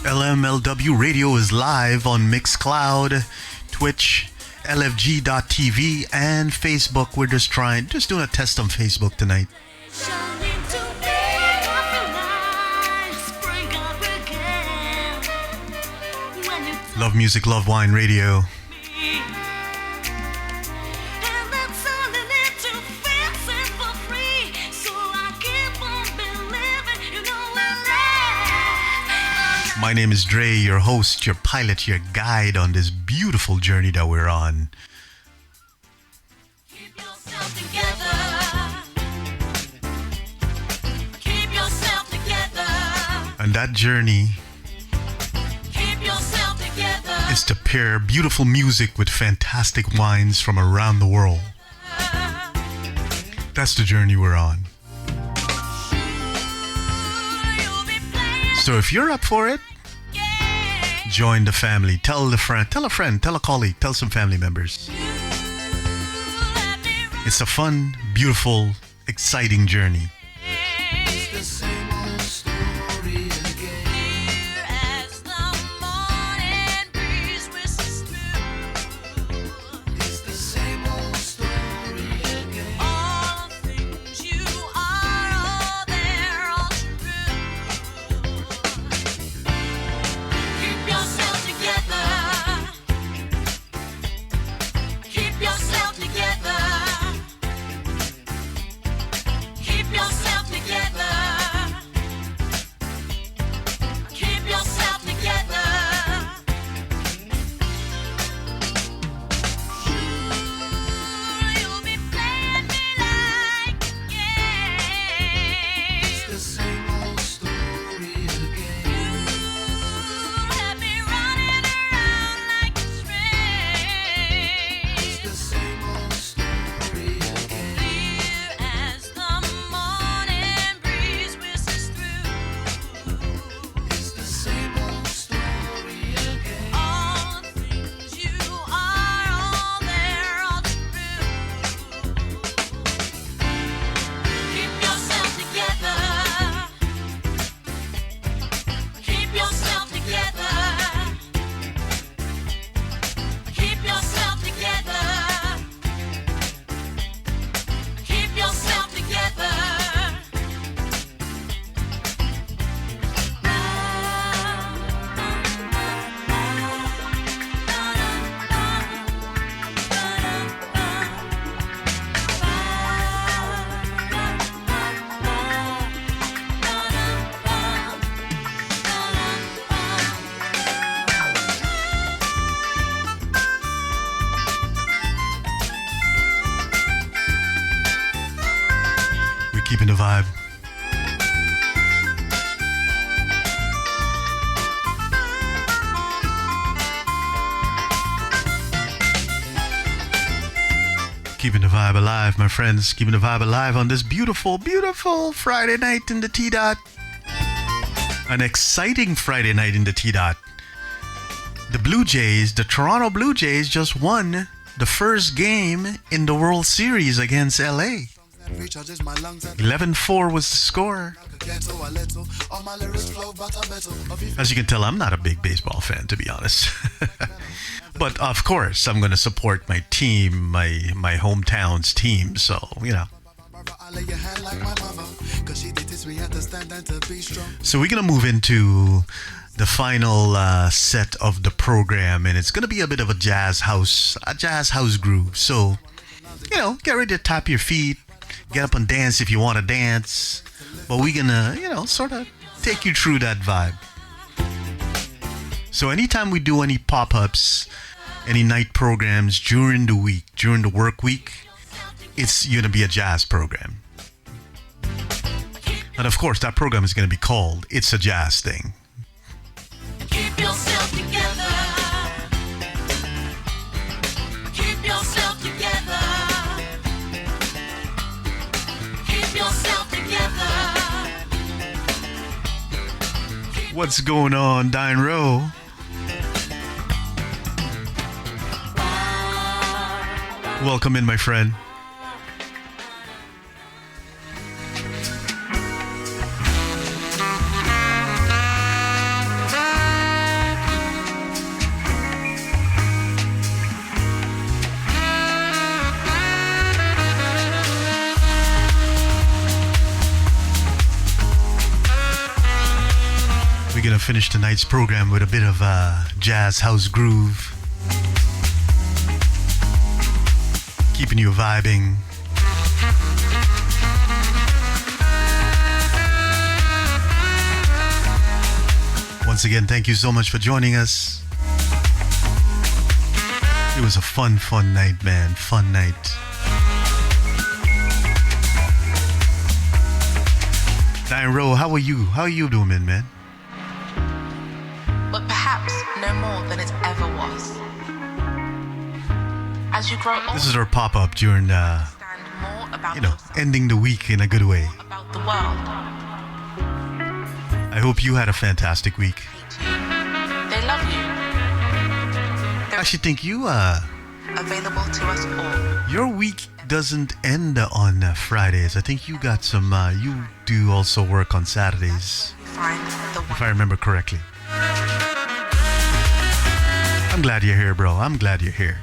LMLW Radio is live on Mixcloud, Twitch, LFG.TV, and Facebook. We're just doing a test on Facebook tonight. Love Music, Love Wine Radio. My name is Dre, your host, your pilot, your guide on this beautiful journey that we're on. Keep yourself together. Keep yourself together. And that journey is to pair beautiful music with fantastic wines from around the world. That's the journey we're on. So if you're up for it, join the family. Tell a friend, tell a colleague, tell some family members. It's a fun, beautiful, exciting journey. Keep yourself vibe. Keeping the vibe alive, my friends. Keeping the vibe alive on this beautiful, beautiful Friday night in the T-Dot. An exciting Friday night in the T-Dot. The Blue Jays, the Toronto Blue Jays just won the first game in the World Series against LA. 11-4 was the score. As you can tell, I'm not a big baseball fan, to be honest. But of course, I'm going to support my team, my hometown's team. So, you know. So we're going to move into the final set of the program, and it's going to be a bit of a jazz house groove. So, you know, get ready to tap your feet, get up and dance if you want to dance. But we're going to, you know, sort of take you through that vibe. So anytime we do any pop-ups, any night programs during the week, during the work week, it's going to be a jazz program. And of course, that program is going to be called It's a Jazz Thing. Keep yourself together. Keep yourself together. Keep yourself together. What's going on, Dine Row? Welcome in, my friend. We're gonna finish tonight's program with a bit of jazz house groove. Keeping you vibing. Once again, thank you so much for joining us. It was a fun night, man. Fun night. Diane Rowe, how are you? How are you doing, man? But perhaps no more than it ever was. As you grow older, This is our pop-up during, ending the week in a good way. about the world, I hope you had a fantastic week. they love you. I actually think you, Available to us all. your week doesn't end on Fridays. I think you got some, you do also work on Saturdays, Find the if I remember correctly. I'm glad you're here, bro. I'm glad you're here.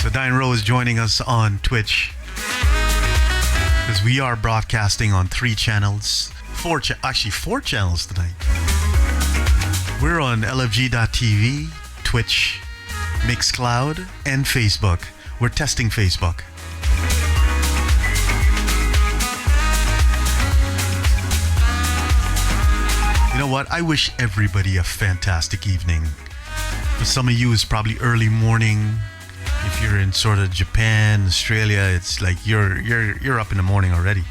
So Diane Rowe is joining us on Twitch, because we are broadcasting on 3 channels, 4 channels tonight. We're on LFG.TV, Twitch, Mixcloud, and Facebook. We're testing Facebook. You know what? I wish everybody a fantastic evening. For some of you, it's probably early morning. If you're in sort of Japan, Australia, it's like you're up in the morning already.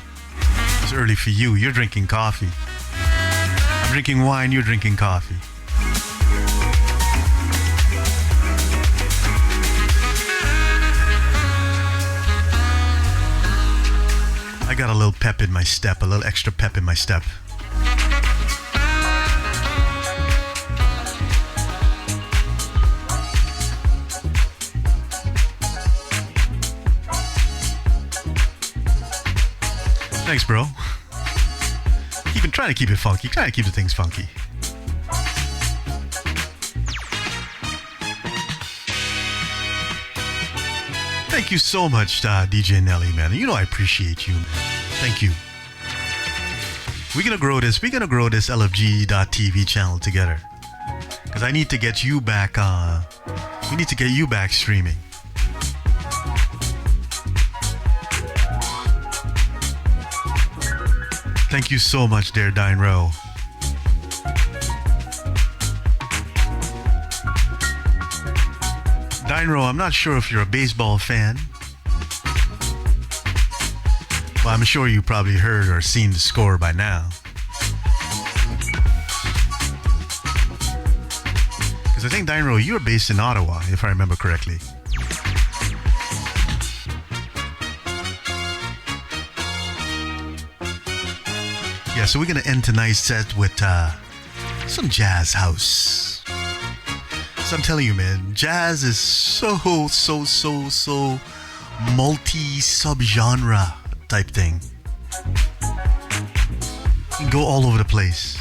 It's early for you. You're drinking coffee. I'm drinking wine. You're drinking coffee. I got a little pep in my step, a little extra pep in my step. Thanks, bro. Trying to keep it funky. Trying to keep the things funky. Thank you so much, DJ Nelly, man. You know I appreciate you. Thank you. We're gonna grow this. We're gonna grow this LFG.TV channel together. Because I need to get you back. We need to get you back streaming. Thank you so much, dear Dine Rowe. Dine Rowe, I'm not sure if you're a baseball fan, Well, I'm sure you probably heard or seen the score by now. Because I think, Dynro, you're based in Ottawa, if I remember correctly. Yeah, so we're going to end tonight's set with some jazz house. So I'm telling you, man, jazz is so multi-sub-genre type thing. You can go all over the place.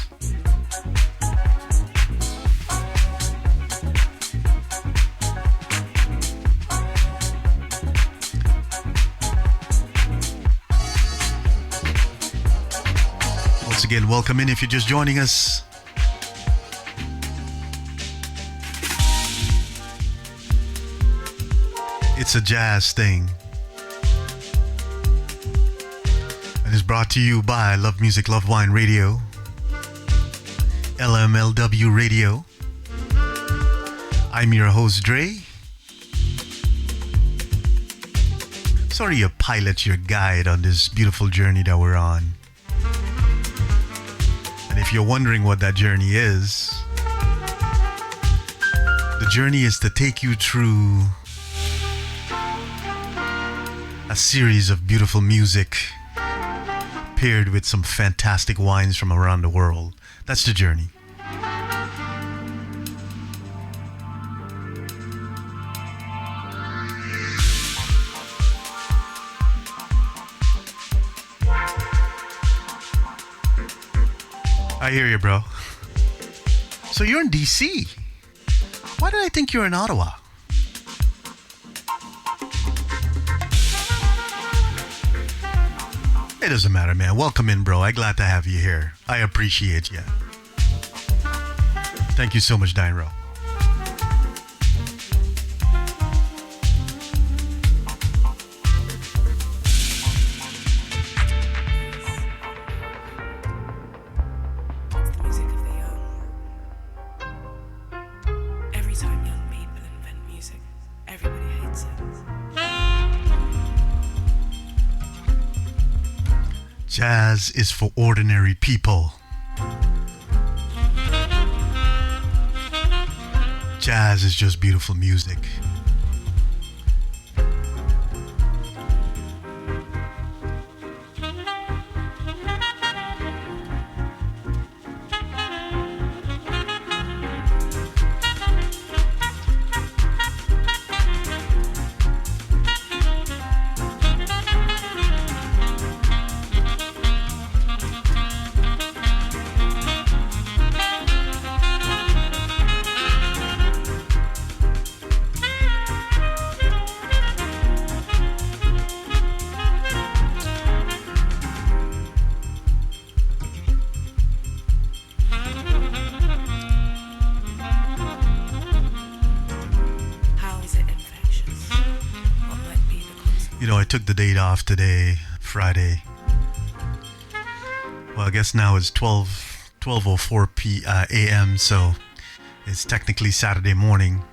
Once again, welcome in if you're just joining us. It's a jazz thing. And it's brought to you by Love Music, Love Wine Radio, LMLW Radio. I'm your host, Dre. Sorry to pilot your guide on this beautiful journey that we're on. And if you're wondering what that journey is, the journey is to take you through a series of beautiful music paired with some fantastic wines from around the world. That's the journey. I hear you, bro. So you're in DC. Why did I think you're in Ottawa? It doesn't matter, man. Welcome in, bro. I'm glad to have you here. I appreciate you. Thank you so much, Dynro. Jazz is for ordinary people. Jazz is just beautiful music. I took the date off today, Friday. Well, I guess now it's 12:04 a.m., so it's technically Saturday morning.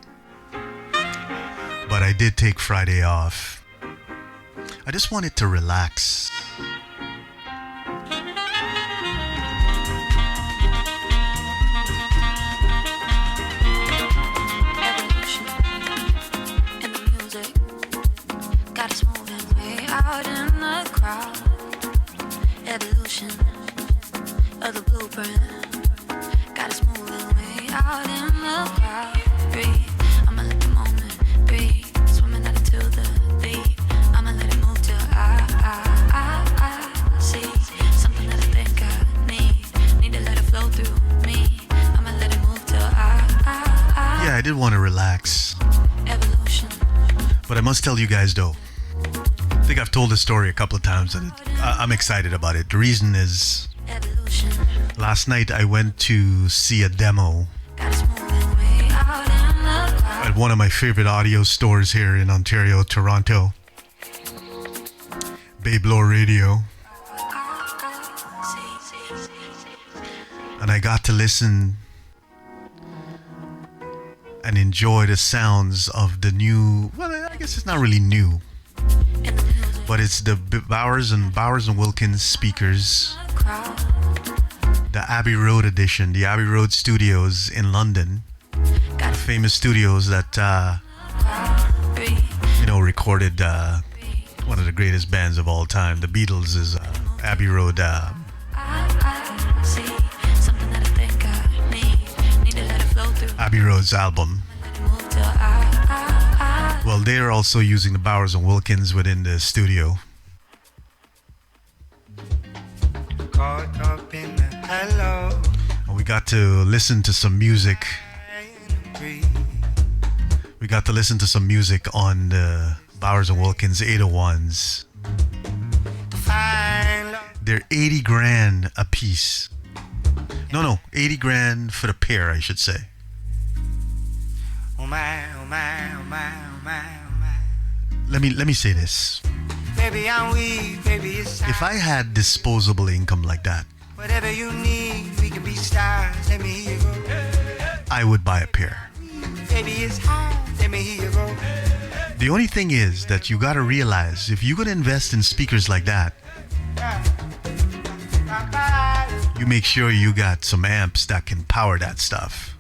But I did take Friday off. I just wanted to relax. Out in the crowd, evolution of the blueprint got us moving way out in the crowd. Breathe, I'ma let the moment breathe. Swimming out into the deep, I'ma let it move till I see something that I think I need to let it flow through me. I'ma let it move till Yeah, I did want to relax. Evolution. But I must tell you guys though, I think I've told this story a couple of times and I'm excited about it. The reason is last night I went to see a demo at one of my favorite audio stores here in Ontario, Toronto, Bayblow Radio. And I got to listen and enjoy the sounds of the new, well, I guess it's not really new, but it's the Bowers and Wilkins speakers, the Abbey Road edition, the Abbey Road Studios in London, the famous studios that recorded one of the greatest bands of all time, the Beatles. Is Abbey Road. Abbey Road's album. Well, they're also using the Bowers and Wilkins within the studio. Caught up in the hello. And we got to listen to some music. We got to listen to some music on the Bowers and Wilkins 801s. They're 80 grand a piece. No, 80 grand for the pair, I should say. Oh my, oh my, oh my, oh my, oh my. Let me say this. Baby, I'm weak, baby, it's time. If I had disposable income like that, Whatever you need, we can be stars. Let me hear you go. I would buy a pair. Baby, it's home. Let me hear you go. The only thing is that you gotta realize if you're gonna invest in speakers like that, you make sure you got some amps that can power that stuff.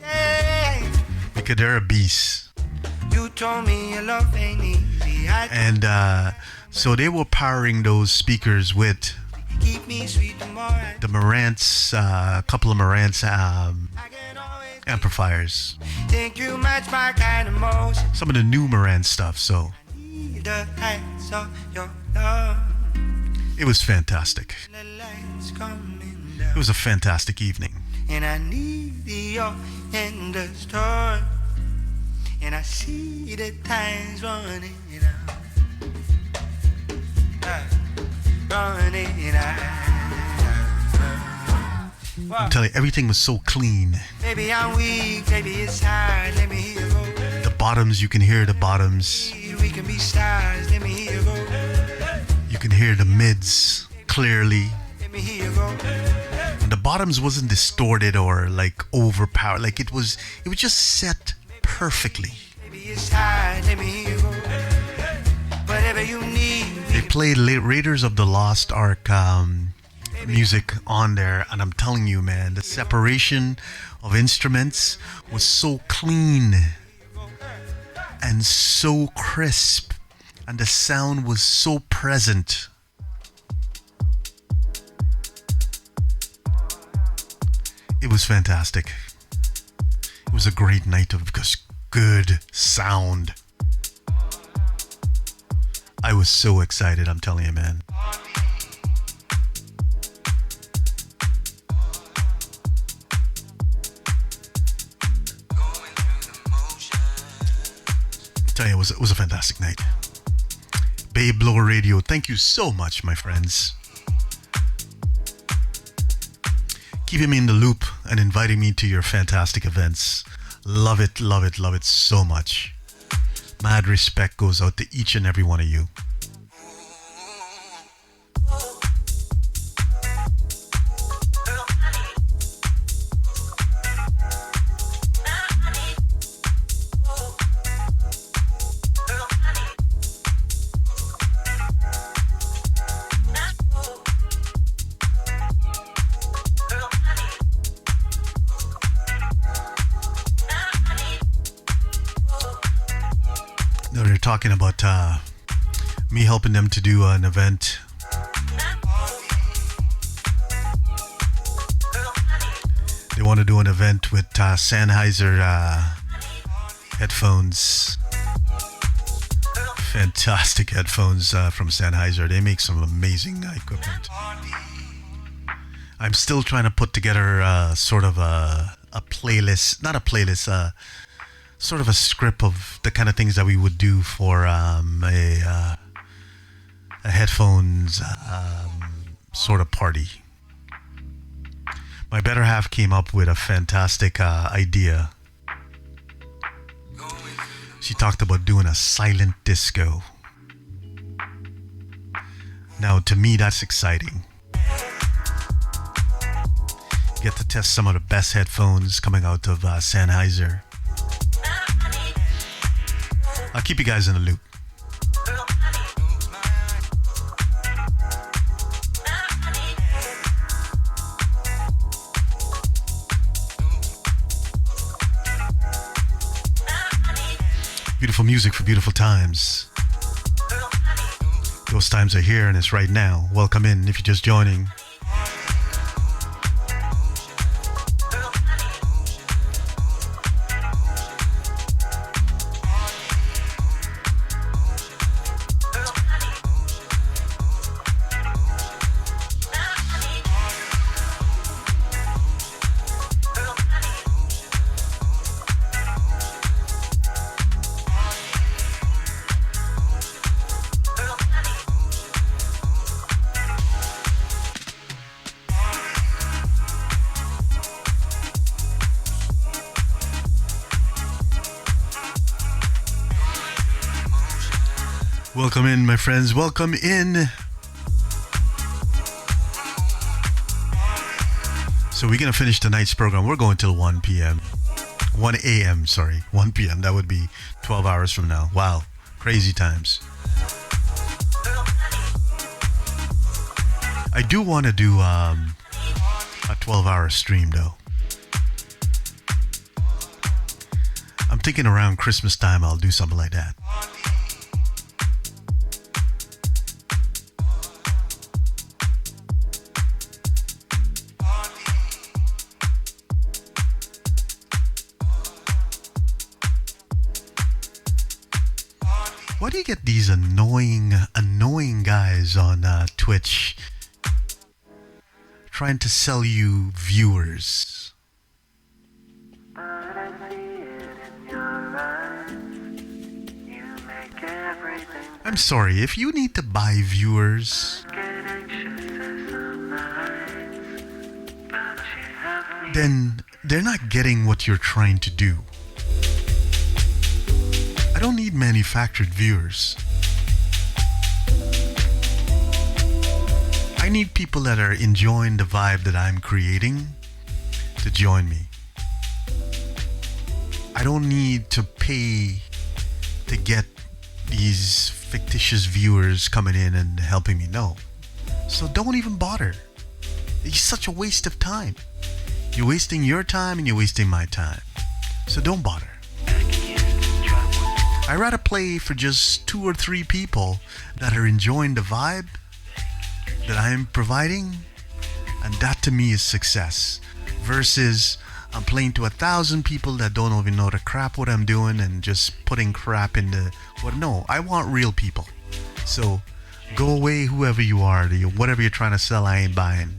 Because they're a beast. You told me your love ain't easy. And so they were powering those speakers with Keep me sweet tomorrow. the Marantz, a couple of Marantz amplifiers. Think you match my kind of motion. Some of the new Marantz stuff, so The heights of your love. it was fantastic. The lights coming It down. was a fantastic evening. And I need the oil in the store. And I see the time's running out. Running out. I'm telling you, everything was so clean. Baby, I'm weak. Baby, it's hard. Let me hear you go. The bottoms, you can hear the bottoms. We can be stars. Let me hear you go. You can hear the mids clearly. Let me hear you go. And the bottoms wasn't distorted or like overpowered. Like it was just set perfectly. Baby, it's hard. Let me hear you go. Whatever you need. They played Raiders of the Lost Ark music on there, and I'm telling you, man, the separation of instruments was so clean and so crisp, and the sound was so present. It was fantastic. It was a great night of good sound. I was so excited, I'm telling you, man. I tell you, it was a fantastic night. Babe Blower Radio, thank you so much, my friends. Keeping me in the loop and inviting me to your fantastic events. Love it, love it, love it so much. Mad respect goes out to each and every one of you. They're talking about me helping them to do an event. They want to do an event with Sennheiser headphones. Fantastic headphones from Sennheiser. They make some amazing equipment. I'm still trying to put together sort of a playlist, not a playlist, sort of a script of the kind of things that we would do for a headphones sort of party. My better half came up with a fantastic idea. She talked about doing a silent disco. Now, to me, that's exciting. You get to test some of the best headphones coming out of Sennheiser. I'll keep you guys in the loop. Beautiful music for beautiful times. Those times are here and it's right now. Welcome in if you're just joining. Welcome in, my friends. Welcome in. So we're going to finish tonight's program. We're going till 1 p.m. 1 a.m., sorry. 1 p.m. That would be 12 hours from now. Wow. Crazy times. I do want to do a 12-hour stream, though. I'm thinking around Christmas time I'll do something like that. Why do you get these annoying guys on Twitch trying to sell you viewers? I'm sorry, if you need to buy viewers, then they're not getting what you're trying to do. I don't need manufactured viewers. I need people that are enjoying the vibe that I'm creating to join me. I don't need to pay to get these fictitious viewers coming in and helping me. No. So don't even bother. It's such a waste of time. You're wasting your time and you're wasting my time. So don't bother. I'd rather play for just 2 or 3 people that are enjoying the vibe that I'm providing, and that to me is success, versus I'm playing to 1,000 people that don't even know the crap what I'm doing and just putting crap in the... Well, no, I want real people. So go away, whoever you are, whatever you're trying to sell, I ain't buying.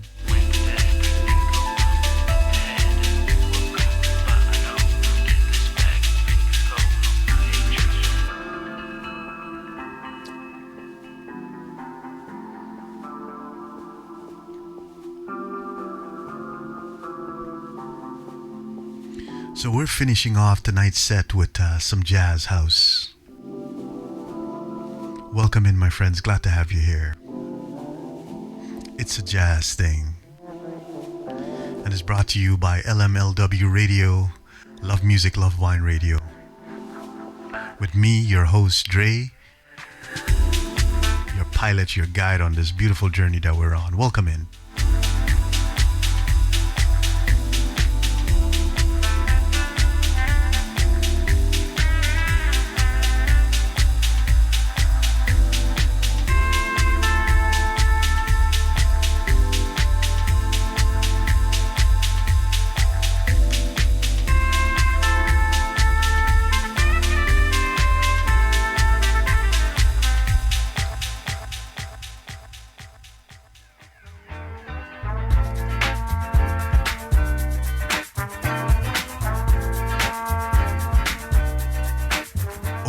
So we're finishing off tonight's set with some jazz house. Welcome in, my friends. Glad to have you here. It's a jazz thing. And it's brought to you by LMLW Radio, Love Music, Love Wine Radio. With me, your host, Dre, your pilot, your guide on this beautiful journey that we're on. Welcome in.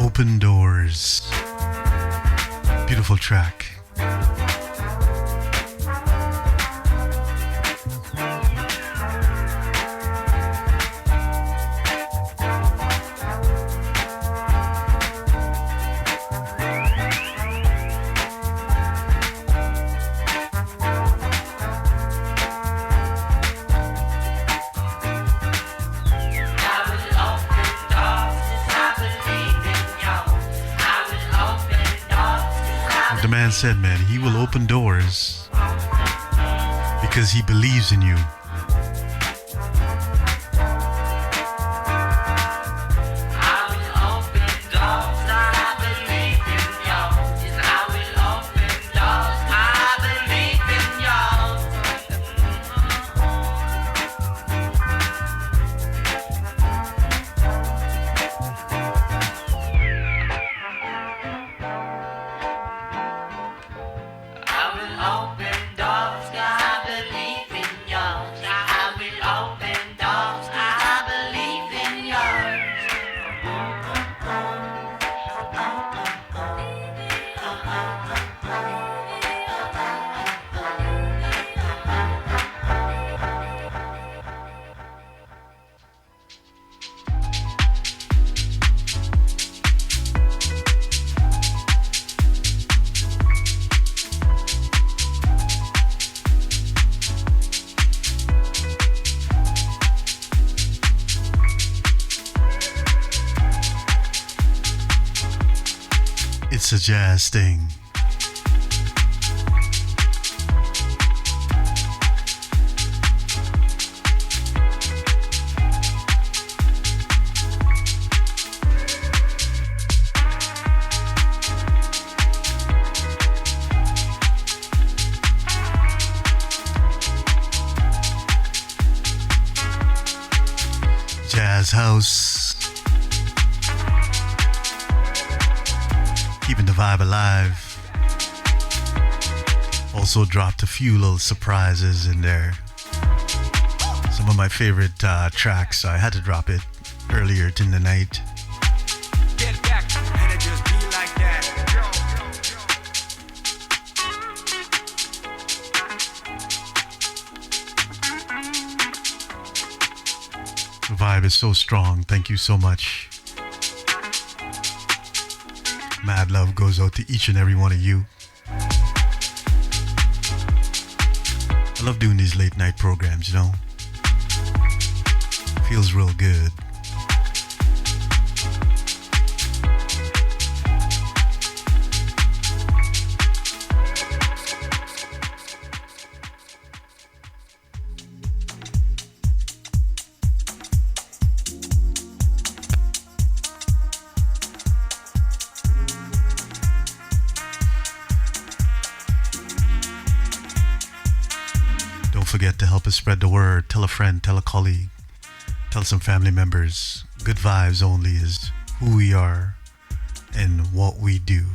Open Doors. Beautiful track. The man said, man, he will open doors because he believes in you. It's a jazz thing. Jazz house. Keeping the vibe alive. Also dropped a few little surprises in there. Some of my favorite tracks, so I had to drop it earlier in the night. Get back, and it just be like that. The vibe is so strong. Thank you so much. Mad love goes out to each and every one of you. I love doing these late night programs, you know. Feels real good. Forget to help us spread the word. Tell a friend, tell a colleague, tell some family members. Good vibes only is who we are and what we do.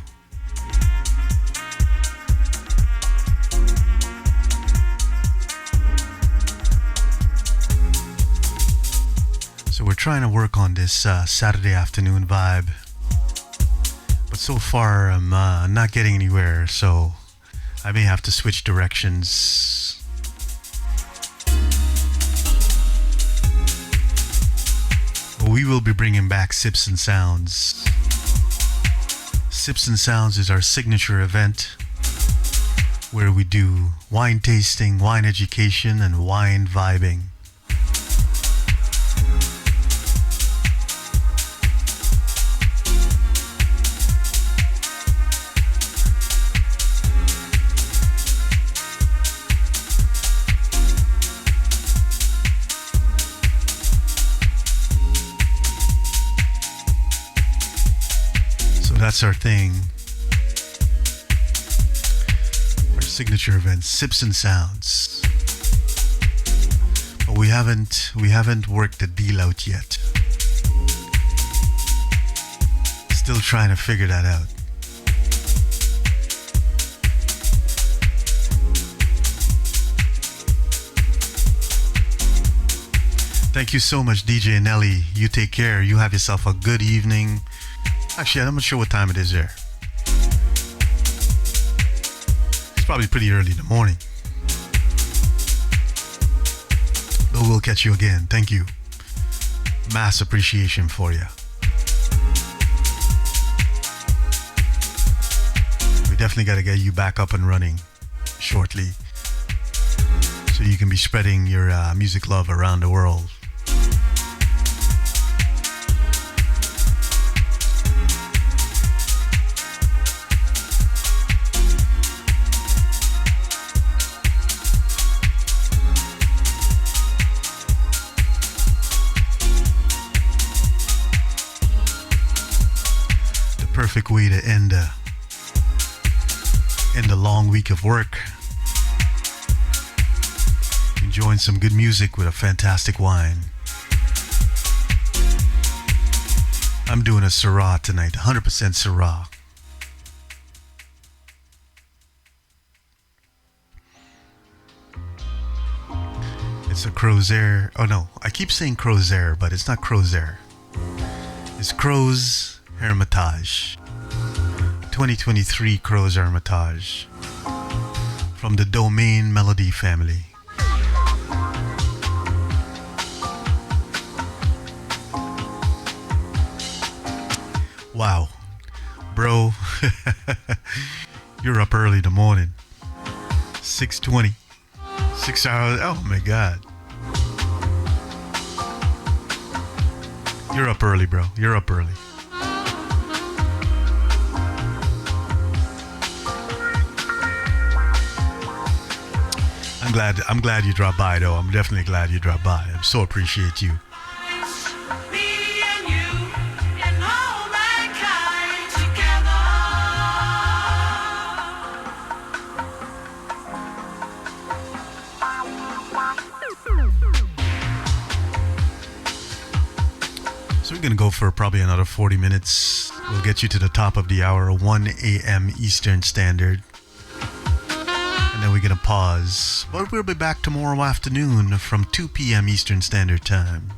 So we're trying to work on this Saturday afternoon vibe, but so far I'm not getting anywhere, so I may have to switch directions. We will be bringing back Sips and Sounds. Sips and Sounds is our signature event where we do wine tasting, wine education, and wine vibing. That's our thing. Our signature event, Sips and Sounds. But we haven't worked the deal out yet. Still trying to figure that out. Thank you so much, DJ Nelly. You take care. You have yourself a good evening. Actually, I'm not sure what time it is there. It's probably pretty early in the morning. But we'll catch you again. Thank you. Mass appreciation for you. We definitely got to get you back up and running shortly, so you can be spreading your music love around the world. Perfect way to end a long week of work. Enjoying some good music with a fantastic wine. I'm doing a Syrah tonight, 100% Syrah. It's a CROZES. Oh no, I keep saying CROZES, but it's not CROZES. It's CROZES Hermitage. 2023 CROZES Hermitage. From the Domaine Melody family. Wow. Bro, you're up early in the morning. 6:20. 6 hours. Oh my God. You're up early, bro. You're up early. I'm glad you dropped by, though. I'm definitely glad you dropped by. I so appreciate you. So we're going to go for probably another 40 minutes. We'll get you to the top of the hour, 1 a.m. Eastern Standard. And then we're going to pause. But we'll be back tomorrow afternoon from 2 p.m. Eastern Standard Time.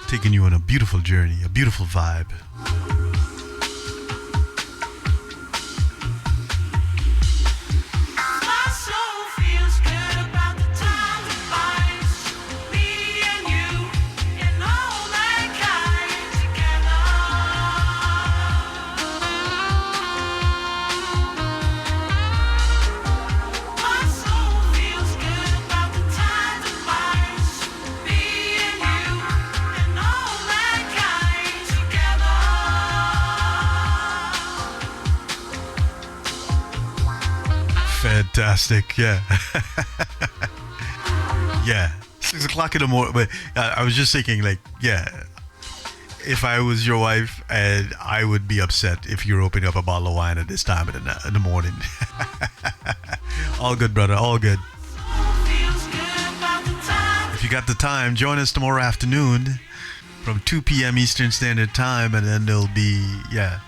Taking you on a beautiful journey, a beautiful vibe. Fantastic, yeah. Yeah, 6 o'clock in the morning. But I was just thinking, like, yeah, if I was your wife, and I would be upset if you're opening up a bottle of wine at this time in the morning. All good, brother, all good. If you got the time, join us tomorrow afternoon from 2 p.m. Eastern Standard Time, and then there'll be, yeah,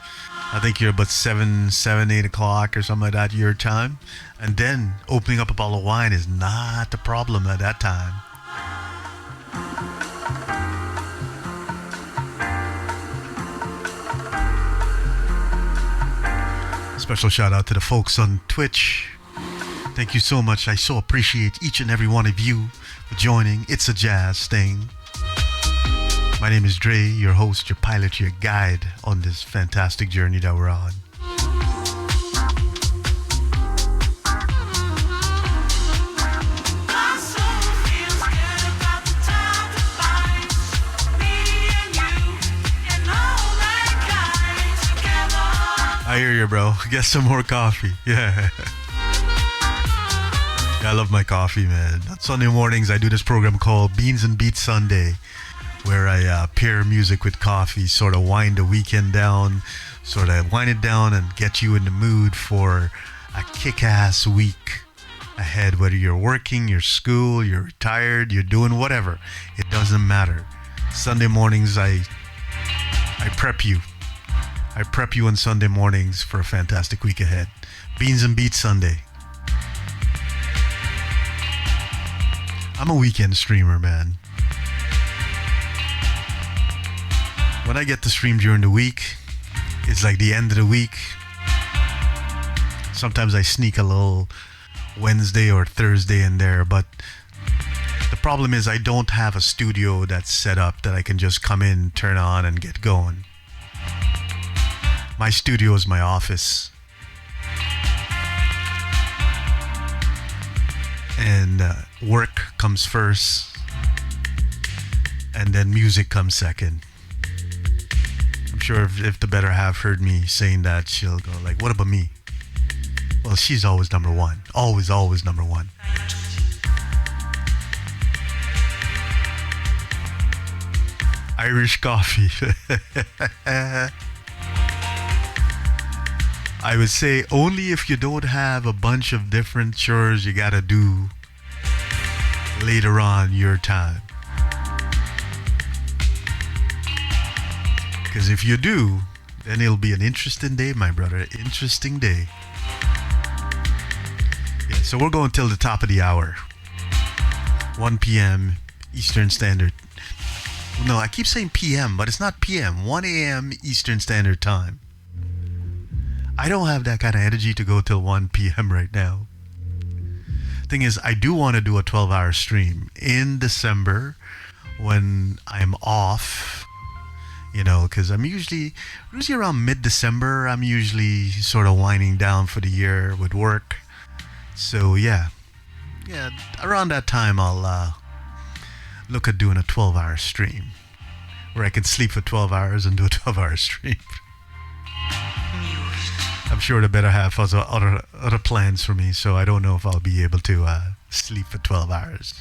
I think you're about 7, 8 o'clock or something like that, your time. And then opening up a bottle of wine is not the problem at that time. Special shout out to the folks on Twitch. Thank you so much. I so appreciate each and every one of you for joining. It's a jazz thing. My name is Dre, your host, your pilot, your guide on this fantastic journey that we're on. I hear you, bro. Get some more coffee. Yeah. Yeah, I love my coffee, man. On Sunday mornings, I do this program called Beans and Beats Sunday, where I pair music with coffee, sort of wind the weekend down, sort of wind it down and get you in the mood for a kick-ass week ahead. Whether you're working, you're school, you're retired, you're doing whatever, it doesn't matter. Sunday mornings, I prep you. I prep you on Sunday mornings for a fantastic week ahead. Beans and Beats Sunday. I'm a weekend streamer, man. When I get to stream during the week, it's like the end of the week. Sometimes I sneak a little Wednesday or Thursday in there, but the problem is I don't have a studio that's set up that I can just come in, turn on, and get going. My studio is my office. And work comes first, and then music comes second. I'm sure if the better half heard me saying that, she'll go like, what about me? Well, she's always number one. Always, always number one. Irish coffee. I would say only if you don't have a bunch of different chores you gotta do later on your time. Because if you do, then it'll be an interesting day, my brother. Interesting day. Yeah, so we're going till the top of the hour. 1 p.m. Eastern Standard. No, I keep saying p.m., but it's not p.m. 1 a.m. Eastern Standard Time. I don't have that kind of energy to go till 1 p.m. right now. Thing is, I do want to do a 12-hour stream in December when I'm off, you know, because I'm usually around mid-December, I'm usually sort of winding down for the year with work. So, yeah, around that time, I'll look at doing a 12-hour stream where I can sleep for 12 hours and do a 12-hour stream. I'm sure the better half has other plans for me, so I don't know if I'll be able to sleep for 12 hours.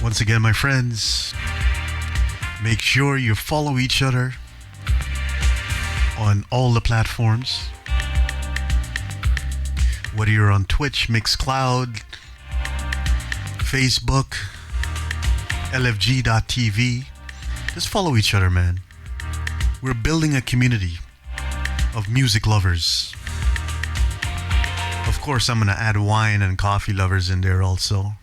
Once again, my friends, make sure you follow each other on all the platforms. Whether you're on Twitch, Mixcloud, Facebook, LFG.TV, just follow each other, man. We're building a community of music lovers. Of course, I'm going to add wine and coffee lovers in there also.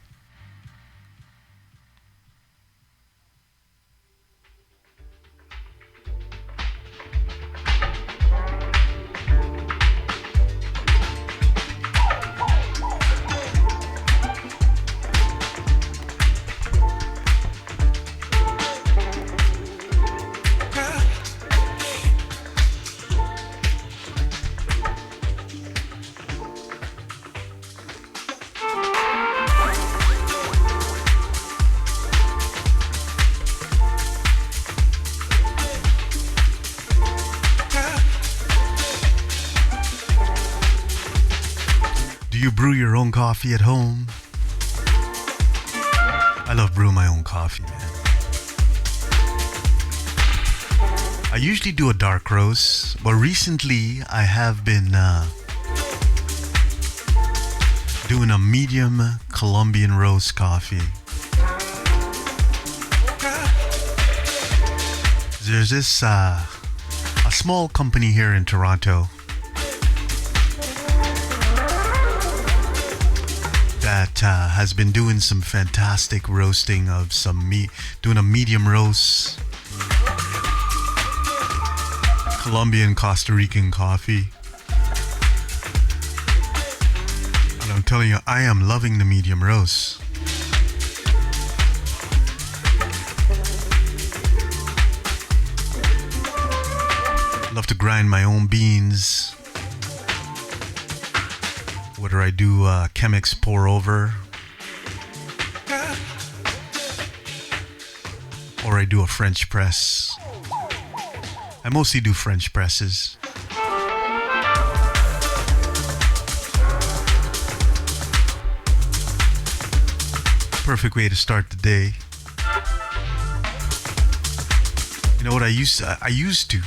Brew your own coffee at home. I love brewing my own coffee, man. I usually do a dark roast, but recently I have been doing a medium Colombian roast coffee. There's this a small company here in Toronto that has been doing some fantastic roasting of some meat, doing a medium roast, Colombian, Costa Rican coffee. And I'm telling you, I am loving the medium roast. Love to grind my own beans. Whether I do Chemex pour over or I do a French press. I mostly do French presses. Perfect way to start the day. You know what I used to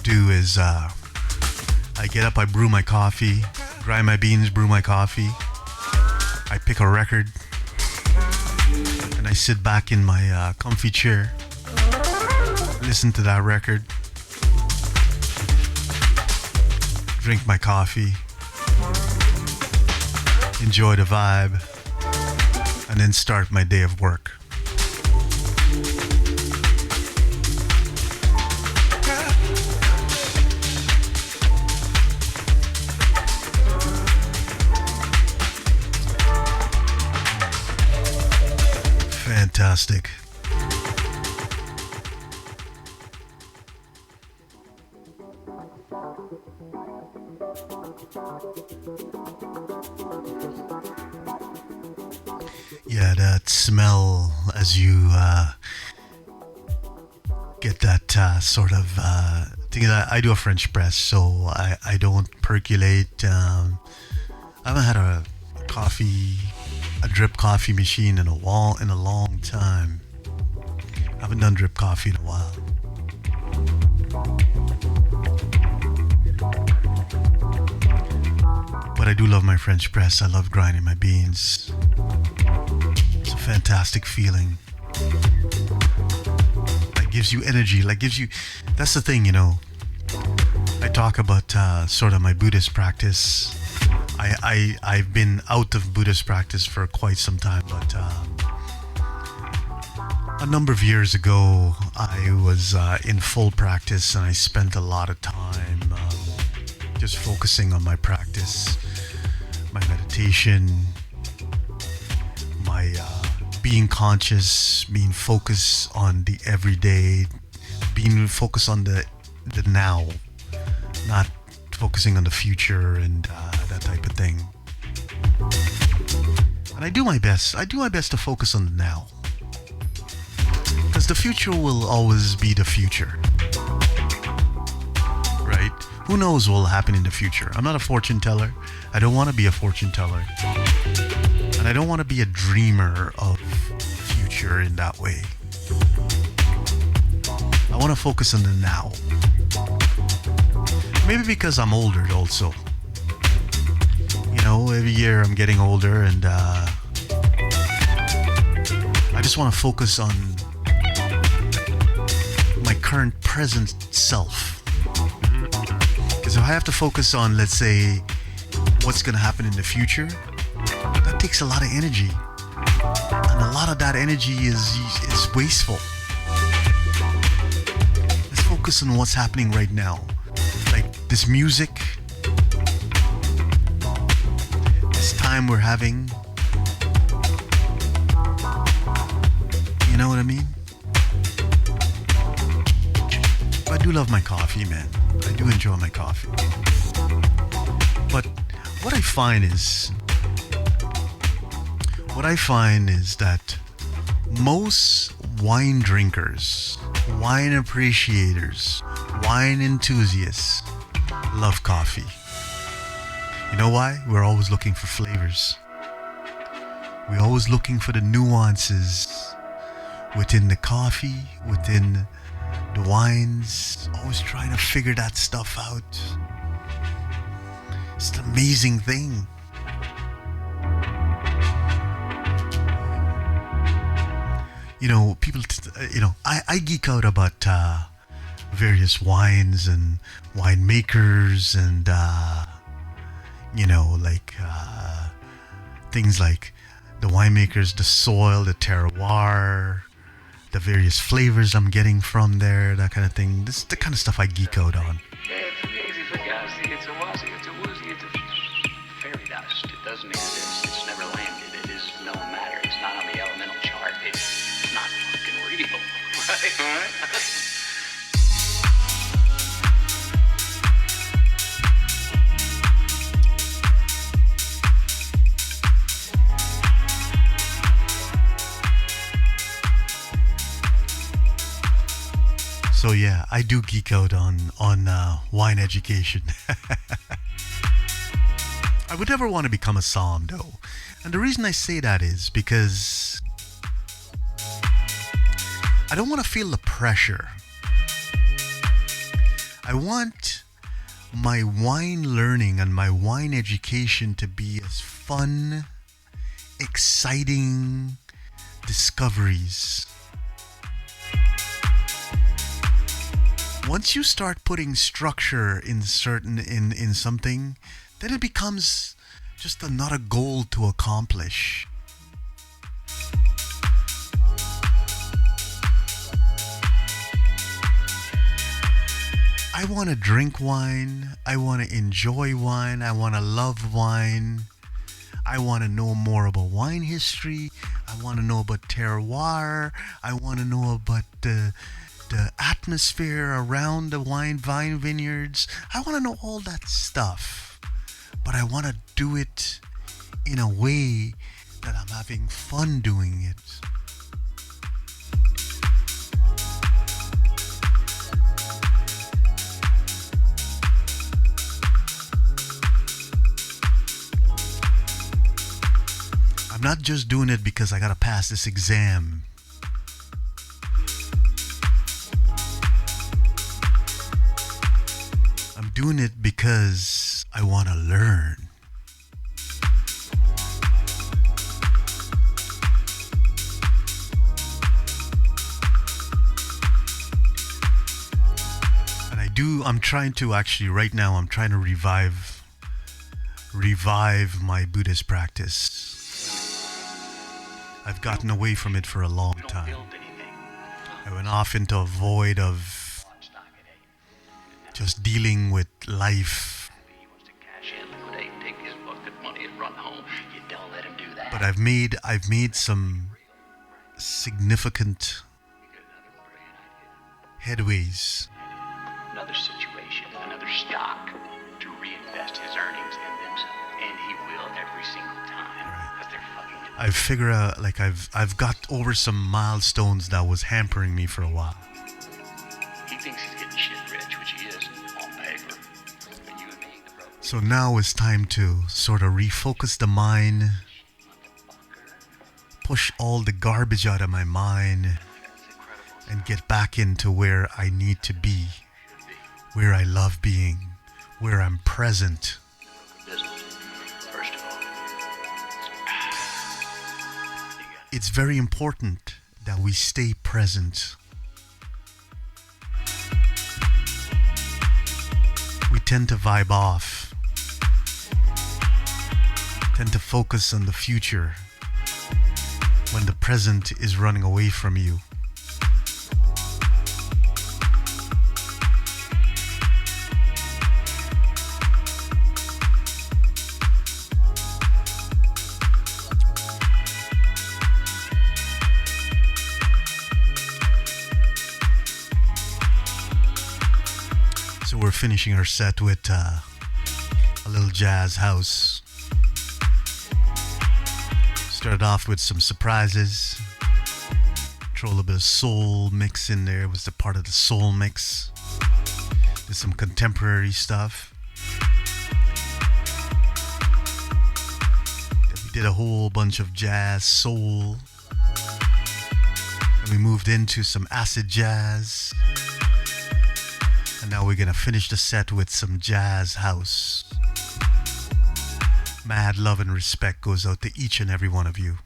do is I get up, I brew my coffee, grind my beans, brew my coffee. I pick a record and I sit back in my comfy chair, listen to that record, drink my coffee, enjoy the vibe, and then start my day of work. Fantastic. Yeah, that smell as you get that sort of thing. That I do a French press, so I don't percolate. I haven't had a drip coffee machine in a long time. I haven't done drip coffee in a while. But I do love my French press. I love grinding my beans. It's a fantastic feeling. Like gives you energy. That's the thing, you know. I talk about sort of my Buddhist practice. I've been out of Buddhist practice for quite some time, but a number of years ago, I was in full practice, and I spent a lot of time just focusing on my practice, my meditation, my being conscious, being focused on the everyday, being focused on the now, not focusing on the future and that type of thing. And I do my best. I do my best to focus on the now, because the future will always be the future, right? Who knows what will happen in the future? I'm not a fortune teller. I don't want to be a fortune teller. And I don't want to be a dreamer of future in that way. I want to focus on the now. Maybe because I'm older also. You know, every year I'm getting older, and I just want to focus on my current present self. Because if I have to focus on, let's say, what's going to happen in the future, that takes a lot of energy. And a lot of that energy is wasteful. Let's focus on what's happening right now. Like this music, this time we're having. You know what I mean? I do love my coffee, man. I do enjoy my coffee. But what I find is that most wine drinkers, wine appreciators, wine enthusiasts love coffee. You know why? We're always looking for flavors. We're always looking for the nuances within the coffee, within the wines, always trying to figure that stuff out. It's an amazing thing. You know, people, I geek out about various wines and winemakers and, things like the winemakers, the soil, the terroir, the various flavors I'm getting from there, that kind of thing. This is the kind of stuff I geek out on. It's easy for guys. It's a wazzy, it's a woozy, it's a fairy dust. It doesn't exist. It's never landed. It is no matter. It's not on the elemental chart. It's not fucking real. Right? All right? So yeah, I do geek out on wine education. I would never want to become a somm though. And the reason I say that is because I don't want to feel the pressure. I want my wine learning and my wine education to be as fun, exciting discoveries. Once you start putting structure in something, then it becomes just another goal to accomplish. I want to drink wine. I want to enjoy wine. I want to love wine. I want to know more about wine history. I want to know about terroir. I want to know about the atmosphere around the vine vineyards. I want to know all that stuff, but I want to do it in a way that I'm having fun doing it. I'm not just doing it because I gotta pass this exam. I'm doing it because I want to learn. And I'm trying to actually, right now, I'm trying to revive my Buddhist practice. I've gotten away from it for a long time. I went off into a void of just dealing with life. But I've made some significant headways. Another situation, another stock to reinvest his earnings in themselves, and he will every single time because they're fucking. I figure out, like I've got over some milestones that was hampering me for a while. He thinks he's getting shit rich, which he is on paper. But you and me, the broke. So now it's time to sort of refocus the mind, push all the garbage out of my mind, and get back into where I need to be, where I love being, where I'm present. First of all, It's very important that we stay present. We tend to vibe off, tend to focus on the future when the present is running away from you. So we're finishing our set with a little jazz house. Started off with some surprises. Throw a little bit of soul mix in there. It was a part of the soul mix. Did some contemporary stuff. Then we did a whole bunch of jazz, soul. And we moved into some acid jazz. And now we're gonna finish the set with some jazz house. Mad love and respect goes out to each and every one of you.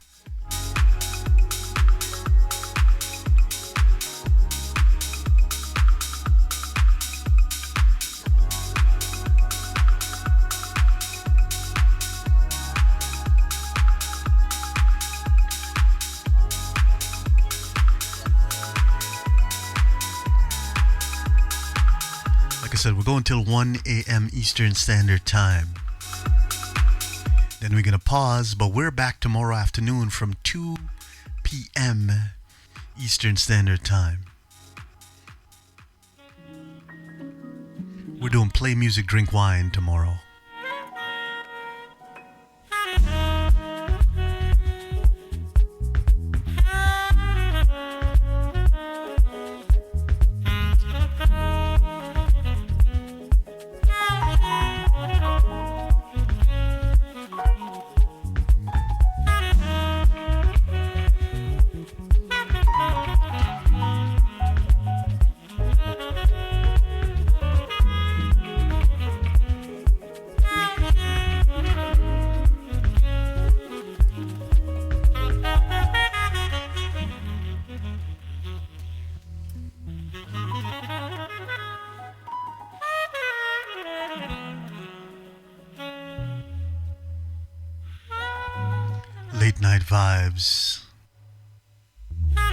Like I said, we're going till 1 a.m. Eastern Standard Time. Then we're going to pause, but we're back tomorrow afternoon from 2 p.m. Eastern Standard Time. We're doing play music, drink wine tomorrow. Late night vibes. The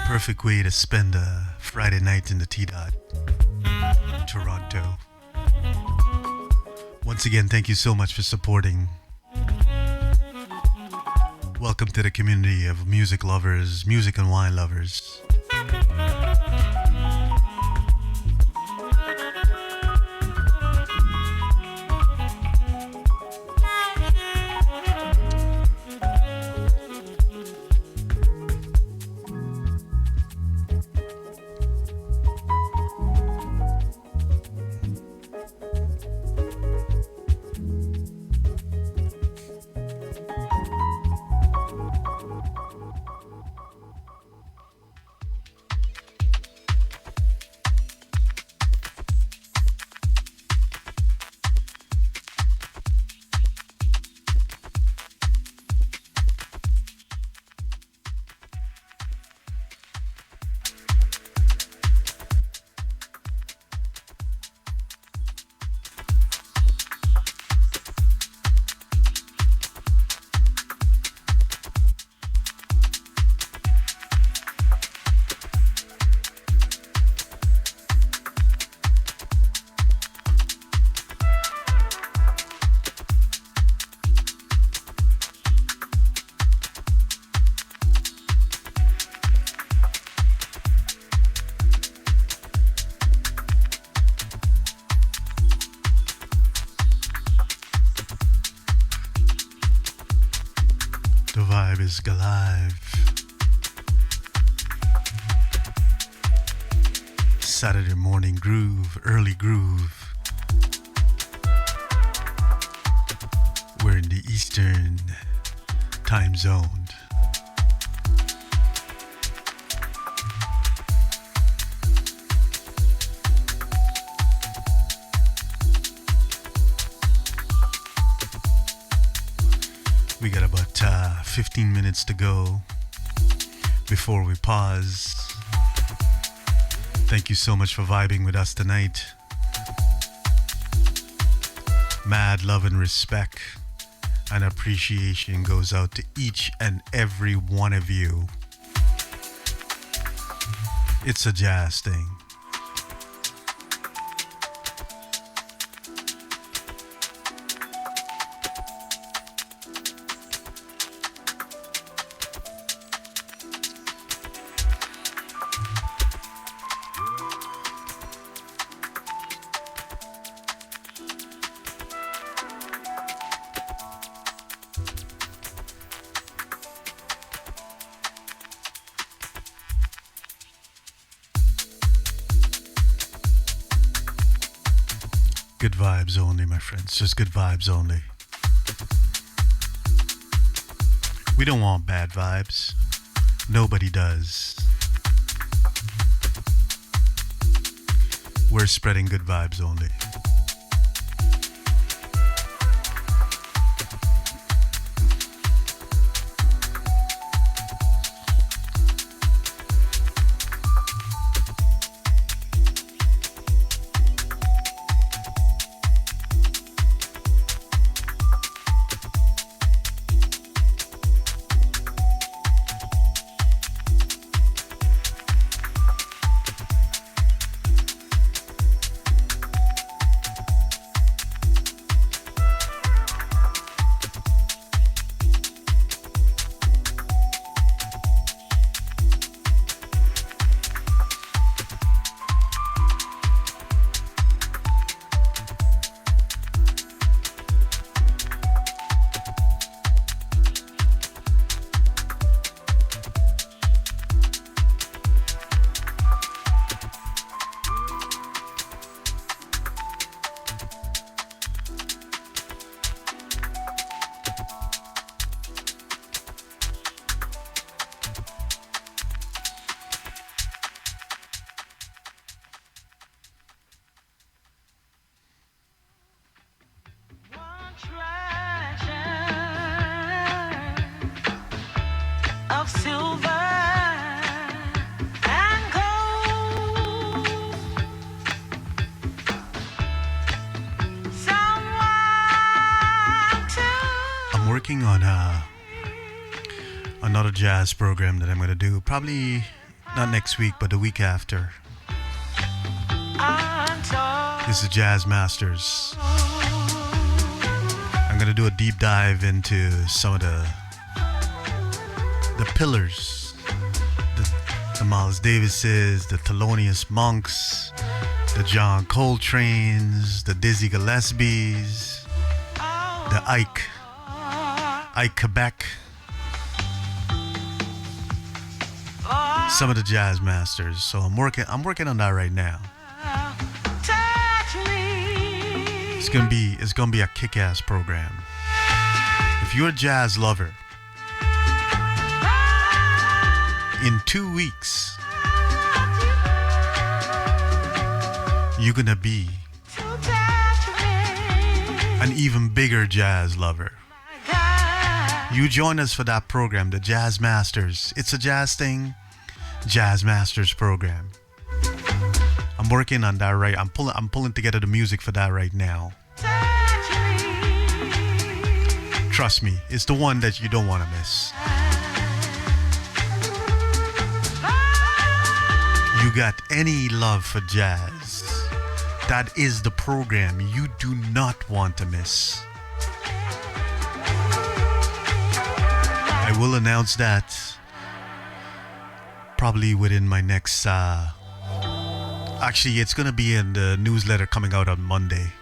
perfect way to spend a Friday night in the T-Dot, Toronto. Once again, thank you so much for supporting. Welcome to the community of music lovers, music and wine lovers. is alive. Saturday morning groove, early groove. We're in the Eastern time zone. We got about 15 minutes to go before we pause. Thank you so much for vibing with us tonight. Mad love and respect and appreciation goes out to each and every one of you. It's a jazz thing. Good vibes only, my friends. Just good vibes only. We don't want bad vibes. Nobody does. We're spreading good vibes only. Another jazz program that I'm going to do probably not next week but the week after. This is Jazz Masters. I'm going to do a deep dive into some of the pillars, the Miles Davises, the Thelonious Monks, the John Coltrane's, the Dizzy Gillespies, the Ike Quebec, some of the jazz masters. So I'm working on that right now. It's gonna be a kick-ass program. If you're a jazz lover, in 2 weeks you're gonna be an even bigger jazz lover. You join us for that program, the Jazz Masters. It's a jazz thing, Jazz Masters program. I'm working on that right. I'm pulling together the music for that right now. Trust me, it's the one that you don't want to miss. You got any love for jazz? That is the program you do not want to miss. I will announce that probably within my next actually it's gonna be in the newsletter coming out on Monday.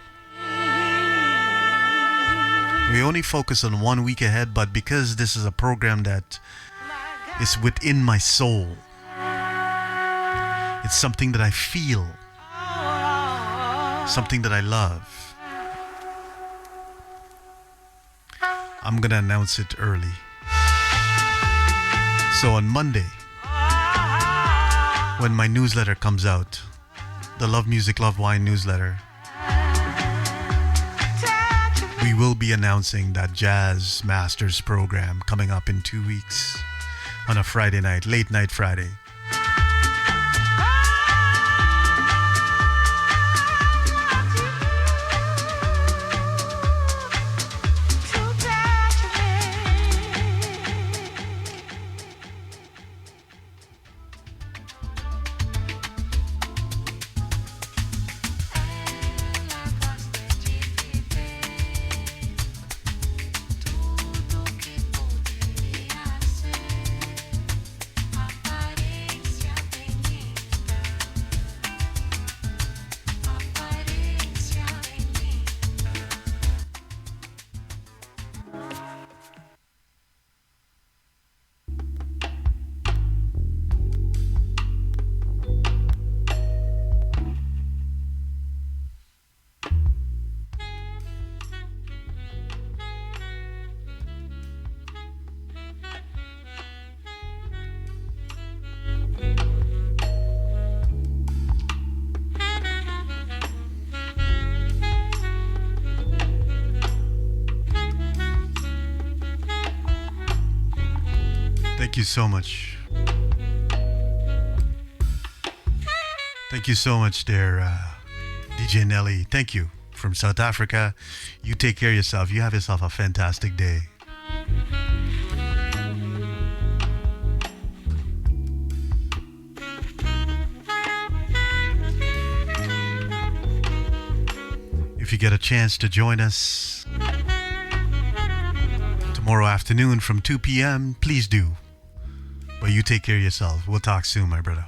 We only focus on 1 week ahead, but because this is a program that is within my soul, it's something that I feel, something that I love, I'm gonna announce it early. So on Monday, when my newsletter comes out, the Love Music, Love Wine newsletter, we will be announcing that Jazz Masters program coming up in 2 weeks on a Friday night, late night Friday. Thank you so much. Thank you so much there, DJ Nelly. Thank you from South Africa. You take care of yourself. You have yourself a fantastic day. If you get a chance to join us tomorrow afternoon from 2 p.m., please do. But you take care of yourself. We'll talk soon, my brother.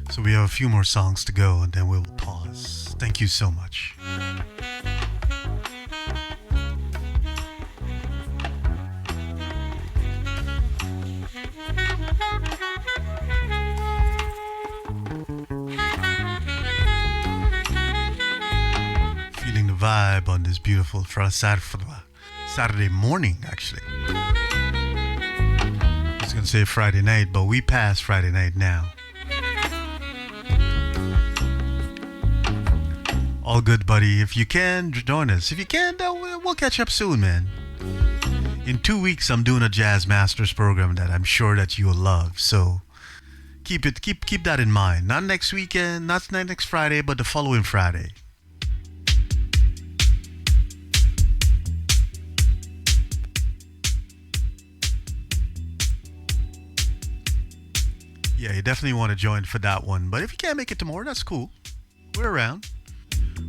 So we have a few more songs to go and then we'll pause. Thank you so much. Feeling the vibe on this beautiful Saturday morning, actually. I was going to say Friday night, but we passed Friday night now. All good, buddy. If you can, join us. If you can, we'll catch up soon, man. In 2 weeks, I'm doing a Jazz Masters program that I'm sure that you'll love. So keep that in mind. Not next weekend, not next Friday, but the following Friday. Yeah, you definitely want to join for that one. But if you can't make it tomorrow, that's cool. We're around.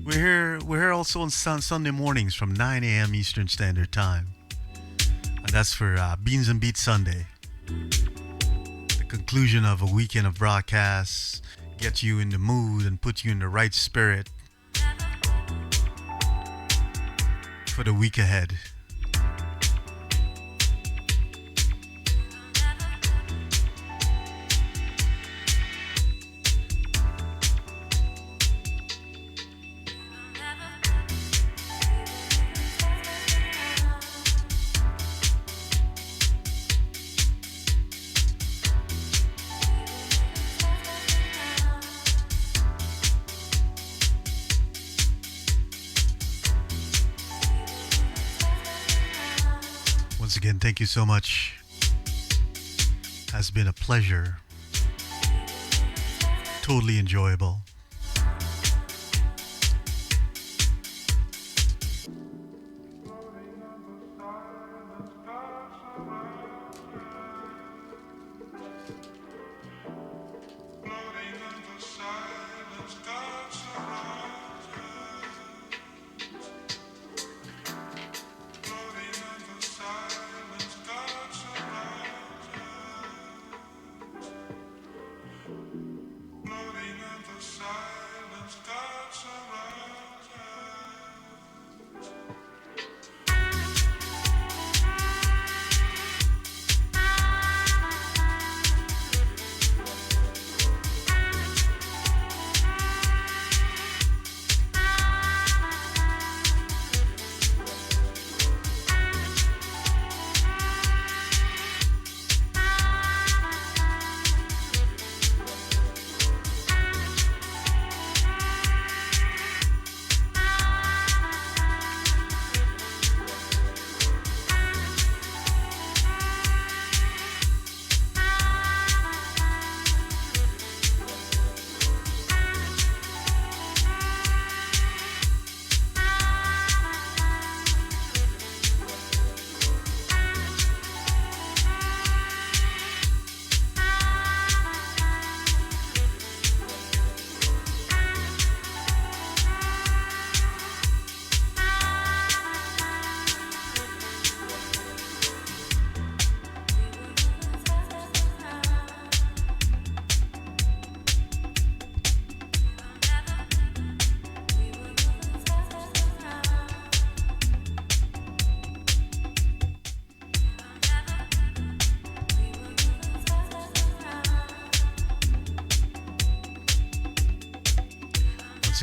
We're here also on Sunday mornings from 9 a.m. Eastern Standard Time. And that's for Beans and Beats Sunday. The conclusion of a weekend of broadcasts, get you in the mood and put you in the right spirit for the week ahead. Once again, thank you so much. Has been a pleasure. Totally enjoyable.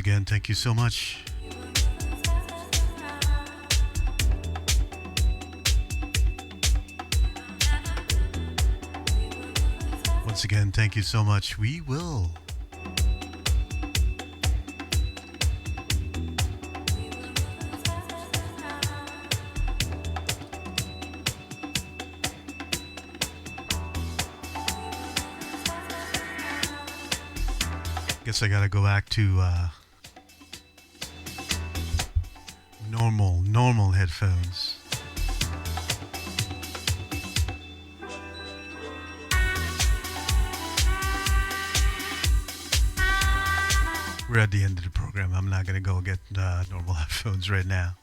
again, thank you so much. Once again, thank you so much. We will. Guess I gotta go back to normal headphones. We're at the end of the program. I'm not gonna go get normal headphones right now.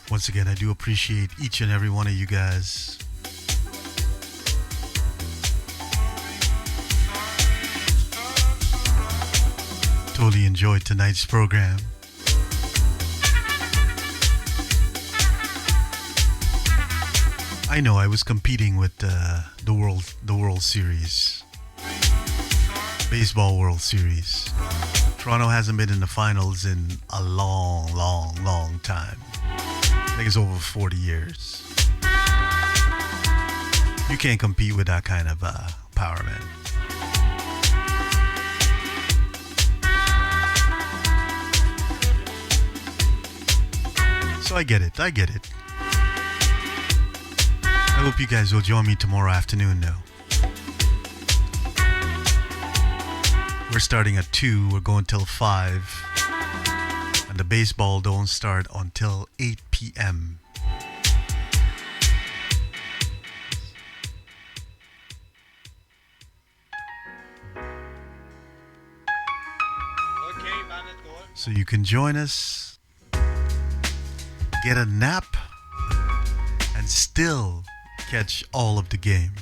Once again, I do appreciate each and every one of you guys. Totally enjoyed tonight's program. I know I was competing with the World Series, Baseball World Series. Toronto hasn't been in the finals in a long time. I think it's over 40 years. You can't compete with that kind of power, man. So I get it. I hope you guys will join me tomorrow afternoon, though. We're starting at 2, we're going till 5. And the baseball don't start until 8 p.m. So you can join us, get a nap, and still catch all of the game.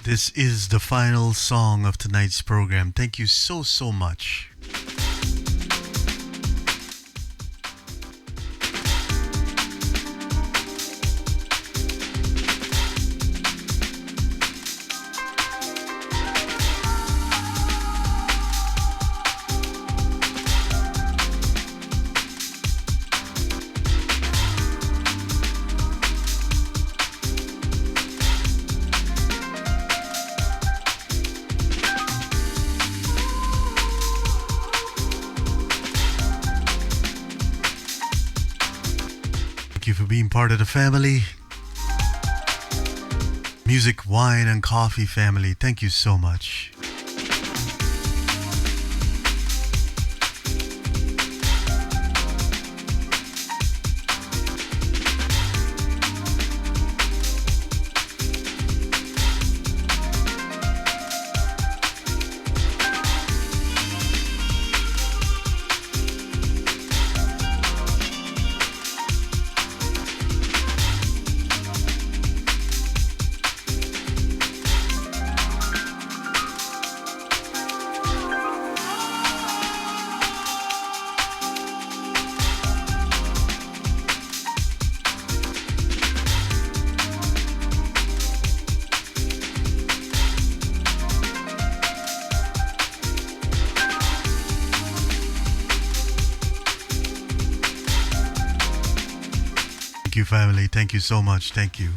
This is the final song of tonight's program. Thank you so much. for being part of the family. Music, wine, and coffee family. Thank you so much. Family, thank you so much. Thank you.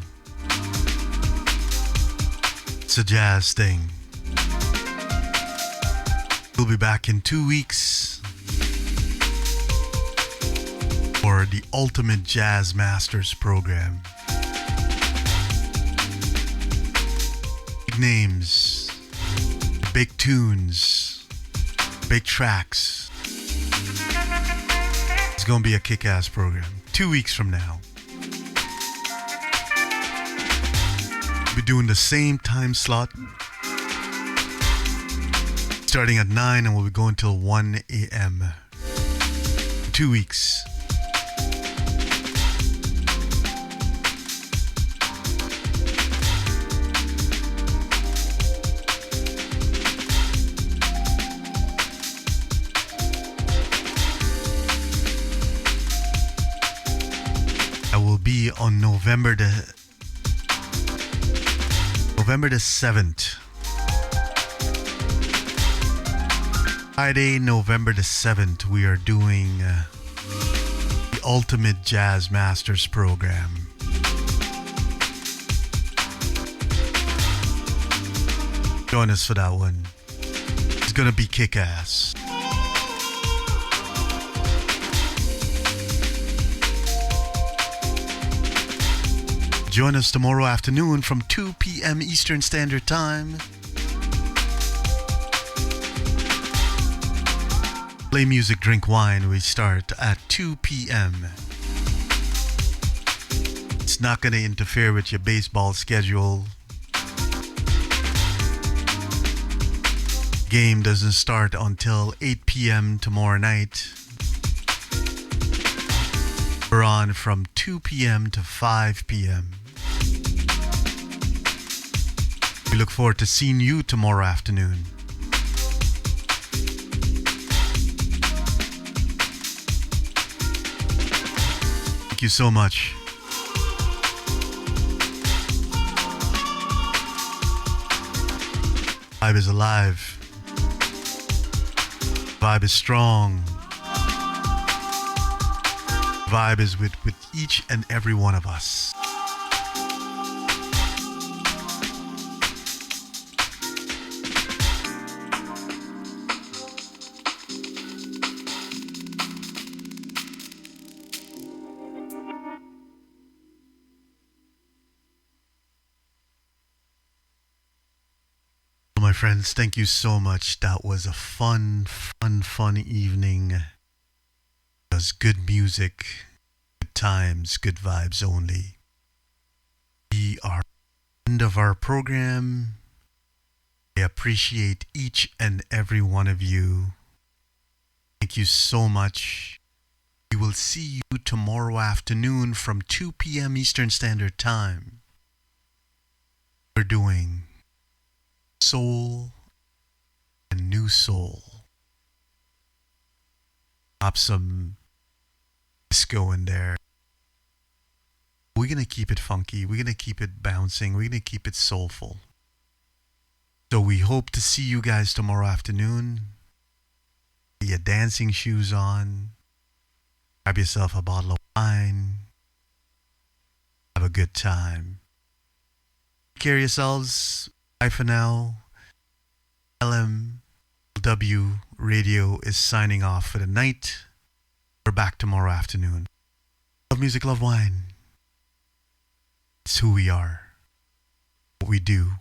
It's a jazz thing. We'll be back in 2 weeks for the Ultimate Jazz Masters program. Big names, big tunes, big tracks. It's gonna be a kick-ass program. 2 weeks from now. We'll be doing the same time slot starting at 9 and we'll be going till 1 a.m. 2 weeks. I will be on November the 7th. Friday, November the 7th, we are doing the Ultimate Jazz Masters program. Join us for that one. It's gonna be kick-ass. Join us tomorrow afternoon from 2 p.m. Eastern Standard Time. Play music, drink wine. We start at 2 p.m. It's not going to interfere with your baseball schedule. Game doesn't start until 8 p.m. tomorrow night. We're on from 2 p.m. to 5 p.m. We look forward to seeing you tomorrow afternoon. Thank you so much. Vibe is alive. Vibe is strong. Vibe is with each and every one of us. My friends, thank you so much. That was a fun evening. It was good music, good times, good vibes only. We are at the end of our program. I appreciate each and every one of you. Thank you so much. We will see you tomorrow afternoon from 2 p.m. Eastern Standard Time. We're doing soul and new soul. Pop some disco in there. We're gonna keep it funky. We're gonna keep it bouncing. We're gonna keep it soulful. So we hope to see you guys tomorrow afternoon. Get your dancing shoes on. Grab yourself a bottle of wine. Have a good time. Take care of yourselves. Bye for now. LMW Radio is signing off for the night. We're back tomorrow afternoon. Love music, love wine. It's who we are, what we do,